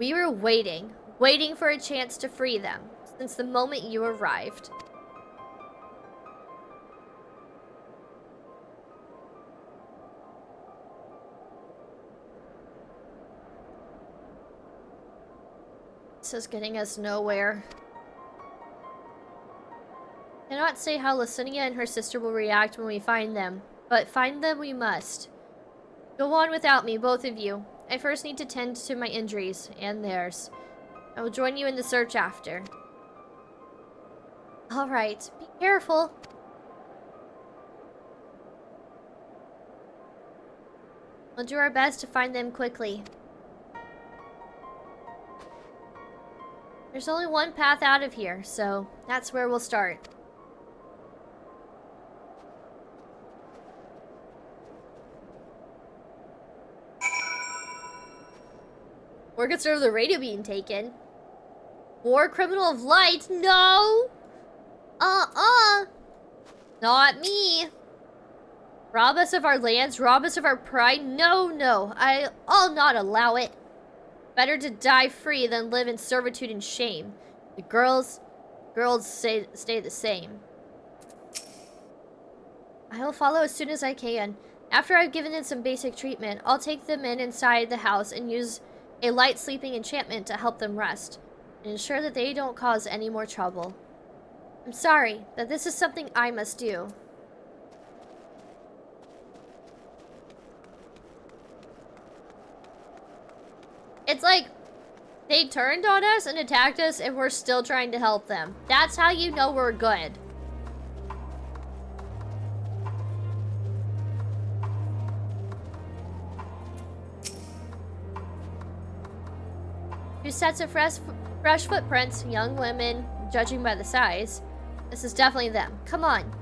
We were waiting for a chance to free them, since the moment you arrived. This is getting us nowhere. Cannot say how Lucinia and her sister will react when we find them, but find them we must. Go on without me, both of you. I first need to tend to my injuries, and theirs. I will join you in the search after. Alright, be careful. We'll do our best to find them quickly. There's only one path out of here, so that's where we'll start. War concerned with the radio being taken. War criminal of light? No! Not me. Rob us of our lands, rob us of our pride? No. I'll not allow it. Better to die free than live in servitude and shame. The girls stay the same. I'll follow as soon as I can. After I've given them some basic treatment, I'll take them inside the house and use a light sleeping enchantment to help them rest, and ensure that they don't cause any more trouble. I'm sorry, but this is something I must do. It's like they turned on us and attacked us and we're still trying to help them. That's how you know we're good. Two sets of fresh footprints, young women, judging by the size. This is definitely them. Come on.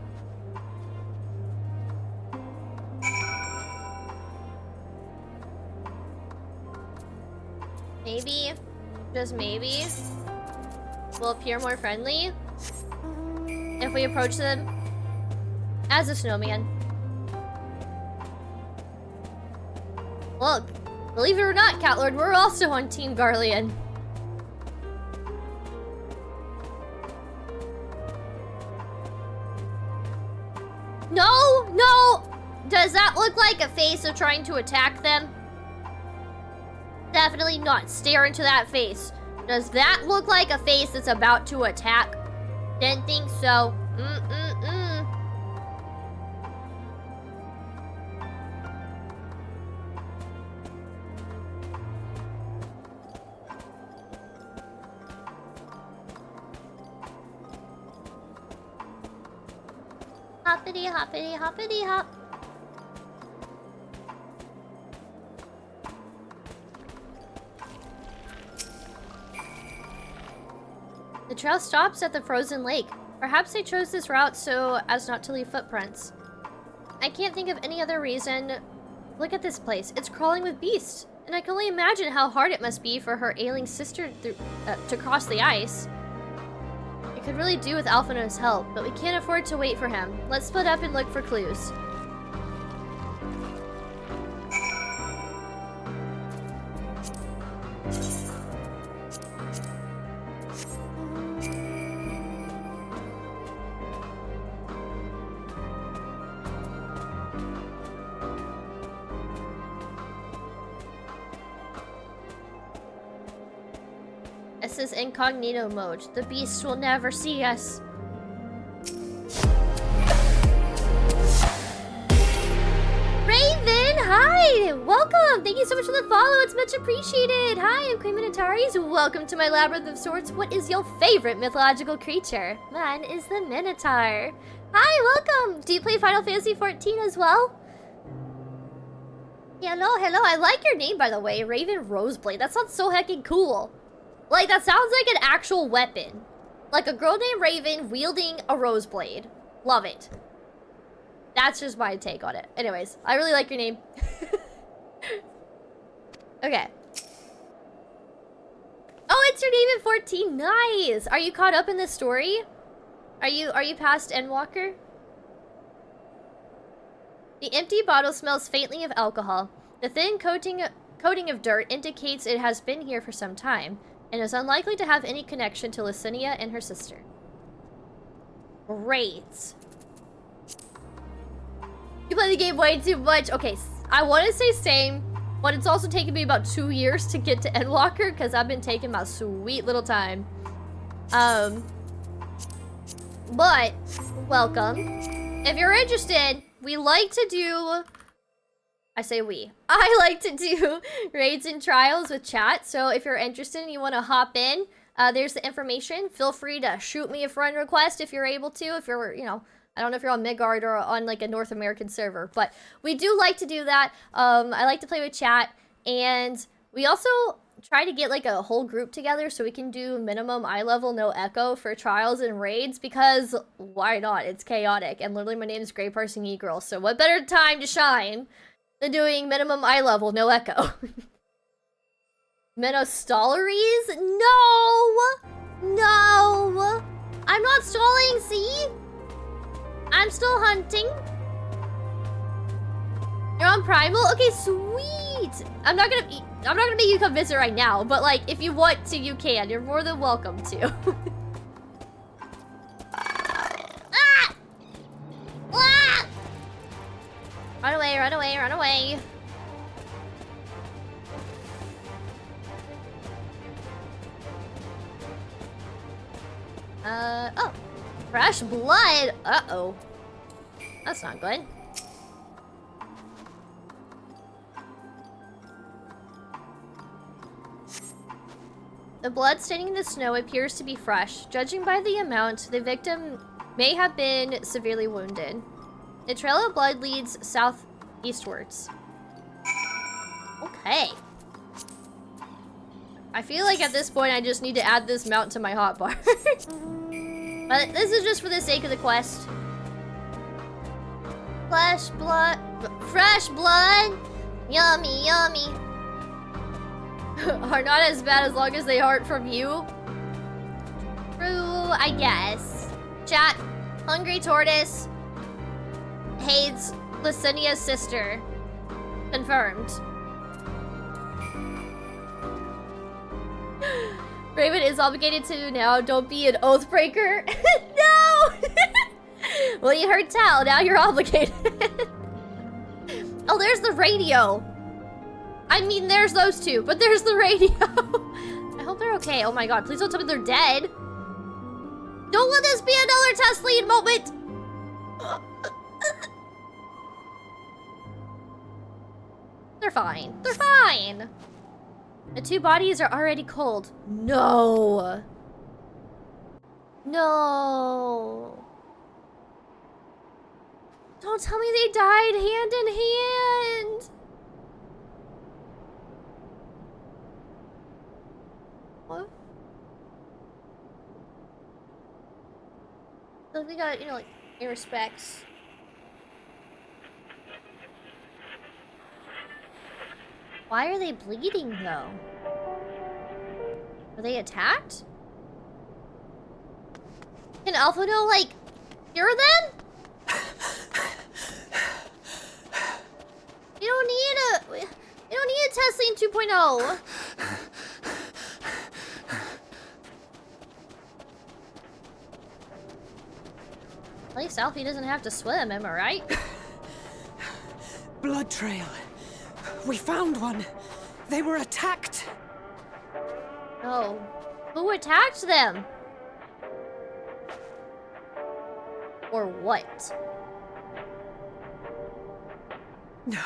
Maybe, just maybe, will appear more friendly if we approach them as a snowman. Look, believe it or not, Catlord, we're also on Team Garlean. No, no! Does that look like a face of trying to attack them? Definitely not. Stare into that face. Does that look like a face that's about to attack? Didn't think so. Hoppity hoppity hoppity hop. The trail stops at the frozen lake. Perhaps they chose this route so as not to leave footprints. I can't think of any other reason. Look at this place. It's crawling with beasts. And I can only imagine how hard it must be for her ailing sister to cross the ice. I could really do with Alphinaud's help, but we can't afford to wait for him. Let's split up and look for clues. This is incognito mode. The beasts will never see us. Raven, hi! Welcome! Thank you so much for the follow. It's much appreciated. Hi, I'm Queen Minotauris. Welcome to my Labyrinth of Swords. What is your favorite mythological creature? Mine is the Minotaur. Hi, welcome! Do you play Final Fantasy XIV as well? Hello, hello. I like your name, by the way. Raven Roseblade. That sounds so heckin' cool. Like, that sounds like an actual weapon. Like a girl named Raven wielding a rose blade. Love it. That's just my take on it. Anyways, I really like your name. Okay. Oh, it's your name in 14. Nice. Are you caught up in this story? Are you past Endwalker? The empty bottle smells faintly of alcohol. The thin coating of dirt indicates it has been here for some time, and is unlikely to have any connection to Lucinia and her sister. Great. You play the game way too much. Okay, I want to say same, but it's also taken me about 2 years to get to Endwalker, because I've been taking my sweet little time. But, welcome. If you're interested, we like to do... I like to do raids and trials with chat, so if you're interested and you want to hop in, there's the information. Feel free to shoot me a friend request if you're able to, if you're, you know, I don't know if you're on Midgard or on, like, a North American server, but we do like to do that. I like to play with chat, and we also try to get, like, a whole group together so we can do minimum eye level, no echo for trials and raids, because why not? It's chaotic, and literally my name is Grey Parsing E-Girl, so what better time to shine than doing minimum eye level, no echo. Menostalaries? No! No! I'm not stalling, see? I'm still hunting. You're on Primal? Okay, sweet! I'm not gonna make you come visit right now, but like, if you want to, you can. You're more than welcome to. Ah! Ah! Run away, run away, run away. Oh. Fresh blood. Uh-oh. That's not good. The blood staining in the snow appears to be fresh. Judging by the amount, the victim may have been severely wounded. The trail of blood leads southeastwards. Okay. I feel like at this point I just need to add this mount to my hotbar. But this is just for the sake of the quest. Fresh blood. Yummy, yummy. Are not as bad as long as they aren't from you. True, I guess. Chat, Hungry Tortoise hates Lucinia's sister. Confirmed. Raven is obligated to now. Don't be an oath breaker. No! Well, you heard tell. Now you're obligated. Oh, there's the radio. I mean, there's those two, but there's the radio. I hope they're okay. Oh my god, please don't tell me they're dead. Don't let this be another Teslian moment. They're fine. They're fine. The two bodies are already cold. No. No. Don't tell me they died hand in hand. What? So we got, you know, like, in respects. Why are they bleeding, though? Were they attacked? Can Alphado, like, cure them? You don't need a Teslian 2.0. At least Alfie doesn't have to swim, am I right? Blood trail. We found one. They were attacked. No. Who attacked them? Or what? No.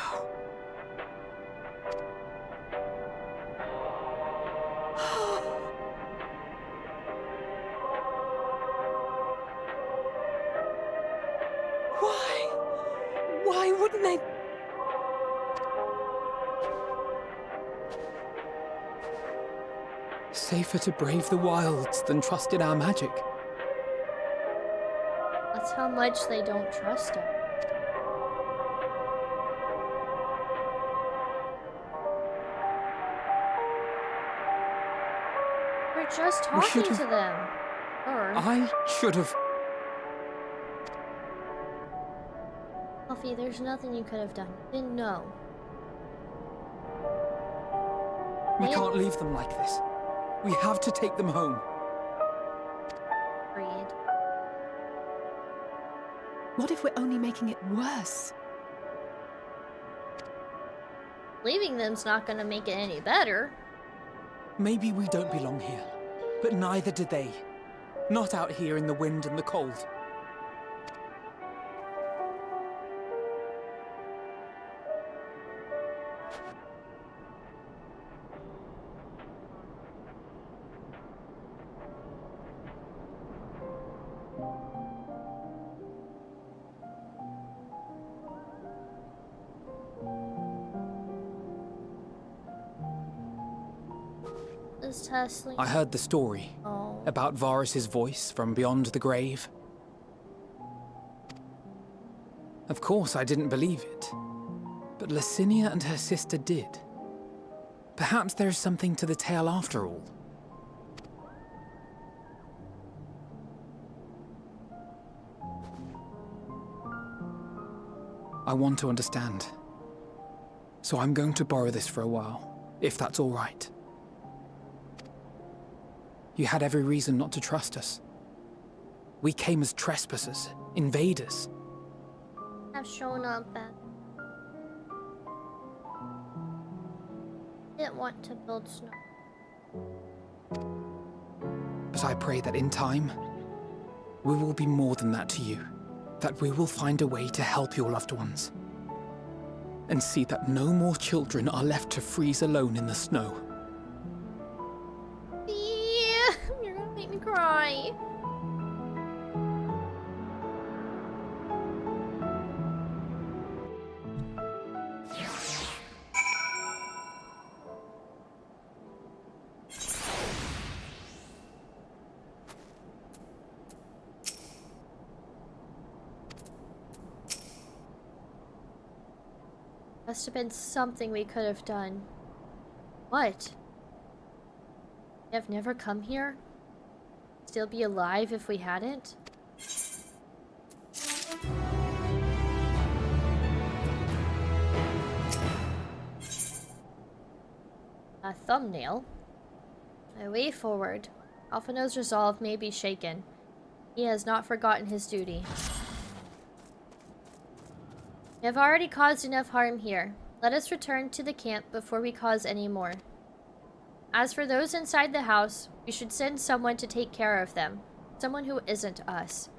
Why wouldn't they? Safer to brave the wilds than trust in our magic. That's how much they don't trust him. We're just talking to them. Or... I should have... Alfie, there's nothing you could have done. You didn't know. We can't leave them like this. We have to take them home. Agreed. What if we're only making it worse? Leaving them's not gonna make it any better. Maybe we don't belong here, but neither do they. Not out here in the wind and the cold. I heard the story about Varus's voice from beyond the grave. Of course, I didn't believe it, but Lucinia and her sister did. Perhaps there is something to the tale after all. I want to understand, so I'm going to borrow this for a while, if that's all right. You had every reason not to trust us. We came as trespassers, invaders. I've shown up at... Didn't want to build snow. But I pray that in time, we will be more than that to you. That we will find a way to help your loved ones. And see that no more children are left to freeze alone in the snow. Please. Hi. Must have been something we could have done. What? We have never come here? Still be alive if we hadn't? A thumbnail? My way forward. Alphino's resolve may be shaken. He has not forgotten his duty. We have already caused enough harm here. Let us return to the camp before we cause any more. As for those inside the house, we should send someone to take care of them. Someone who isn't us.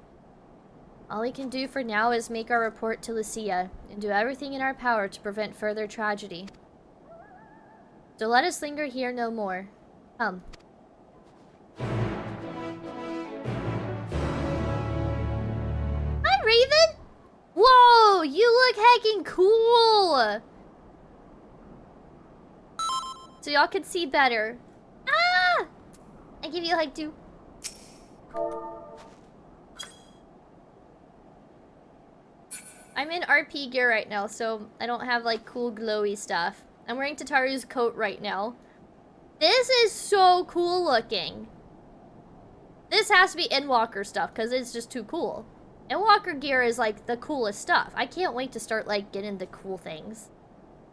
All we can do for now is make our report to Lucia and do everything in our power to prevent further tragedy. So let us linger here no more. Come. Hi, Raven! Whoa, you look heckin' cool! So y'all can see better. Ah! I give you a hug too. I'm in RP gear right now, so I don't have like cool glowy stuff. I'm wearing Tataru's coat right now. This is so cool looking. This has to be Endwalker stuff because it's just too cool. Endwalker gear is like the coolest stuff. I can't wait to start like getting the cool things.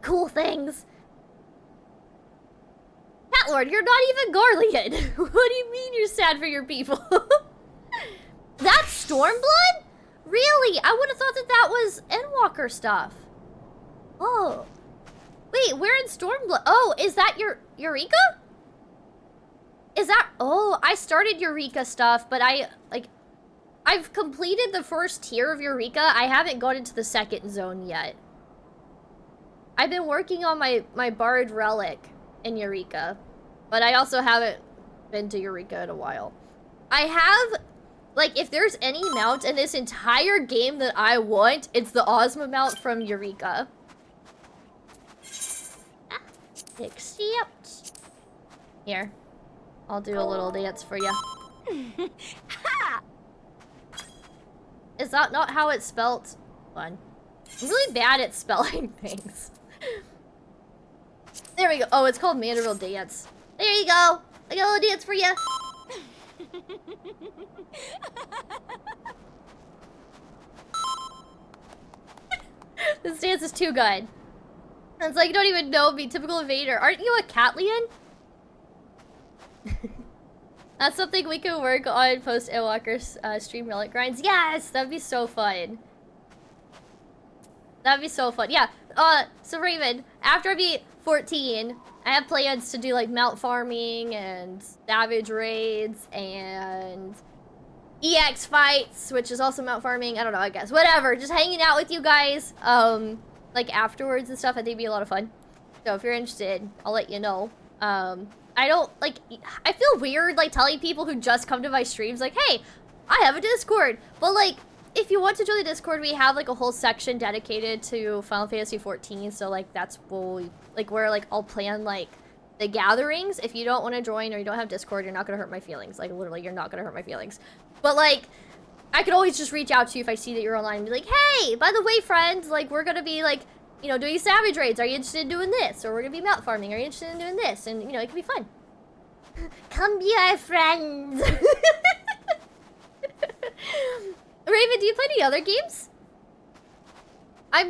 Cool things. Cat Lord, you're not even Garlean. What do you mean you're sad for your people? That's Stormblood? Really? I would have thought that that was Endwalker stuff. Oh. Wait, we're in Stormblood. Oh, is that your Eureka? Is that... Oh, I started Eureka stuff, but I've completed the first tier of Eureka. I haven't gone into the second zone yet. I've been working on my Bard Relic in Eureka, but I also haven't been to Eureka in a while. I have, like, if there's any mount in this entire game that I want, it's the Ozma mount from Eureka. Accept. Here, I'll do a little dance for you. Is that not how it's spelt? Fun. I'm really bad at spelling things. There we go. Oh, it's called Mandeville Dance. There you go. I got a little dance for you. This dance is too good. It's like you don't even know me. Typical invader. Aren't you a Catlian? That's something we can work on post Endwalker's stream relic grinds. Yes, that'd be so fun. That'd be so fun. Yeah. So Raven, after I beat 14, I have plans to do like mount farming and savage raids and EX fights, which is also mount farming. I don't know, I guess. Whatever. Just hanging out with you guys. Like afterwards and stuff, I think it'd be a lot of fun. So if you're interested, I'll let you know. I don't, like, I feel weird, like, telling people who just come to my streams, like, hey, I have a Discord. But, like, if you want to join the Discord, we have, like, a whole section dedicated to Final Fantasy XIV. So, like, that's where, like, I'll plan, like, the gatherings. If you don't want to join or you don't have Discord, you're not going to hurt my feelings. Like, literally, you're not going to hurt my feelings. But, like, I could always just reach out to you if I see that you're online and be like, hey, by the way, friends, like, we're going to be, like, you know, doing savage raids. Are you interested in doing this? Or we're going to be mount farming. Are you interested in doing this? And, you know, it can be fun. Come be our friends. Raven, do you play any other games? I'm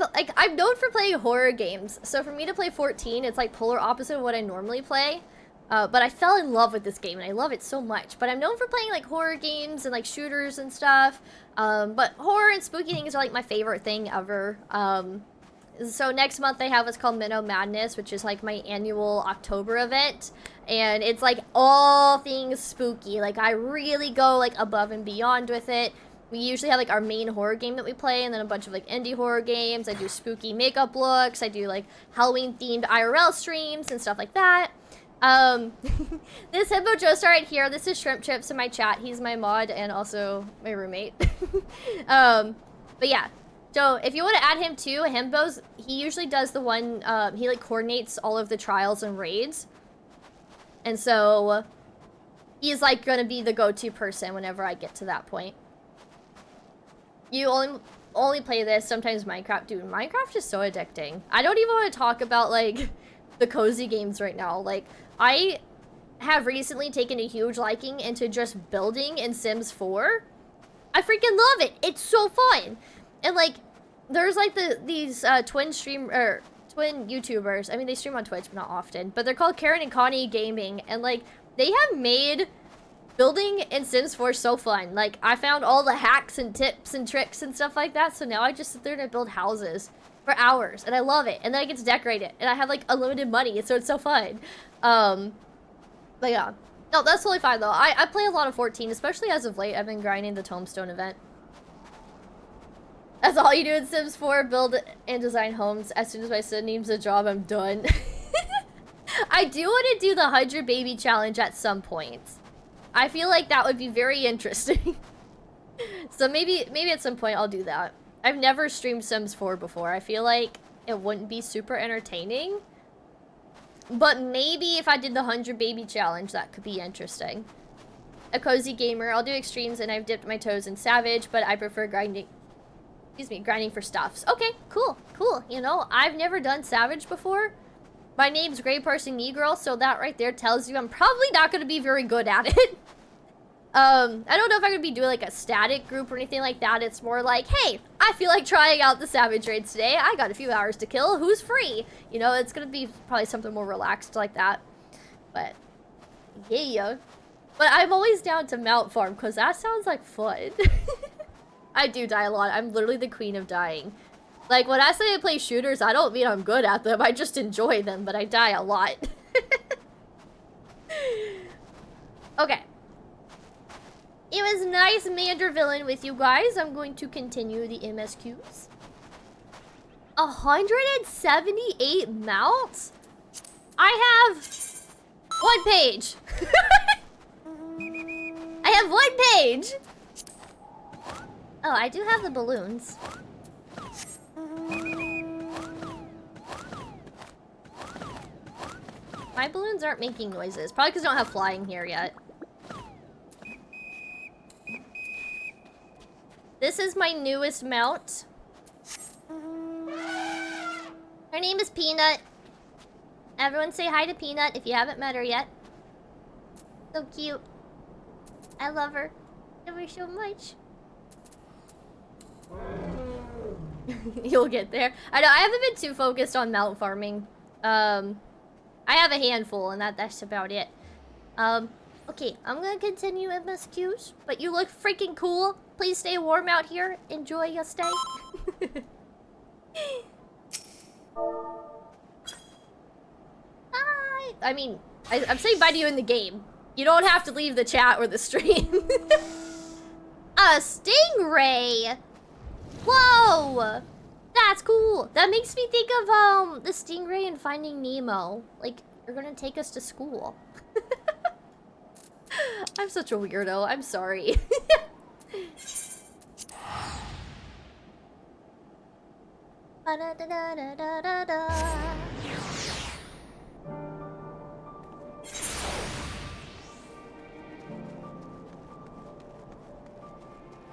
known for playing horror games. So for me to play 14, it's like polar opposite of what I normally play. But I fell in love with this game and I love it so much. But I'm known for playing like horror games and like shooters and stuff. But horror and spooky things are like my favorite thing ever. So next month they have what's called Minnow Madness, which is like my annual October event. And it's like all things spooky. Like I really go like above and beyond with it. We usually have like our main horror game that we play and then a bunch of like indie horror games. I do spooky makeup looks. I do like Halloween themed IRL streams and stuff like that. This Himbo Joestar right here, this is Shrimp Chips in my chat. He's my mod and also my roommate. But yeah. So if you want to add him too, Himbo's, he usually does the one, he like coordinates all of the trials and raids. And so he's like gonna be the go-to person whenever I get to that point. You only play this, sometimes Minecraft. Dude, Minecraft is so addicting. I don't even want to talk about like the cozy games right now. Like, I have recently taken a huge liking into just building in Sims 4. I freaking love it. It's so fun. And like, there's like these twin YouTubers. I mean, they stream on Twitch, but not often. But they're called Karen and Connie Gaming, and like, they have made building in Sims 4 so fun. Like, I found all the hacks and tips and tricks and stuff like that. So now I just sit there and build houses for hours, and I love it. And then I get to decorate it, and I have like unlimited money, so it's so fun. But yeah, no, that's totally fine though. I play a lot of 14, especially as of late. I've been grinding the Tombstone event. That's all you do in Sims 4, build and design homes. As soon as my son needs a job, I'm done. I do want to do the 100 baby challenge at some point. I feel like that would be very interesting. So maybe at some point I'll do that. I've never streamed Sims 4 before. I feel like it wouldn't be super entertaining. But maybe if I did the 100 baby challenge, that could be interesting. A cozy gamer. I'll do extremes, and I've dipped my toes in Savage, but I prefer grinding. Excuse me, grinding for stuffs. Okay, cool. You know, I've never done Savage before. My name's Grey Parsing Knee Girl, so that right there tells you I'm probably not going to be very good at it. I don't know if I'm going to be doing like a static group or anything like that. It's more like, hey, I feel like trying out the Savage raids today. I got a few hours to kill. Who's free? You know, it's going to be probably something more relaxed like that. But, yeah. But I'm always down to mount farm because that sounds like fun. I do die a lot. I'm literally the queen of dying. Like, when I say I play shooters, I don't mean I'm good at them. I just enjoy them, but I die a lot. Okay. It was nice Mandervillain with you guys. I'm going to continue the MSQs. 178 mounts? I have 1 page. I have 1 page. Oh, I do have the balloons. My balloons aren't making noises. Probably because I don't have flying here yet. This is my newest mount. Her name is Peanut. Everyone say hi to Peanut if you haven't met her yet. So cute. I love her. I love her so much. You'll get there. I know, I haven't been too focused on mount farming. I have a handful and that's about it. Okay, I'm gonna continue MSQs, but you look freaking cool. Please stay warm out here. Enjoy your stay. Bye. I mean, I'm saying bye to you in the game. You don't have to leave the chat or the stream. A stingray! Whoa! That's cool. That makes me think of the stingray in Finding Nemo. Like, you're gonna take us to school. I'm such a weirdo. I'm sorry.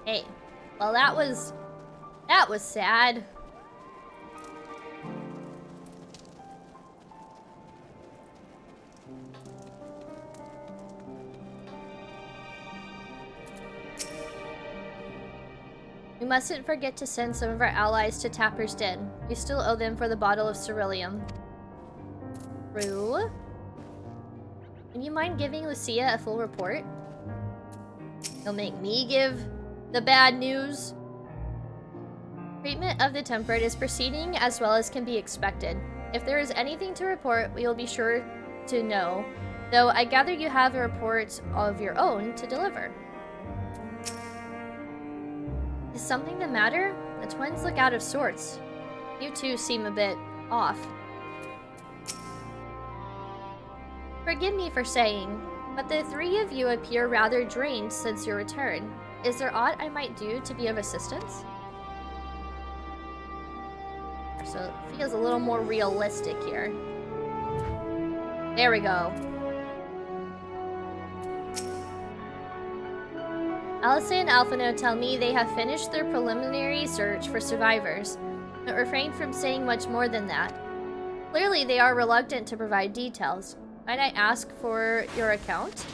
Hey, well that was sad. We mustn't forget to send some of our allies to Tapper's Den. We still owe them for the bottle of ceruleum. True. Would you mind giving Lucia a full report? He'll make me give the bad news. Treatment of the temperate is proceeding as well as can be expected. If there is anything to report, we will be sure to know. Though I gather you have a report of your own to deliver. Is something the matter? The twins look out of sorts. You two seem a bit off. Forgive me for saying, but the three of you appear rather drained since your return. Is there aught I might do to be of assistance? So it feels a little more realistic here. There we go. Allison and Alphino tell me they have finished their preliminary search for survivors, but refrain from saying much more than that. Clearly, they are reluctant to provide details. Might I ask for your account?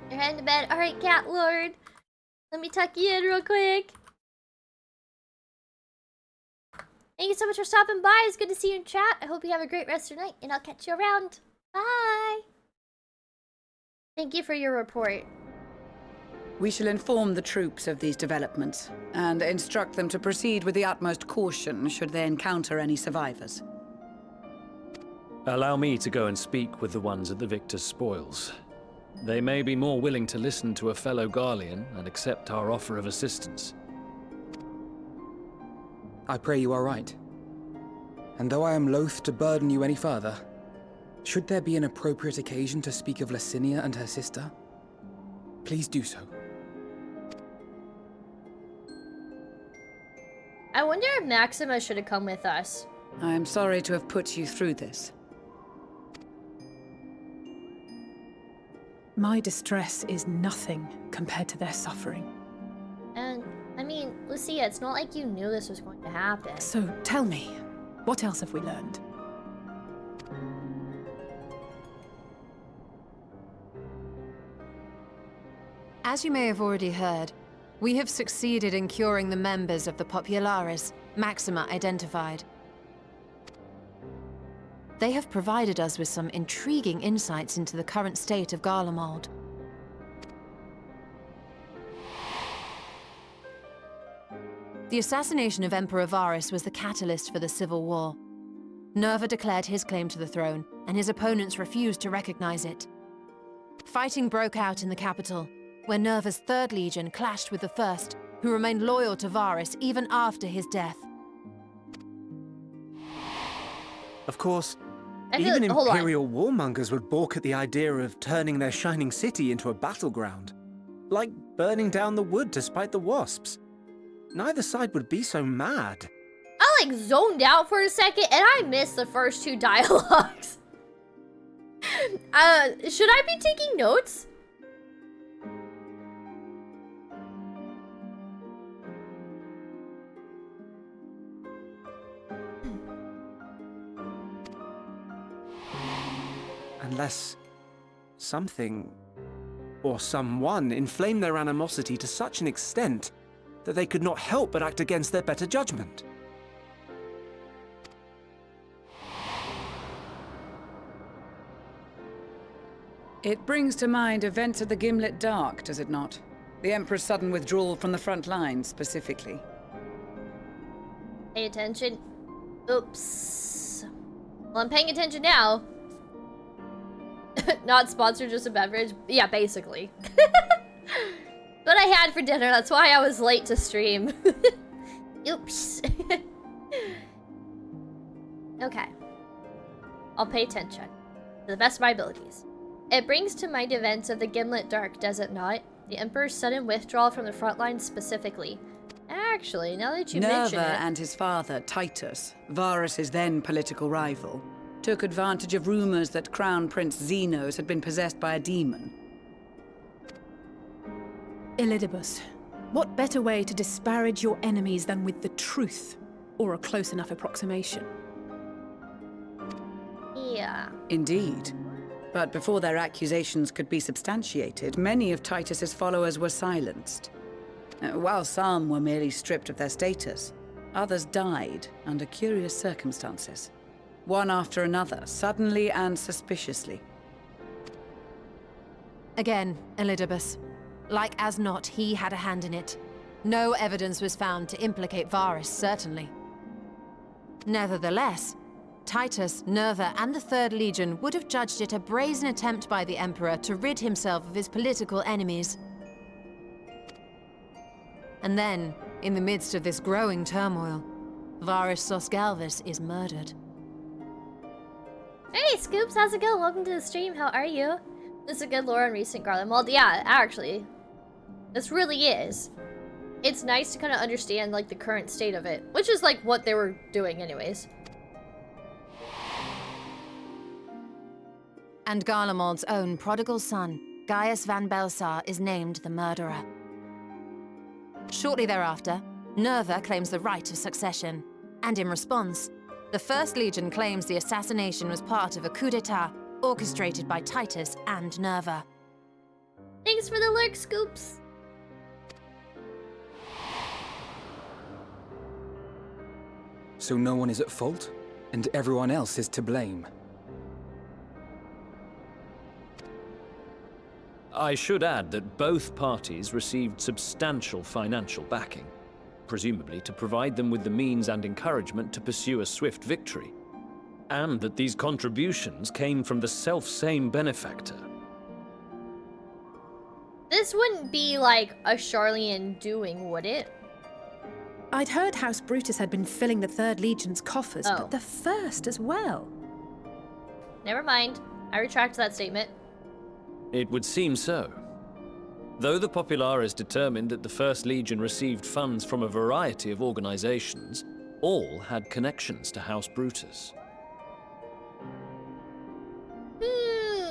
You're heading to bed? Alright, Cat Lord. Let me tuck you in real quick. Thank you so much for stopping by. It's good to see you in chat. I hope you have a great rest of your night, and I'll catch you around. Bye! Thank you for your report. We shall inform the troops of these developments, and instruct them to proceed with the utmost caution should they encounter any survivors. Allow me to go and speak with the ones at the victor's spoils. They may be more willing to listen to a fellow Garlean and accept our offer of assistance. I pray you are right. And though I am loath to burden you any further, should there be an appropriate occasion to speak of Lucinia and her sister, please do so. I wonder if Maxima should have come with us. I am sorry to have put you through this. My distress is nothing compared to their suffering. And, I mean, Lucia, it's not like you knew this was going to happen. So tell me, what else have we learned? As you may have already heard, we have succeeded in curing the members of the Populares, Maxima identified. They have provided us with some intriguing insights into the current state of Garlemald. The assassination of Emperor Varus was the catalyst for the civil war. Nerva declared his claim to the throne, and his opponents refused to recognize it. Fighting broke out in the capital, where Nerva's 3rd Legion clashed with the 1st, who remained loyal to Varus even after his death. Of course, even Imperial warmongers would balk at the idea of turning their shining city into a battleground. Like burning down the wood to spite the wasps. Neither side would be so mad. I like zoned out for a second and I missed the first 2 dialogues. Should I be taking notes? Unless something or someone inflamed their animosity to such an extent that they could not help but act against their better judgment. It brings to mind events at the Gimlet Dark, does it not? The Emperor's sudden withdrawal from the front lines, specifically. Pay attention. Oops. Well, I'm paying attention now. Not sponsored, just a beverage. Yeah, basically. What I had for dinner, that's why I was late to stream. Oops. Okay. I'll pay attention. To the best of my abilities. It brings to mind events of the Gimlet Dark, does it not? The Emperor's sudden withdrawal from the front lines specifically. Actually, now that you mention it... Nerva and his father, Titus, Varus's then political rival, took advantage of rumors that Crown Prince Zenos had been possessed by a demon. Elidibus, what better way to disparage your enemies than with the truth, or a close enough approximation? Yeah. Indeed. But before their accusations could be substantiated, many of Titus's followers were silenced. While some were merely stripped of their status, others died under curious circumstances. One after another, suddenly and suspiciously. Again, Elidibus. Like as not, he had a hand in it. No evidence was found to implicate Varus, certainly. Nevertheless, Titus, Nerva, and the 3rd Legion would have judged it a brazen attempt by the Emperor to rid himself of his political enemies. And then, in the midst of this growing turmoil, Varys Sosgalvis is murdered. Hey, Scoops, how's it going? Welcome to the stream. How are you? This is a good lore on recent Garlean. Well, yeah, actually, this really is. It's nice to kind of understand, like, the current state of it, which is, like, what they were doing anyways. And Garlemald's own prodigal son, Gaius van Belsar, is named the murderer. Shortly thereafter, Nerva claims the right of succession, and in response, the First Legion claims the assassination was part of a coup d'etat orchestrated by Titus and Nerva. Thanks for the lurk, Scoops! So no one is at fault, and everyone else is to blame. I should add that both parties received substantial financial backing, presumably to provide them with the means and encouragement to pursue a swift victory, and that these contributions came from the self-same benefactor. This wouldn't be like a Charlian doing, would it? I'd heard House Brutus had been filling the Third Legion's coffers, but the First as well. Never mind. I retract that statement. It would seem so. Though the Populares determined that the First Legion received funds from a variety of organizations, all had connections to House Brutus.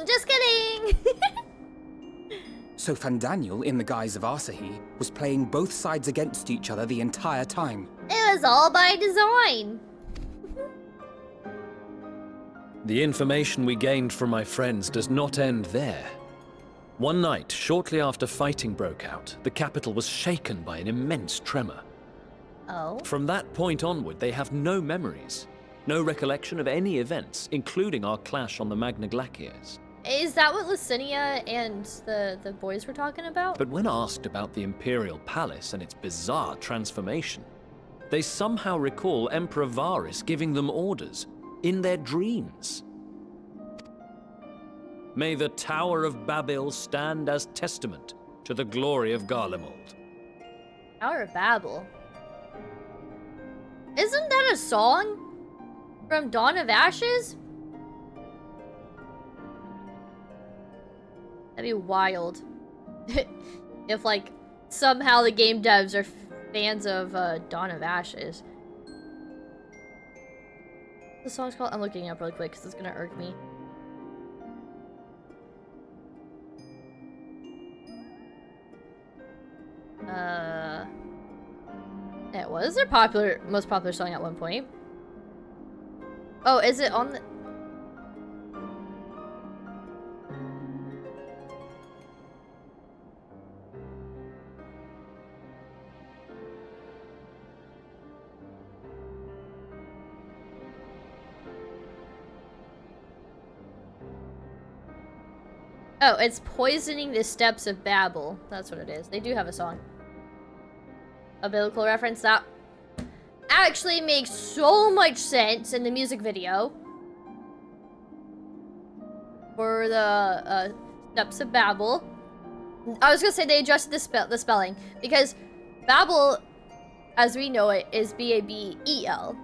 Just kidding! So Fandaniel, in the guise of Asahi, was playing both sides against each other the entire time. It was all by design. The information we gained from my friends does not end there. One night, shortly after fighting broke out, the capital was shaken by an immense tremor. Oh? From that point onward, they have no memories, no recollection of any events, including our clash on the Magna Glaciers. Is that what Lucinia and the boys were talking about? But when asked about the Imperial Palace and its bizarre transformation, they somehow recall Emperor Varys giving them orders in their dreams. May the Tower of Babel stand as testament to the glory of Garlemald. Tower of Babel? Isn't that a song from Dawn of Ashes? That'd be wild. If, like, somehow the game devs are fans of Dawn of Ashes. The song's called? I'm looking it up really quick because it's gonna irk me. It was their most popular song at one point. Oh, is it on the... Oh, it's Poisoning the Steps of Babel. That's what it is. They do have a song. A biblical reference that actually makes so much sense in the music video for the Steps of Babel. I was gonna say they adjusted the spelling because Babel, as we know it, is B-A-B-E-L.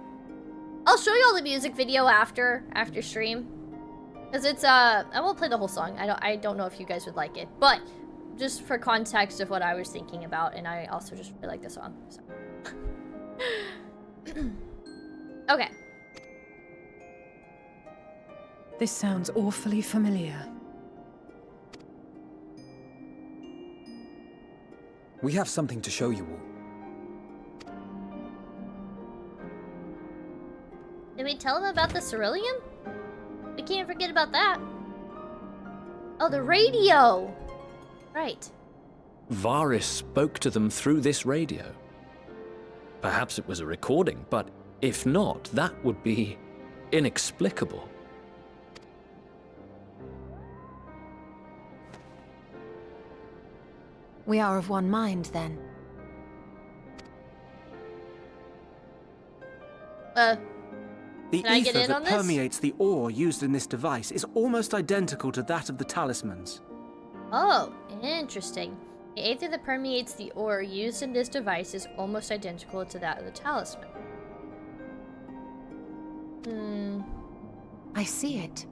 I'll show you all the music video after stream. Because it's, I won't play the whole song. I don't know if you guys would like it. But, just for context of what I was thinking about, and I also just really like the song, so. Okay. This sounds awfully familiar. We have something to show you all. Did we tell them about the Cerulean? We can't forget about that. Oh, the radio! Right. Varys spoke to them through this radio. Perhaps it was a recording, but if not, that would be inexplicable. We are of one mind, then. The Can I get ether in on that this? permeates the ore used in this device is almost identical to that of the talismans. Oh, interesting. The ether that permeates the ore used in this device is almost identical to that of the talisman. I see it.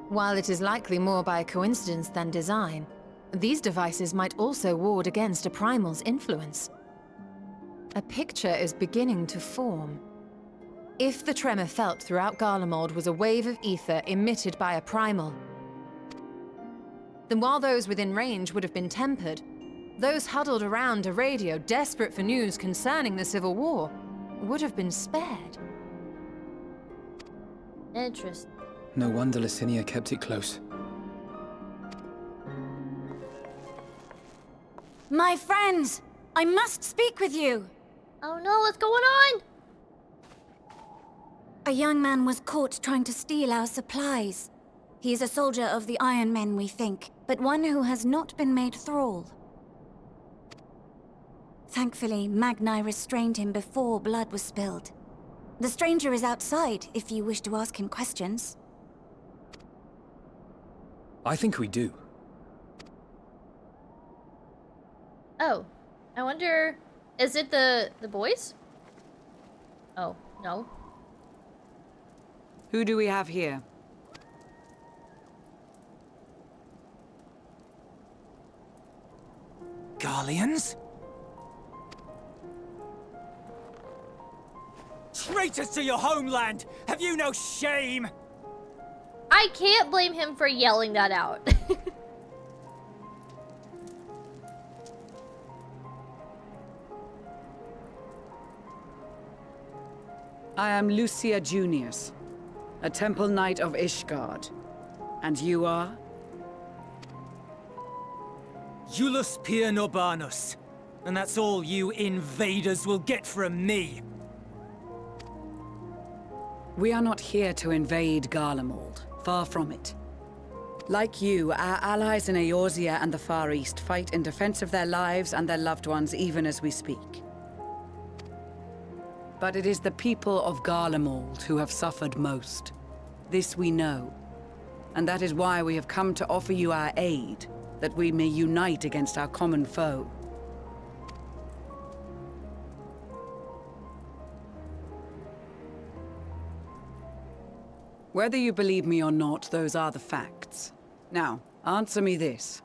While it is likely more by coincidence than design, these devices might also ward against a primal's influence. A picture is beginning to form. If the tremor felt throughout Garlemald was a wave of ether emitted by a primal, then while those within range would have been tempered, those huddled around a radio desperate for news concerning the Civil War would have been spared. Interesting. No wonder Lucinia kept it close. My friends! I must speak with you! Oh no, what's going on? A young man was caught trying to steal our supplies. He is a soldier of the Iron Men, we think, but one who has not been made thrall. Thankfully, Magni restrained him before blood was spilled. The stranger is outside, if you wish to ask him questions. I think we do. Oh, I wonder, is it the boys? Oh, no. Who do we have here? Garleans? Traitors to your homeland! Have you no shame? I can't blame him for yelling that out. I am Lucia Junius, a Temple Knight of Ishgard. And you are? Jullus Pier Norbanus. And that's all you invaders will get from me. We are not here to invade Garlemald. Far from it. Like you, our allies in Eorzea and the Far East fight in defense of their lives and their loved ones even as we speak. But it is the people of Garlemald who have suffered most. This we know. And that is why we have come to offer you our aid, that we may unite against our common foe. Whether you believe me or not, those are the facts. Now, answer me this.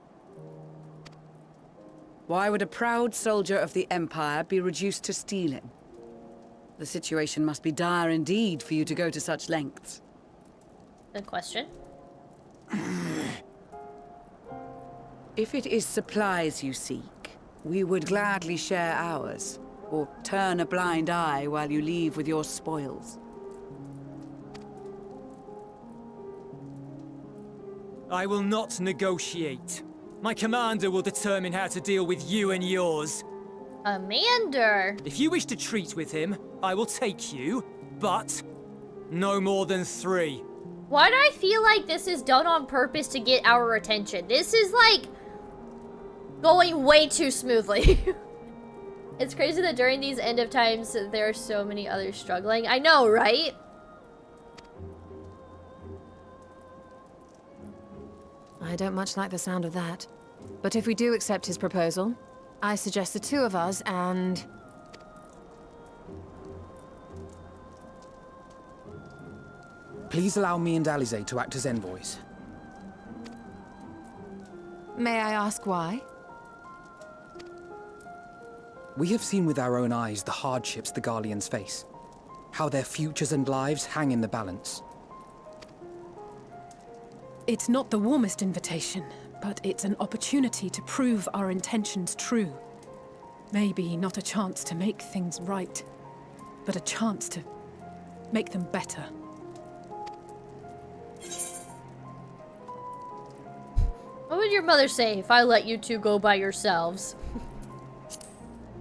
Why would a proud soldier of the Empire be reduced to stealing? The situation must be dire indeed for you to go to such lengths. Good question. If it is supplies you seek, we would gladly share ours, or turn a blind eye while you leave with your spoils. I will not negotiate. My commander will determine how to deal with you and yours. Commander! If you wish to treat with him, I will take you, but no more than 3. Why do I feel like this is done on purpose to get our attention? This is like going way too smoothly. It's crazy that during these end of times there are so many others struggling. I know, right? I don't much like the sound of that. But if we do accept his proposal, I suggest the 2 of us and... Please allow me and Alize to act as envoys. May I ask why? We have seen with our own eyes the hardships the Garleans face. How their futures and lives hang in the balance. It's not the warmest invitation, but it's an opportunity to prove our intentions true. Maybe not a chance to make things right, but a chance to make them better. What would your mother say if I let you 2 go by yourselves?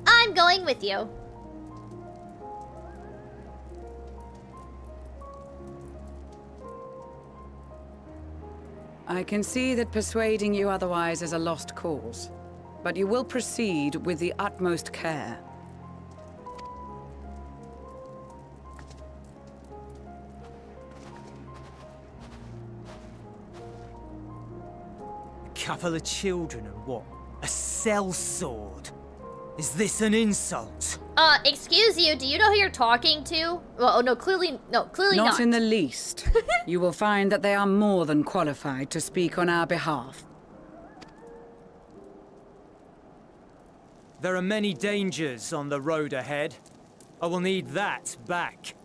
I'm going with you. I can see that persuading you otherwise is a lost cause, but you will proceed with the utmost care. A couple of children and what? A sellsword? Is this an insult? Excuse you, do you know who you're talking to? Well, oh, no, clearly not. Not in the least. You will find that they are more than qualified to speak on our behalf. There are many dangers on the road ahead. I will need that back.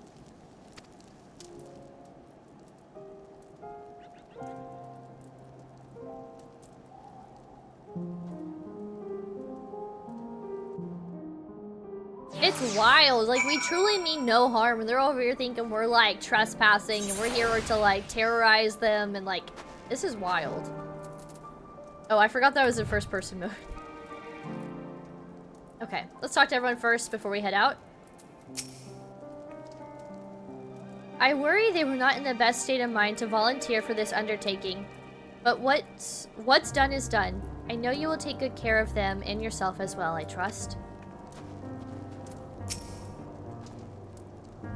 It's wild. Like, we truly mean no harm, and they're over here thinking we're, like, trespassing, and we're here to, like, terrorize them, and, like, this is wild. Oh, I forgot that was in first-person mode. Okay, let's talk to everyone first before we head out. I worry they were not in the best state of mind to volunteer for this undertaking. But what's done is done. I know you will take good care of them and yourself as well, I trust.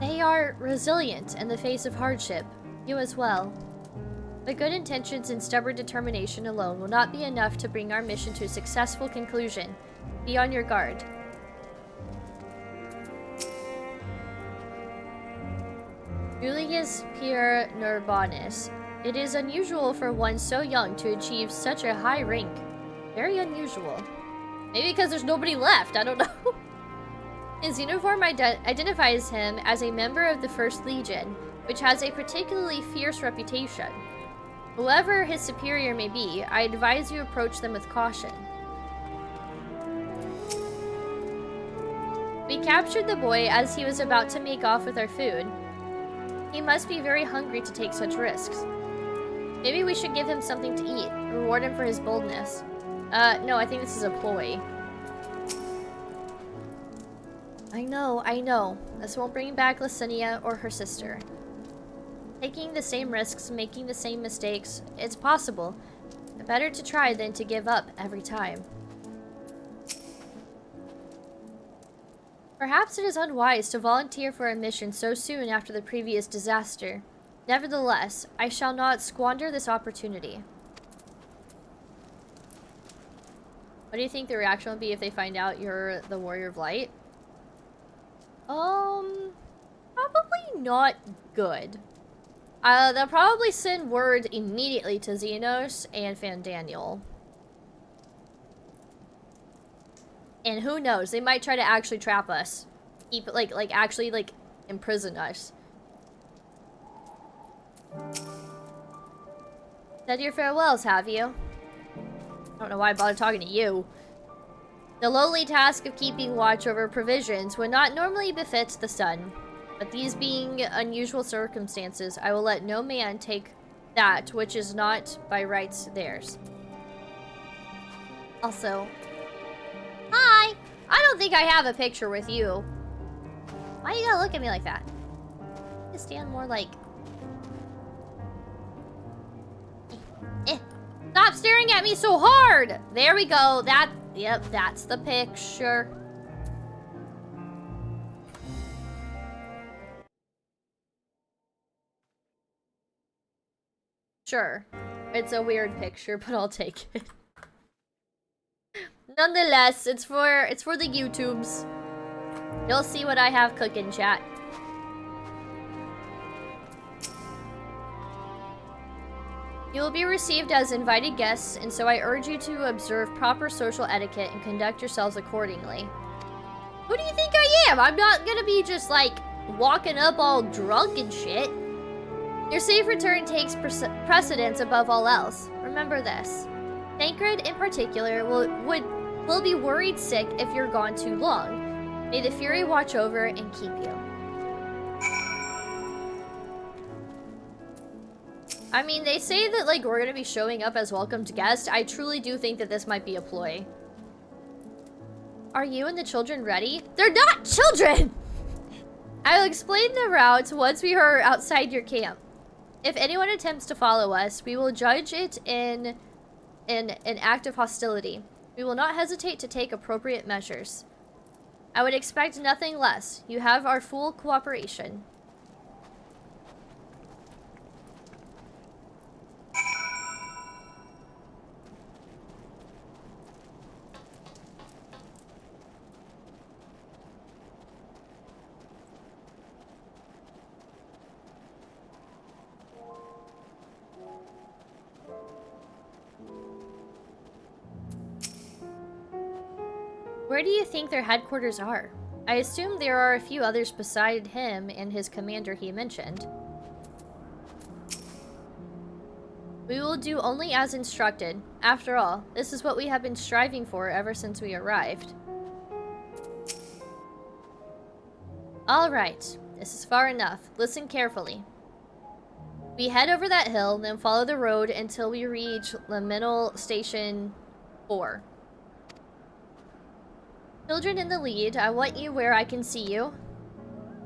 They are resilient in the face of hardship. You as well. But good intentions and stubborn determination alone will not be enough to bring our mission to a successful conclusion. Be on your guard. Julius Pierre Nurbanus. It is unusual for one so young to achieve such a high rank. Very unusual. Maybe because there's nobody left, I don't know. His uniform identifies him as a member of the 1st Legion, which has a particularly fierce reputation. Whoever his superior may be, I advise you approach them with caution. We captured the boy as he was about to make off with our food. He must be very hungry to take such risks. Maybe we should give him something to eat, reward him for his boldness. No, I think this is a ploy. I know. This won't bring back Lucinia or her sister. Taking the same risks, making the same mistakes, it's possible. Better to try than to give up every time. Perhaps it is unwise to volunteer for a mission so soon after the previous disaster. Nevertheless, I shall not squander this opportunity. What do you think the reaction will be if they find out you're the Warrior of Light? Probably not good. They'll probably send word immediately to Xenos and Fandaniel. And who knows, they might try to actually trap us. Keep it, actually, imprison us. Said your farewells, have you? I don't know why I bothered talking to you. The lowly task of keeping watch over provisions would not normally befit the sun. But these being unusual circumstances, I will let no man take that which is not by rights theirs. Also, hi! I don't think I have a picture with you. Why you gotta look at me like that? You stand more like... Stop staring at me so hard! There we go. Yep, that's the picture. Sure. It's a weird picture, but I'll take it. Nonetheless, it's for the YouTubes. You'll see what I have cooking, chat. You will be received as invited guests, and so I urge you to observe proper social etiquette and conduct yourselves accordingly. Who do you think I am? I'm not gonna be just, like, walking up all drunk and shit. Your safe return takes precedence above all else. Remember this. Tancred, in particular, will be worried sick if you're gone too long. May the Fury watch over and keep you. I mean, they say that, like, we're gonna be showing up as welcomed guests. I truly do think that this might be a ploy. Are you and the children ready? They're not children! I'll explain the route once we are outside your camp. If anyone attempts to follow us, we will judge it in an act of hostility. We will not hesitate to take appropriate measures. I would expect nothing less. You have our full cooperation. Where do you think their headquarters are? I assume there are a few others beside him and his commander he mentioned. We will do only as instructed. After all, this is what we have been striving for ever since we arrived. Alright, this is far enough. Listen carefully. We head over that hill, then follow the road until we reach Liminal Station 4. Children in the lead, I want you where I can see you.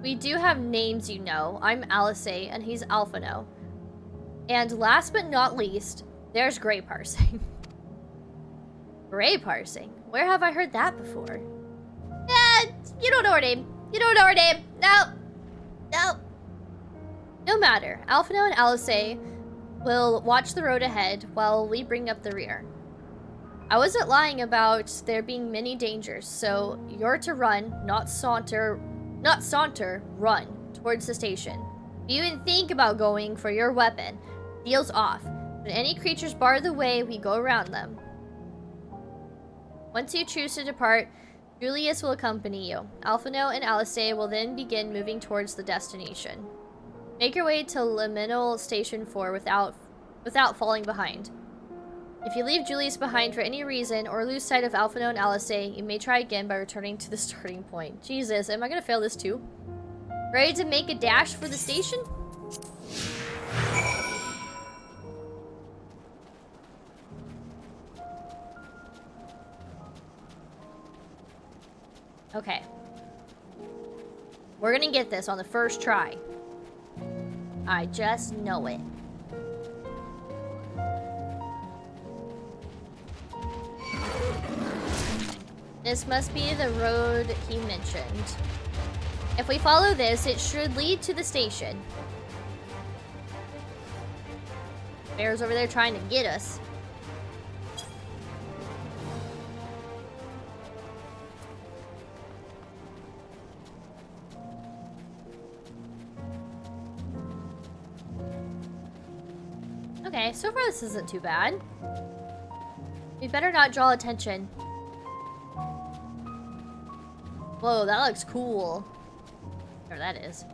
We do have names, you know. I'm Alice, and he's Alphino. And last but not least, there's Grey Parsing. Grey Parsing? Where have I heard that before? You don't know her name. You don't know her name. No. No. No matter. Alphino and Alice will watch the road ahead while we bring up the rear. I wasn't lying about there being many dangers, so you're to run, not saunter, run towards the station. If you even think about going for your weapon, deal's off. When any creatures bar the way, we go around them. Once you choose to depart, Jullus will accompany you. Alphino and Alice will then begin moving towards the destination. Make your way to Liminal Station 4 without falling behind. If you leave Jullus behind for any reason or lose sight of Alphino and Alice, you may try again by returning to the starting point. Jesus, am I gonna fail this too? Ready to make a dash for the station? Okay. We're gonna get this on the first try. I just know it. This must be the road he mentioned. If we follow this, it should lead to the station. Bear's over there trying to get us. Okay, so far this isn't too bad. We better not draw attention. Whoa, that looks cool. Whatever that is.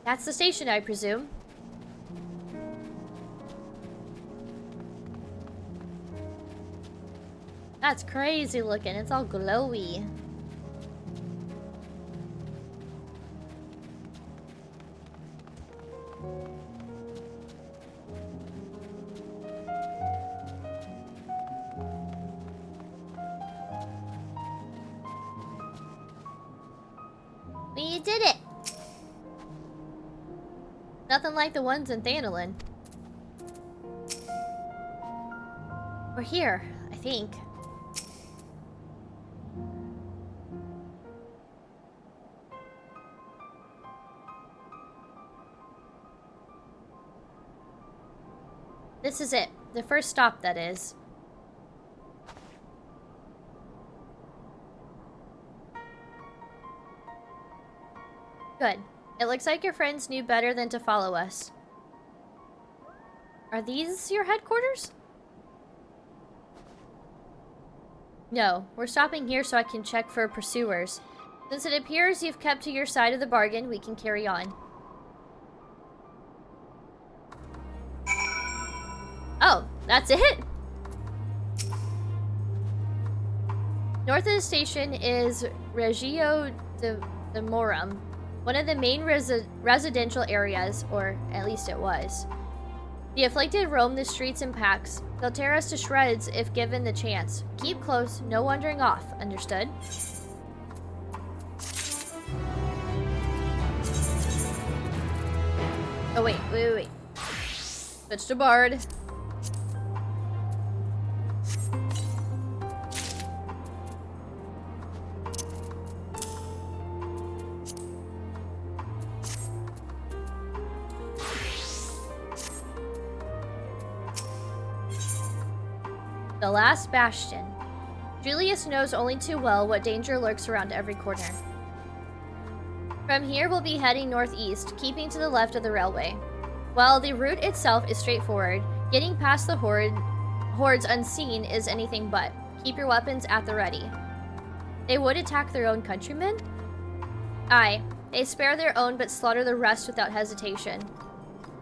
That's the station, I presume. That's crazy looking. It's all glowy. We did it! Nothing like the ones in Thanolin. We're here, I think. This is it. The first stop, that is. Good. It looks like your friends knew better than to follow us. Are these your headquarters? No, we're stopping here so I can check for pursuers. Since it appears you've kept to your side of the bargain, we can carry on. Oh, that's it? North of the station is Regio de Morum, one of the main residential areas, or at least it was. The afflicted roam the streets in packs. They'll tear us to shreds if given the chance. Keep close, no wandering off, understood? Oh wait. Switch to Bard. The last bastion. Jullus knows only too well what danger lurks around every corner. From here, we'll be heading northeast, keeping to the left of the railway. While the route itself is straightforward, getting past the hordes unseen is anything but. Keep your weapons at the ready. They would attack their own countrymen? Aye, they spare their own but slaughter the rest without hesitation.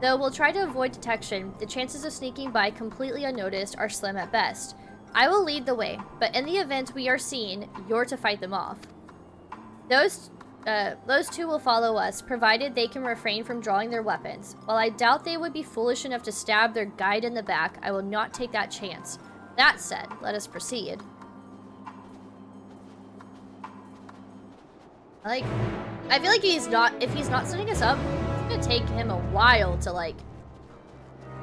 Though we'll try to avoid detection, the chances of sneaking by completely unnoticed are slim at best. I will lead the way, but in the event we are seen, you're to fight them off. Those two will follow us, provided they can refrain from drawing their weapons. While I doubt they would be foolish enough to stab their guide in the back, I will not take that chance. That said, let us proceed. I feel like if he's not setting us up, it's gonna take him a while to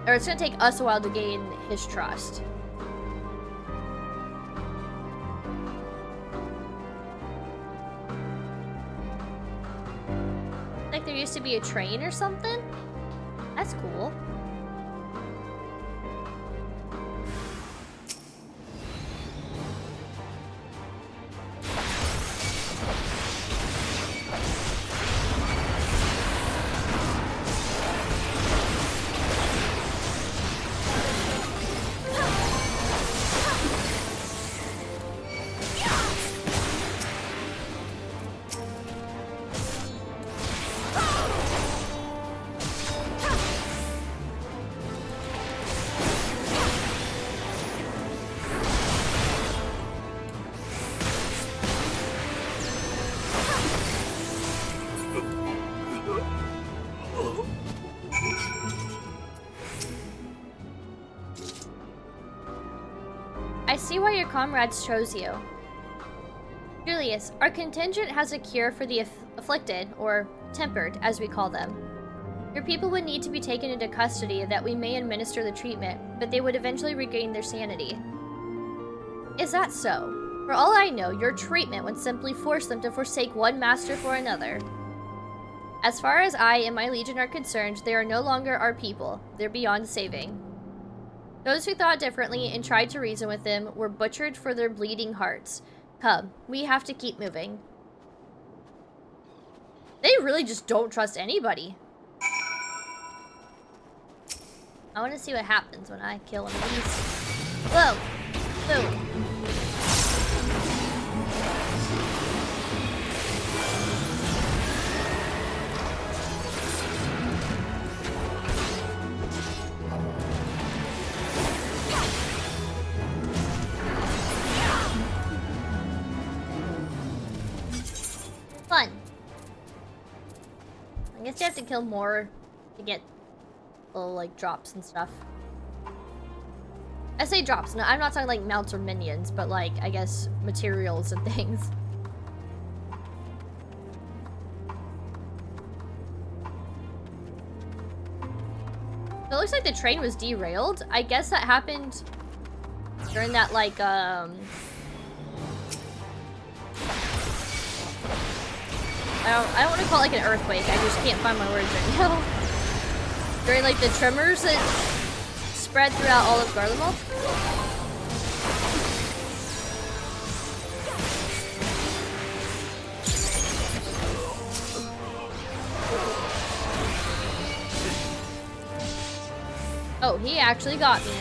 or it's gonna take us a while to gain his trust. Like there used to be a train or something? That's cool. See why your comrades chose you. Julius, our contingent has a cure for the afflicted, or tempered, as we call them. Your people would need to be taken into custody that we may administer the treatment, but they would eventually regain their sanity. Is that so? For all I know, your treatment would simply force them to forsake one master for another. As far as I and my legion are concerned, they are no longer our people. They're beyond saving. Those who thought differently and tried to reason with them were butchered for their bleeding hearts. Come, we have to keep moving. They really just don't trust anybody. I want to see what happens when I kill one of these. Whoa! Boom. Fun. I guess you have to kill more to get little like drops and stuff. I say drops, no, I'm not talking like mounts or minions, but like I guess materials and things. So it looks like the train was derailed. I guess that happened during that like I don't want to call it like an earthquake. I just can't find my words right now. During like the tremors that spread throughout all of Garlemald. Oh, he actually got me.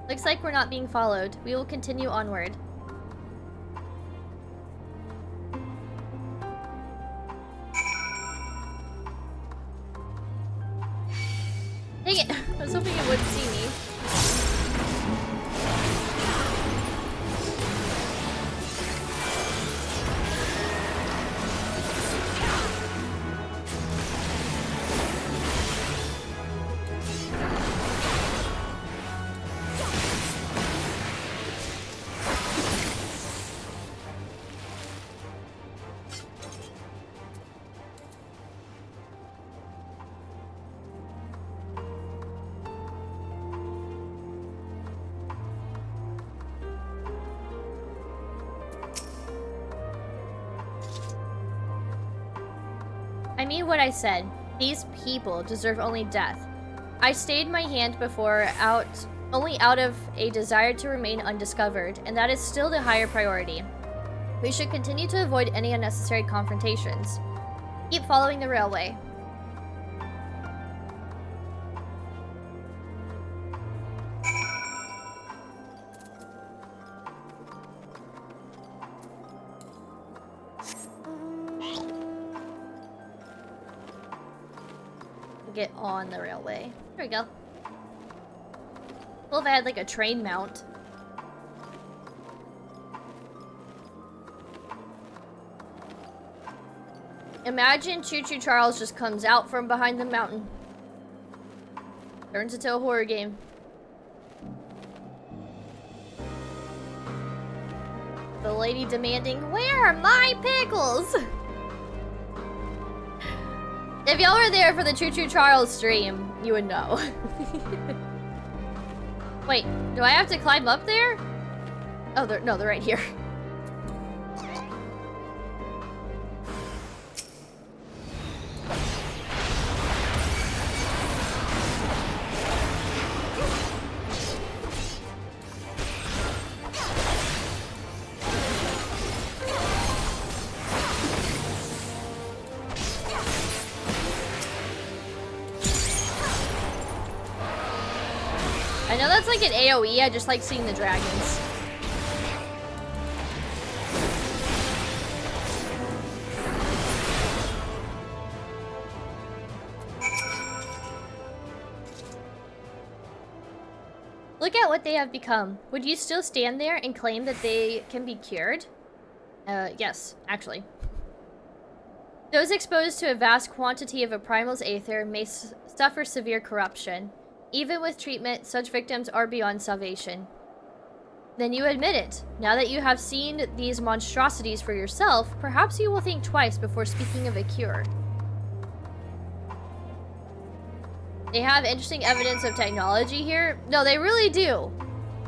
Looks like we're not being followed. We will continue onward. Dang it! I was hoping it wouldn't see me. I mean what I said. These people deserve only death. I stayed my hand before out only out of a desire to remain undiscovered, and that is still the higher priority. We should continue to avoid any unnecessary confrontations. Keep following the railway. Get on the railway. There we go. Well, if I had like a train mount. Imagine Choo Choo Charles just comes out from behind the mountain. Turns into a horror game. The lady demanding, "Where are my pickles?" If y'all were there for the Choo Choo Charles stream, you would know. Wait, do I have to climb up there? Oh, no, they're right here. I know that's like an AoE, I just like seeing the dragons. Look at what they have become. Would you still stand there and claim that they can be cured? Yes, actually. Those exposed to a vast quantity of a primal's aether may suffer severe corruption. Even with treatment, such victims are beyond salvation. Then you admit it. Now that you have seen these monstrosities for yourself, perhaps you will think twice before speaking of a cure. They have interesting evidence of technology here. No, they really do.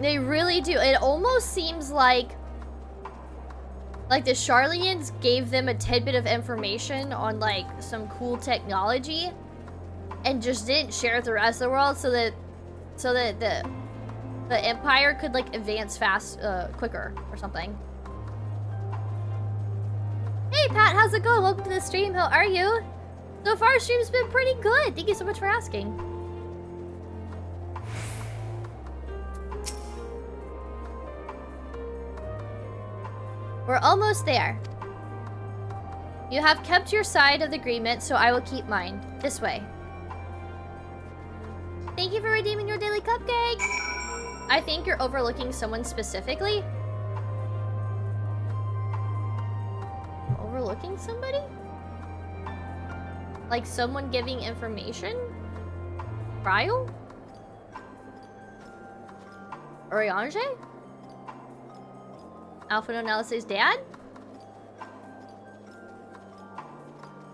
They really do. It almost seems like the Garleans gave them a tidbit of information on like some cool technology and just didn't share with the rest of the world so that the Empire could like advance quicker or something. Hey Pat, how's it going? Welcome to the stream. How are you? So far, stream's been pretty good. Thank you so much for asking. We're almost there. You have kept your side of the agreement, so I will keep mine. This way. Thank you for redeeming your daily cupcake! I think you're overlooking someone specifically. Overlooking somebody? Like someone giving information? Trial? Oriange? Alpha Analysis' dad?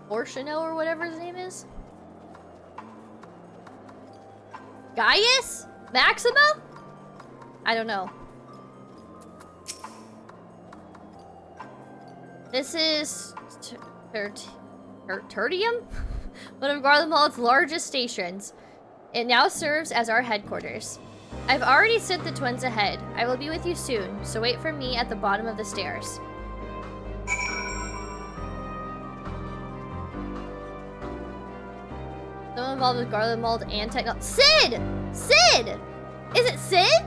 Orshino or whatever his name is? Gaius? Maximo? I don't know. This is Tertium? One of Garlemald's largest stations. It now serves as our headquarters. I've already sent the twins ahead. I will be with you soon, so wait for me at the bottom of the stairs. Someone involved with Garlemald and technology. Sid! Sid! Is it Sid?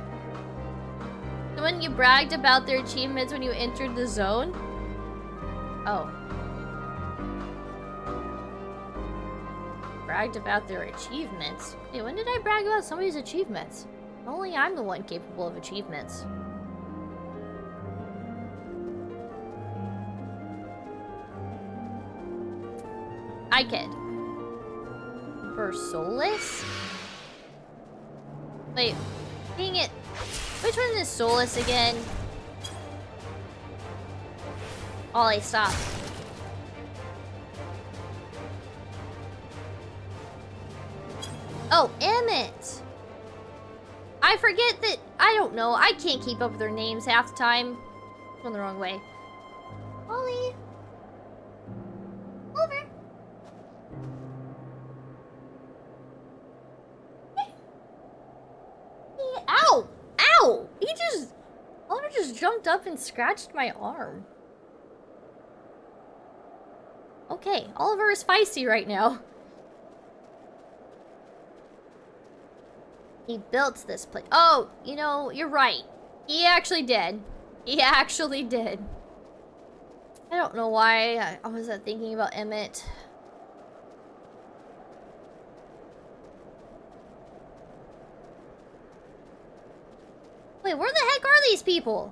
The one you bragged about their achievements when you entered the zone? Oh. Bragged about their achievements? Hey, when did I brag about somebody's achievements? Only I'm the one capable of achievements. I kid. For Solus? Wait, dang it. Which one is Solus again? Ollie, stop. Oh, Emmett! I forget that, I don't know, I can't keep up with their names half the time. Going the wrong way. Ollie! Over! Ow! Oliver just jumped up and scratched my arm. Okay, Oliver is feisty right now. He built this place. Oh, you know, you're right. He actually did. He actually did. I don't know why I was thinking about Emmett. Wait, where the heck are these people?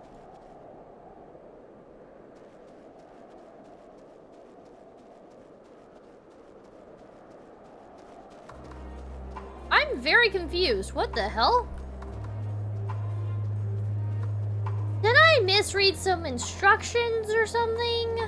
I'm very confused. What the hell? Did I misread some instructions or something?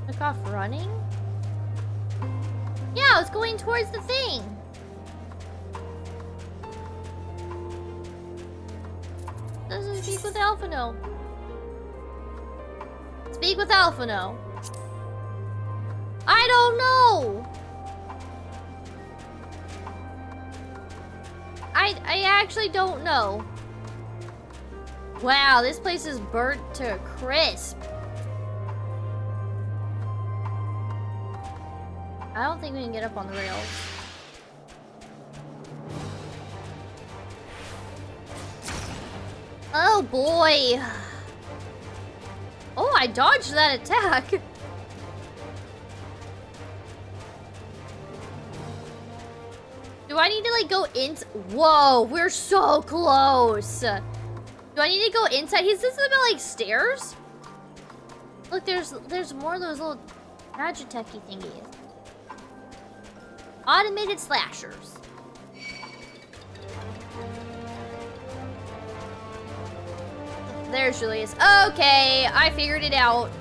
Took off running? Yeah, I was going towards the thing. Doesn't speak with Alphino. Speak with Alphino. I don't know. I actually don't know. Wow, this place is burnt to a crisp. I don't think we can get up on the rails. Oh boy. Oh, I dodged that attack. Do I need to like go in? Whoa, we're so close. Do I need to go inside? Is this about like stairs? Look, there's more of those little Magitech-y thingies. Automated slashers. There's Julius. Okay, I figured it out.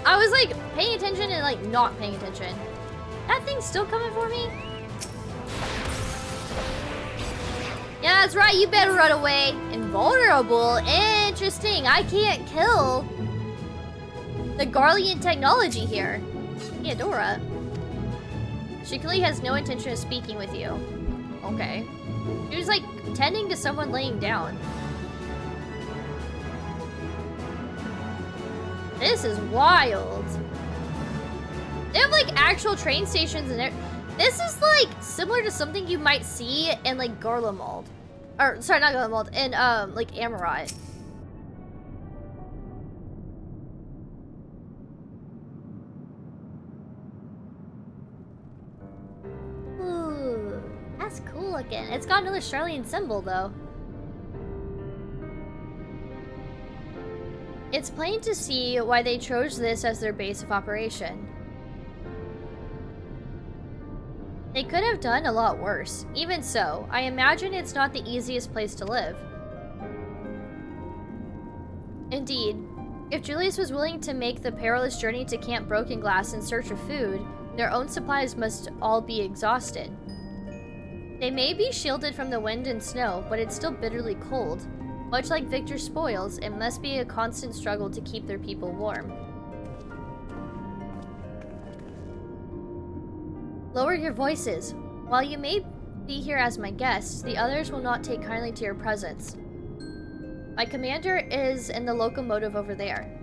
I was like paying attention and like not paying attention. That thing's still coming for me? Yeah, that's right. You better run away. Invulnerable. Interesting. I can't kill the Garlean technology here. Theodora. She clearly has no intention of speaking with you. Okay. She was like tending to someone laying down. This is wild. They have like actual train stations and this is like similar to something you might see in like Garlemald. Or sorry, not Garlemald, in like Amarat. Ooh, that's cool looking. It's got another Charlian symbol though. It's plain to see why they chose this as their base of operation. They could have done a lot worse. Even so, I imagine it's not the easiest place to live. Indeed, if Julius was willing to make the perilous journey to Camp Broken Glass in search of food, their own supplies must all be exhausted. They may be shielded from the wind and snow, but it's still bitterly cold. Much like Victor's spoils, it must be a constant struggle to keep their people warm. Lower your voices. While you may be here as my guests, the others will not take kindly to your presence. My commander is in the locomotive over there.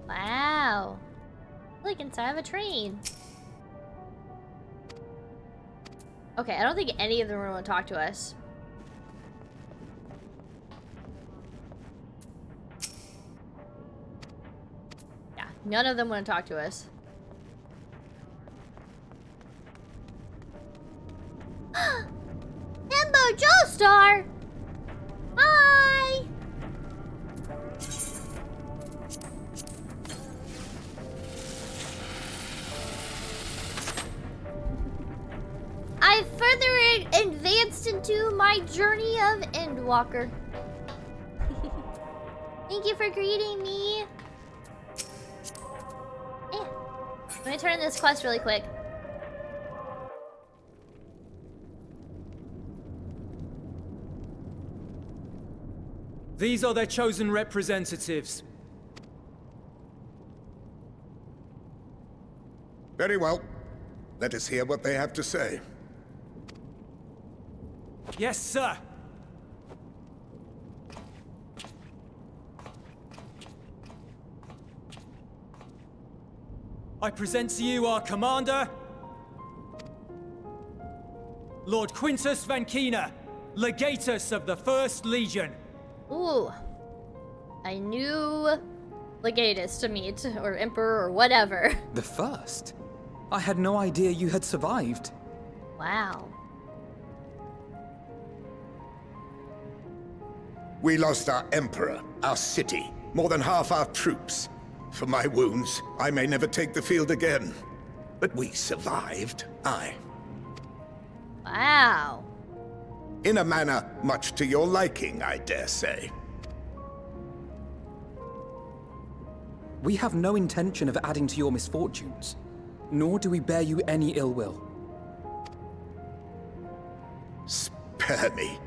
Wow. Like inside of a train. Okay, I don't think any of them want to talk to us. Yeah, none of them want to talk to us. Himbo Joestar! Hi! to my journey of Endwalker. Thank you for greeting me. Yeah. Let me turn in this quest really quick. These are their chosen representatives. Very well. Let us hear what they have to say. Yes, sir. I present to you our commander, Lord Quintus Vankina, Legatus of the First Legion. Ooh. I knew Legatus to meet, or Emperor, or whatever. The first? I had no idea you had survived. Wow. We lost our Emperor, our city, more than half our troops. For my wounds, I may never take the field again. But we survived, aye. Wow. In a manner much to your liking, I dare say. We have no intention of adding to your misfortunes, nor do we bear you any ill will. Spare me.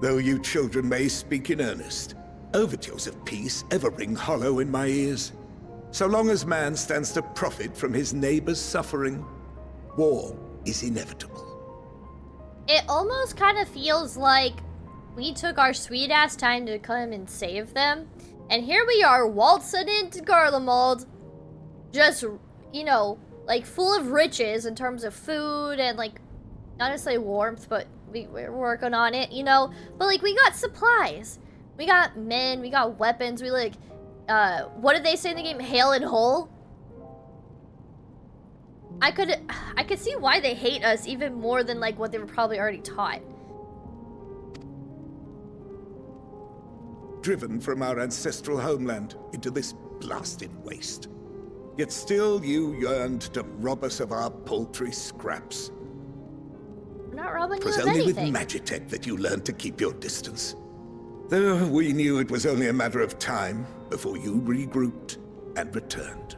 Though you children may speak in earnest, overtures of peace ever ring hollow in my ears. So long as man stands to profit from his neighbor's suffering, war is inevitable. It almost kind of feels like we took our sweet-ass time to come and save them, and here we are waltzing into Garlemald, just, you know, like full of riches in terms of food and, like, not necessarily warmth, but we're working on it, you know? But, like, we got supplies. We got men, we got weapons, we, like, what did they say in the game? Hail and whole? I could see why they hate us even more than, like, what they were probably already taught. Driven from our ancestral homeland into this blasted waste. Yet still you yearned to rob us of our paltry scraps. We're not robbing It you was of only anything. with Magitech that you learned to keep your distance. Though we knew it was only a matter of time before you regrouped and returned.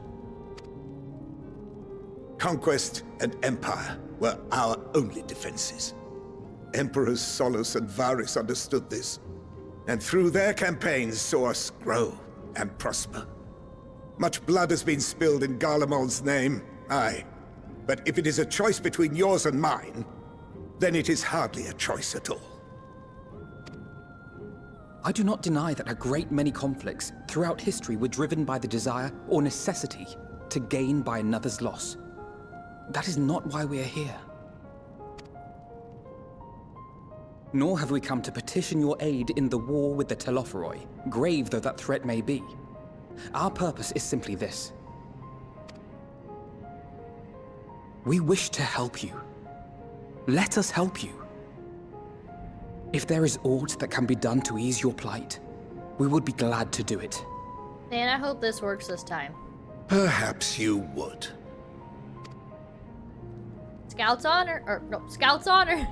Conquest and Empire were our only defenses. Emperors Solus and Varys understood this, and through their campaigns saw us grow and prosper. Much blood has been spilled in Garlemald's name, aye. But if it is a choice between yours and mine, then it is hardly a choice at all. I do not deny that a great many conflicts throughout history were driven by the desire or necessity to gain by another's loss. That is not why we are here. Nor have we come to petition your aid in the war with the Telophoroi, grave though that threat may be. Our purpose is simply this. We wish to help you. Let us help you. If there is aught that can be done to ease your plight, we would be glad to do it. Man, I hope this works this time. Perhaps you would. Scout's honor, or no, Scout's honor.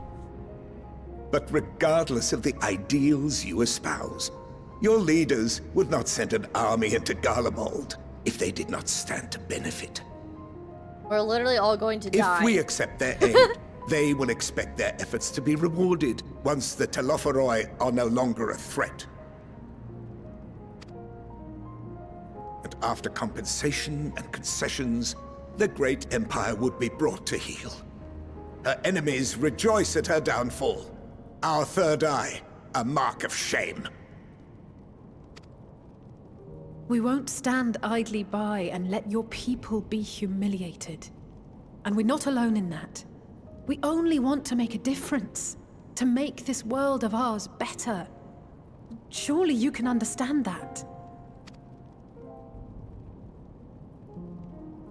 But regardless of the ideals you espouse, your leaders would not send an army into Garlemald if they did not stand to benefit. We're literally all going to die. If we accept their aid, they will expect their efforts to be rewarded once the Telophoroi are no longer a threat. And after compensation and concessions, the great empire would be brought to heel. Her enemies rejoice at her downfall. Our third eye, a mark of shame. We won't stand idly by and let your people be humiliated. And we're not alone in that. We only want to make a difference, to make this world of ours better. Surely you can understand that.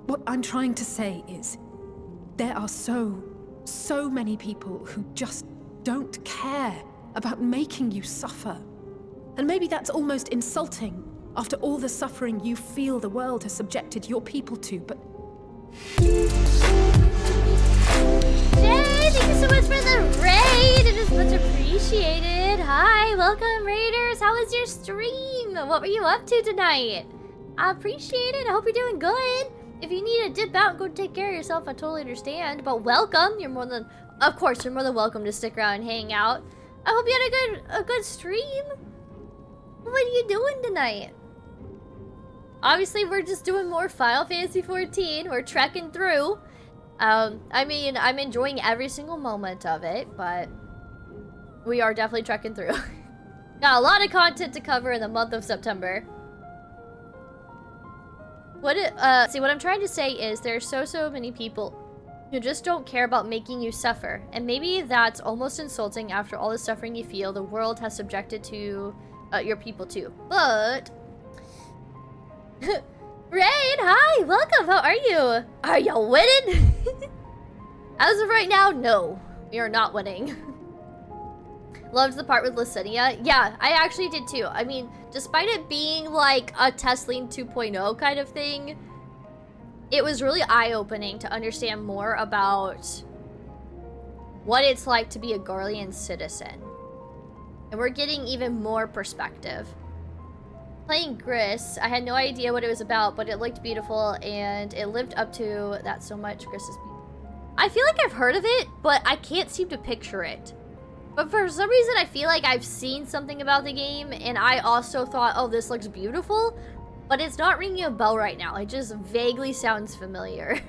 What I'm trying to say is, there are so many people who just don't care about making you suffer. And maybe that's almost insulting after all the suffering you feel the world has subjected your people to, but... Yay! Thank you so much for the raid! It is Much appreciated. Hi, welcome Raiders. How was your stream? What were you up to tonight? I appreciate it. I hope you're doing good. If you need to dip out and go take care of yourself, I totally understand. But welcome. You're more than, of course, you're more than welcome to stick around and hang out. I hope you had a good stream. What are you doing tonight? Obviously, we're just doing more Final Fantasy XIV. We're trekking through. I mean, I'm enjoying every single moment of it, but we are definitely trekking through. Got a lot of content to cover in the month of September. See, what I'm trying to say is there's so many people who just don't care about making you suffer. And maybe that's almost insulting after all the suffering you feel the world has subjected to your people to. But... Raid, hi, welcome, how are you? Are you winning? As of right now, no. We are not winning. Loved the part with Lucinia. Yeah, I actually did too. I mean, despite it being like a Testline 2.0 kind of thing, it was really eye-opening to understand more about what it's like to be a Garlean citizen. And we're getting even more perspective. Playing Gris, I had no idea what it was about, but it looked beautiful and it lived up to that so much. Gris is beautiful. I feel like I've heard of it, but I can't seem to picture it. But for some reason, I feel like I've seen something about the game, and I also thought, oh, this looks beautiful, but it's not ringing a bell right now. It just vaguely sounds familiar.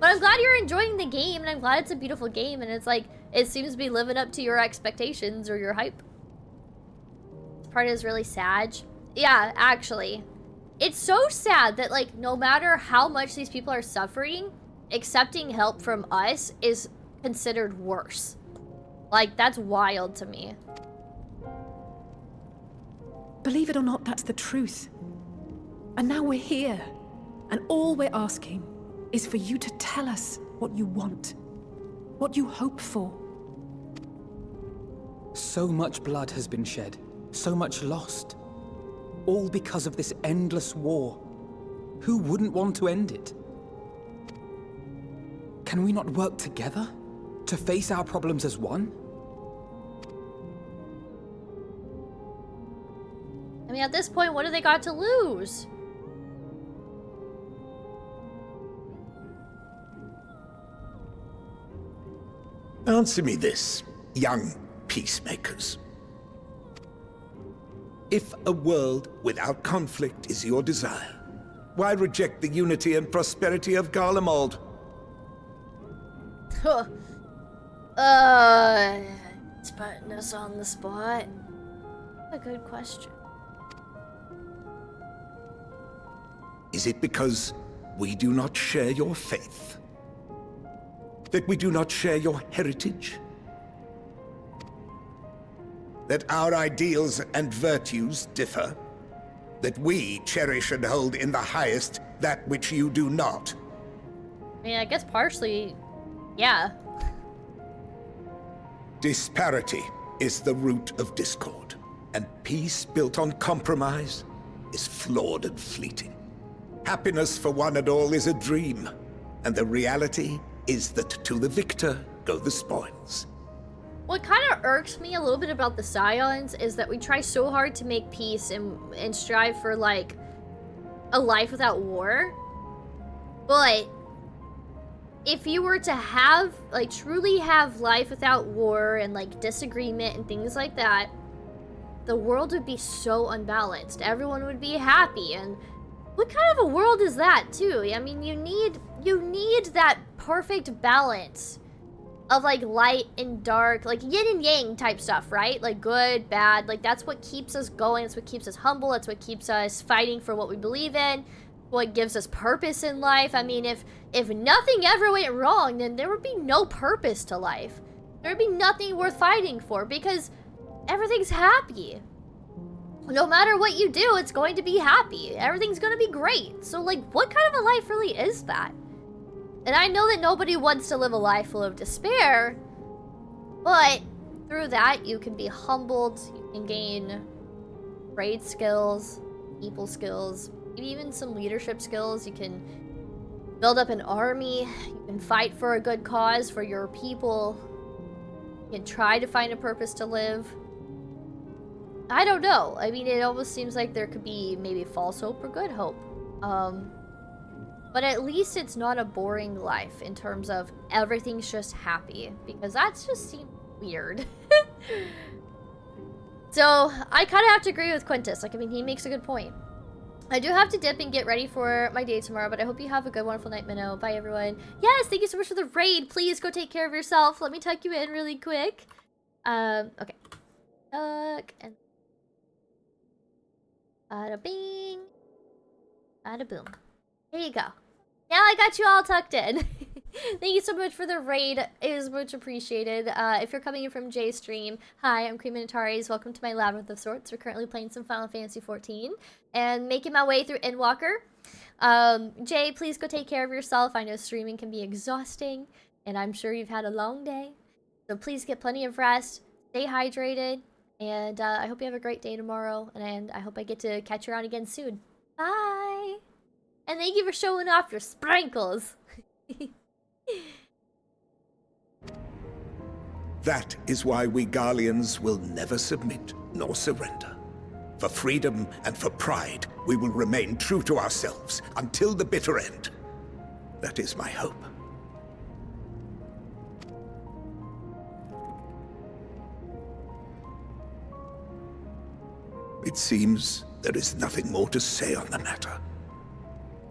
But I'm glad you're enjoying the game, and I'm glad it's a beautiful game, and it's like, it seems to be living up to your expectations or your hype. This part is really sad. Yeah, actually. It's so sad that, like, no matter how much these people are suffering, accepting help from us is considered worse. Like, that's wild to me. Believe it or not, that's the truth. And now we're here. And all we're asking is for you to tell us what you want. What you hope for. So much blood has been shed. So much lost. All because of this endless war. Who wouldn't want to end it? Can we not work together? To face our problems as one? I mean, at this point, what do they got to lose? Answer me this, young peacemakers. If a world without conflict is your desire, why reject the unity and prosperity of Garlemald? Huh. It's putting us on the spot. A good question. Is it because we do not share your faith? That we do not share your heritage? That our ideals and virtues differ? That we cherish and hold in the highest that which you do not? I mean, I guess partially, yeah. Disparity is the root of discord, and peace built on compromise is flawed and fleeting. Happiness for one and all is a dream, and the reality is that to the victor go the spoils. What kind of irks me a little bit about the Scions is that we try so hard to make peace and strive for, like, a life without war. But if you were to have, like, truly have life without war and, like, disagreement and things like that, the world would be so unbalanced. Everyone would be happy, and what kind of a world is that, too? I mean, you need that perfect balance of, like, light and dark, like yin and yang type stuff, right? Like good, bad, like that's what keeps us going, that's what keeps us humble, that's what keeps us fighting for what we believe in, what gives us purpose in life. I mean, if nothing ever went wrong, then there would be no purpose to life. There would be nothing worth fighting for because everything's happy. No matter what you do, it's going to be happy. Everything's going to be great. So, like, what kind of a life really is that? And I know that nobody wants to live a life full of despair, but through that, you can be humbled, you can gain trade skills, people skills, maybe even some leadership skills. You can build up an army, you can fight for a good cause for your people. You can try to find a purpose to live. I don't know. I mean, it almost seems like there could be maybe false hope or good hope. But at least it's not a boring life in terms of everything's just happy, because that just seems weird. So I kind of have to agree with Quintus. Like, I mean, he makes a good point. I do have to dip and get ready for my day tomorrow, but I hope you have a good, wonderful night, Minnow. Bye, everyone. Yes, thank you so much for the raid. Please go take care of yourself. Let me tuck you in really quick. Okay. Tuck and... Bada bing. Bada boom. There you go. Now I got you all tucked in. Thank you so much for the raid. It is much appreciated. If you're coming in from Jay's stream, hi, I'm Cream Minataris. Welcome to my Labyrinth of Sorts. We're currently playing some Final Fantasy XIV and making my way through Endwalker. Jay, please go take care of yourself. I know streaming can be exhausting, and I'm sure you've had a long day. So please get plenty of rest, stay hydrated, and I hope you have a great day tomorrow, and I hope I get to catch you around again soon. Bye! And thank you for showing off your sprinkles. That is why we Garleans will never submit nor surrender. For freedom and for pride, we will remain true to ourselves until the bitter end. That is my hope. It seems there is nothing more to say on the matter.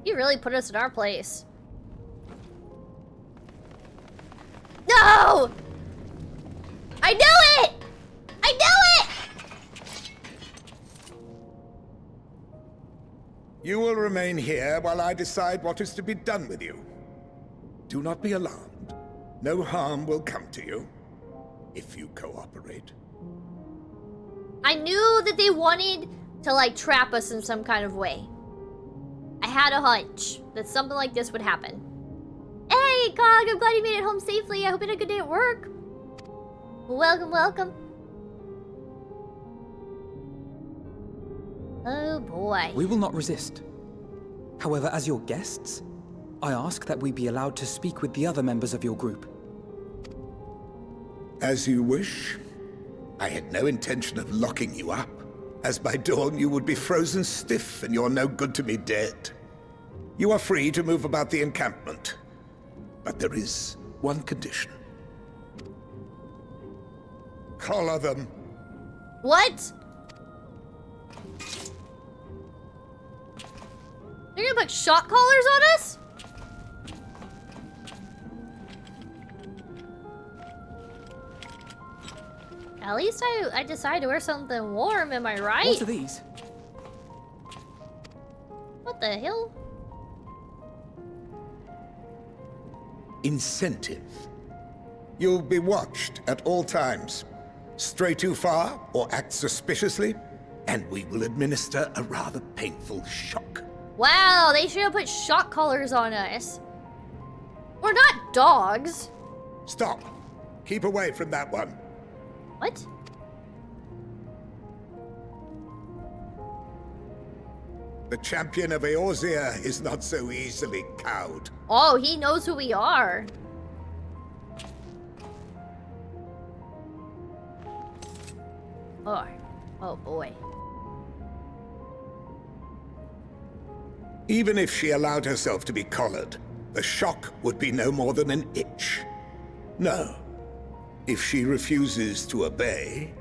You really put us in our place. No! I knew it! I knew it! You will remain here while I decide what is to be done with you. Do not be alarmed. No harm will come to you if you cooperate. I knew that they wanted to, like, trap us in some kind of way. I had a hunch that something like this would happen. Hey, Cog, I'm glad you made it home safely. I hope you had a good day at work. Welcome, welcome. Oh, boy. We will not resist. However, as your guests, I ask that we be allowed to speak with the other members of your group. As you wish. I had no intention of locking you up, as by dawn you would be frozen stiff and you're no good to me dead. You are free to move about the encampment, but there is one condition. Collar them. What? They're gonna put shock collars on us? At least I decided to wear something warm, am I right? What are these? What the hell? Incentive. You'll be watched at all times. Stray too far or act suspiciously, and we will administer a rather painful shock. Wow, they should have put shock collars on us. We're not dogs. Stop. Keep away from that one. What? The champion of Eorzea is not so easily cowed. Oh, he knows who we are. Oh boy. Even if she allowed herself to be collared, the shock would be no more than an itch. No. If she refuses to obey,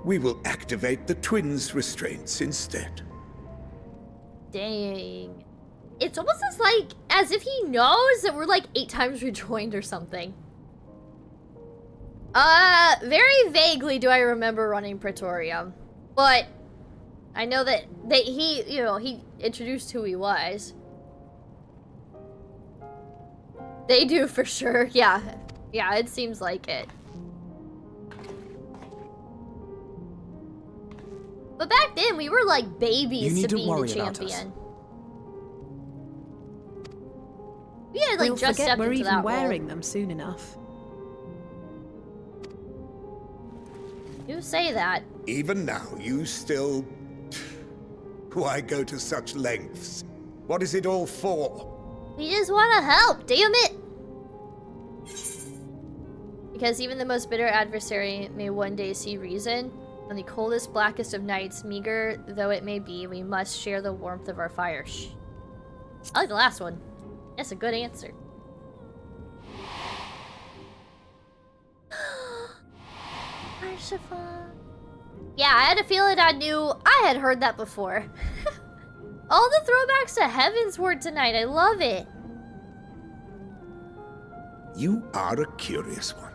we will activate the twins' restraints instead. Dang. It's almost as if he knows that we're like 8 times rejoined or something. Very vaguely do I remember running Praetorium. But I know that he introduced who he was. They do for sure. Yeah, it seems like it. But back then, we were like babies to being the champion. We had like just stepped we're into even that wearing role. them soon enough. You say that. Even now, you still... Why go to such lengths? What is it all for? We just want to help, damn it! Because even the most bitter adversary may one day see reason. On the coldest, blackest of nights, meager though it may be, we must share the warmth of our fire. Shh. I like the last one. That's a good answer. Arshifa. Yeah, I had a feeling I had heard that before. All the throwbacks to Heavensward tonight. I love it. You are a curious one.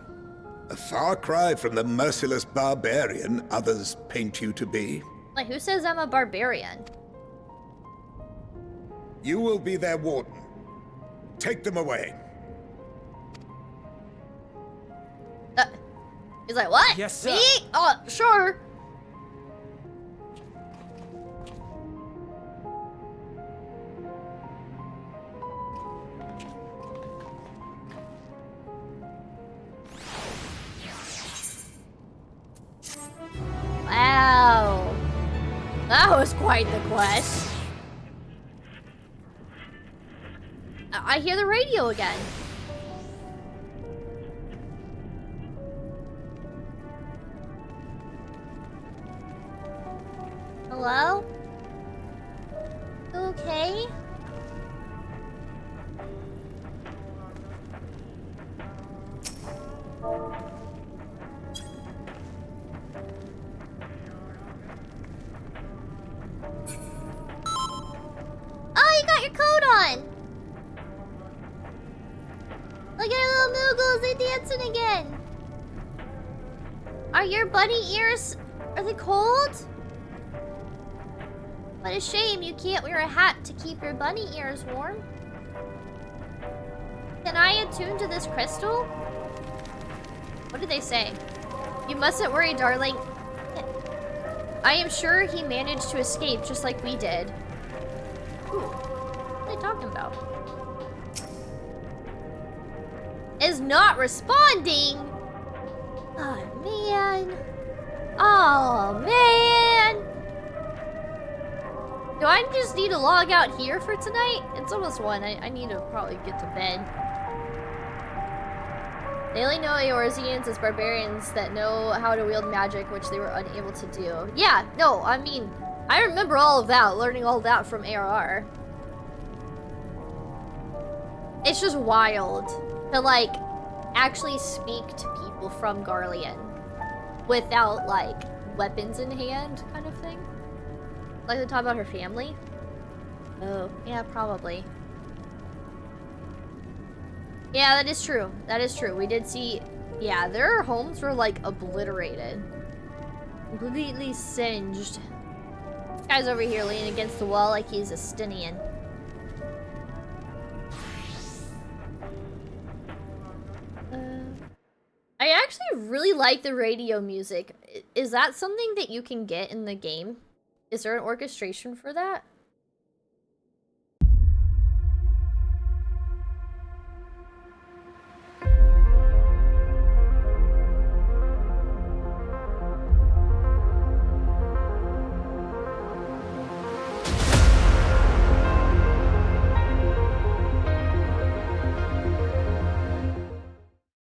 A far cry from the merciless barbarian others paint you to be. Like, who says I'm a barbarian? You will be their warden. Take them away. He's like, what? Yes, sir. Me? Oh, sure. Wow. That was quite the quest. I hear the radio again. Hello? You okay? Oh, you got your coat on! Look at our little Moogles, they dancing again! Are your bunny ears... are they cold? What a shame you can't wear a hat to keep your bunny ears warm. Can I attune to this crystal? What did they say? You mustn't worry, darling. I am sure he managed to escape just like we did. Ooh, what are they talking about? Is not responding! Oh, man. Oh, man. Do I just need to log out here for tonight? It's almost 1. I need to probably get to bed. They only know Eorzeans as barbarians that know how to wield magic, which they were unable to do. Yeah, no, I mean, I remember all of that, learning all that from ARR. It's just wild to, like, actually speak to people from Garlean without, like, weapons in hand kind of thing. Like to talk about her family? Oh, yeah, probably. Yeah, that is true. That is true. We did see... yeah, their homes were, like, obliterated. Completely singed. This guy's over here leaning against the wall like he's a Stinian. I actually really like the radio music. Is that something that you can get in the game? Is there an orchestration for that?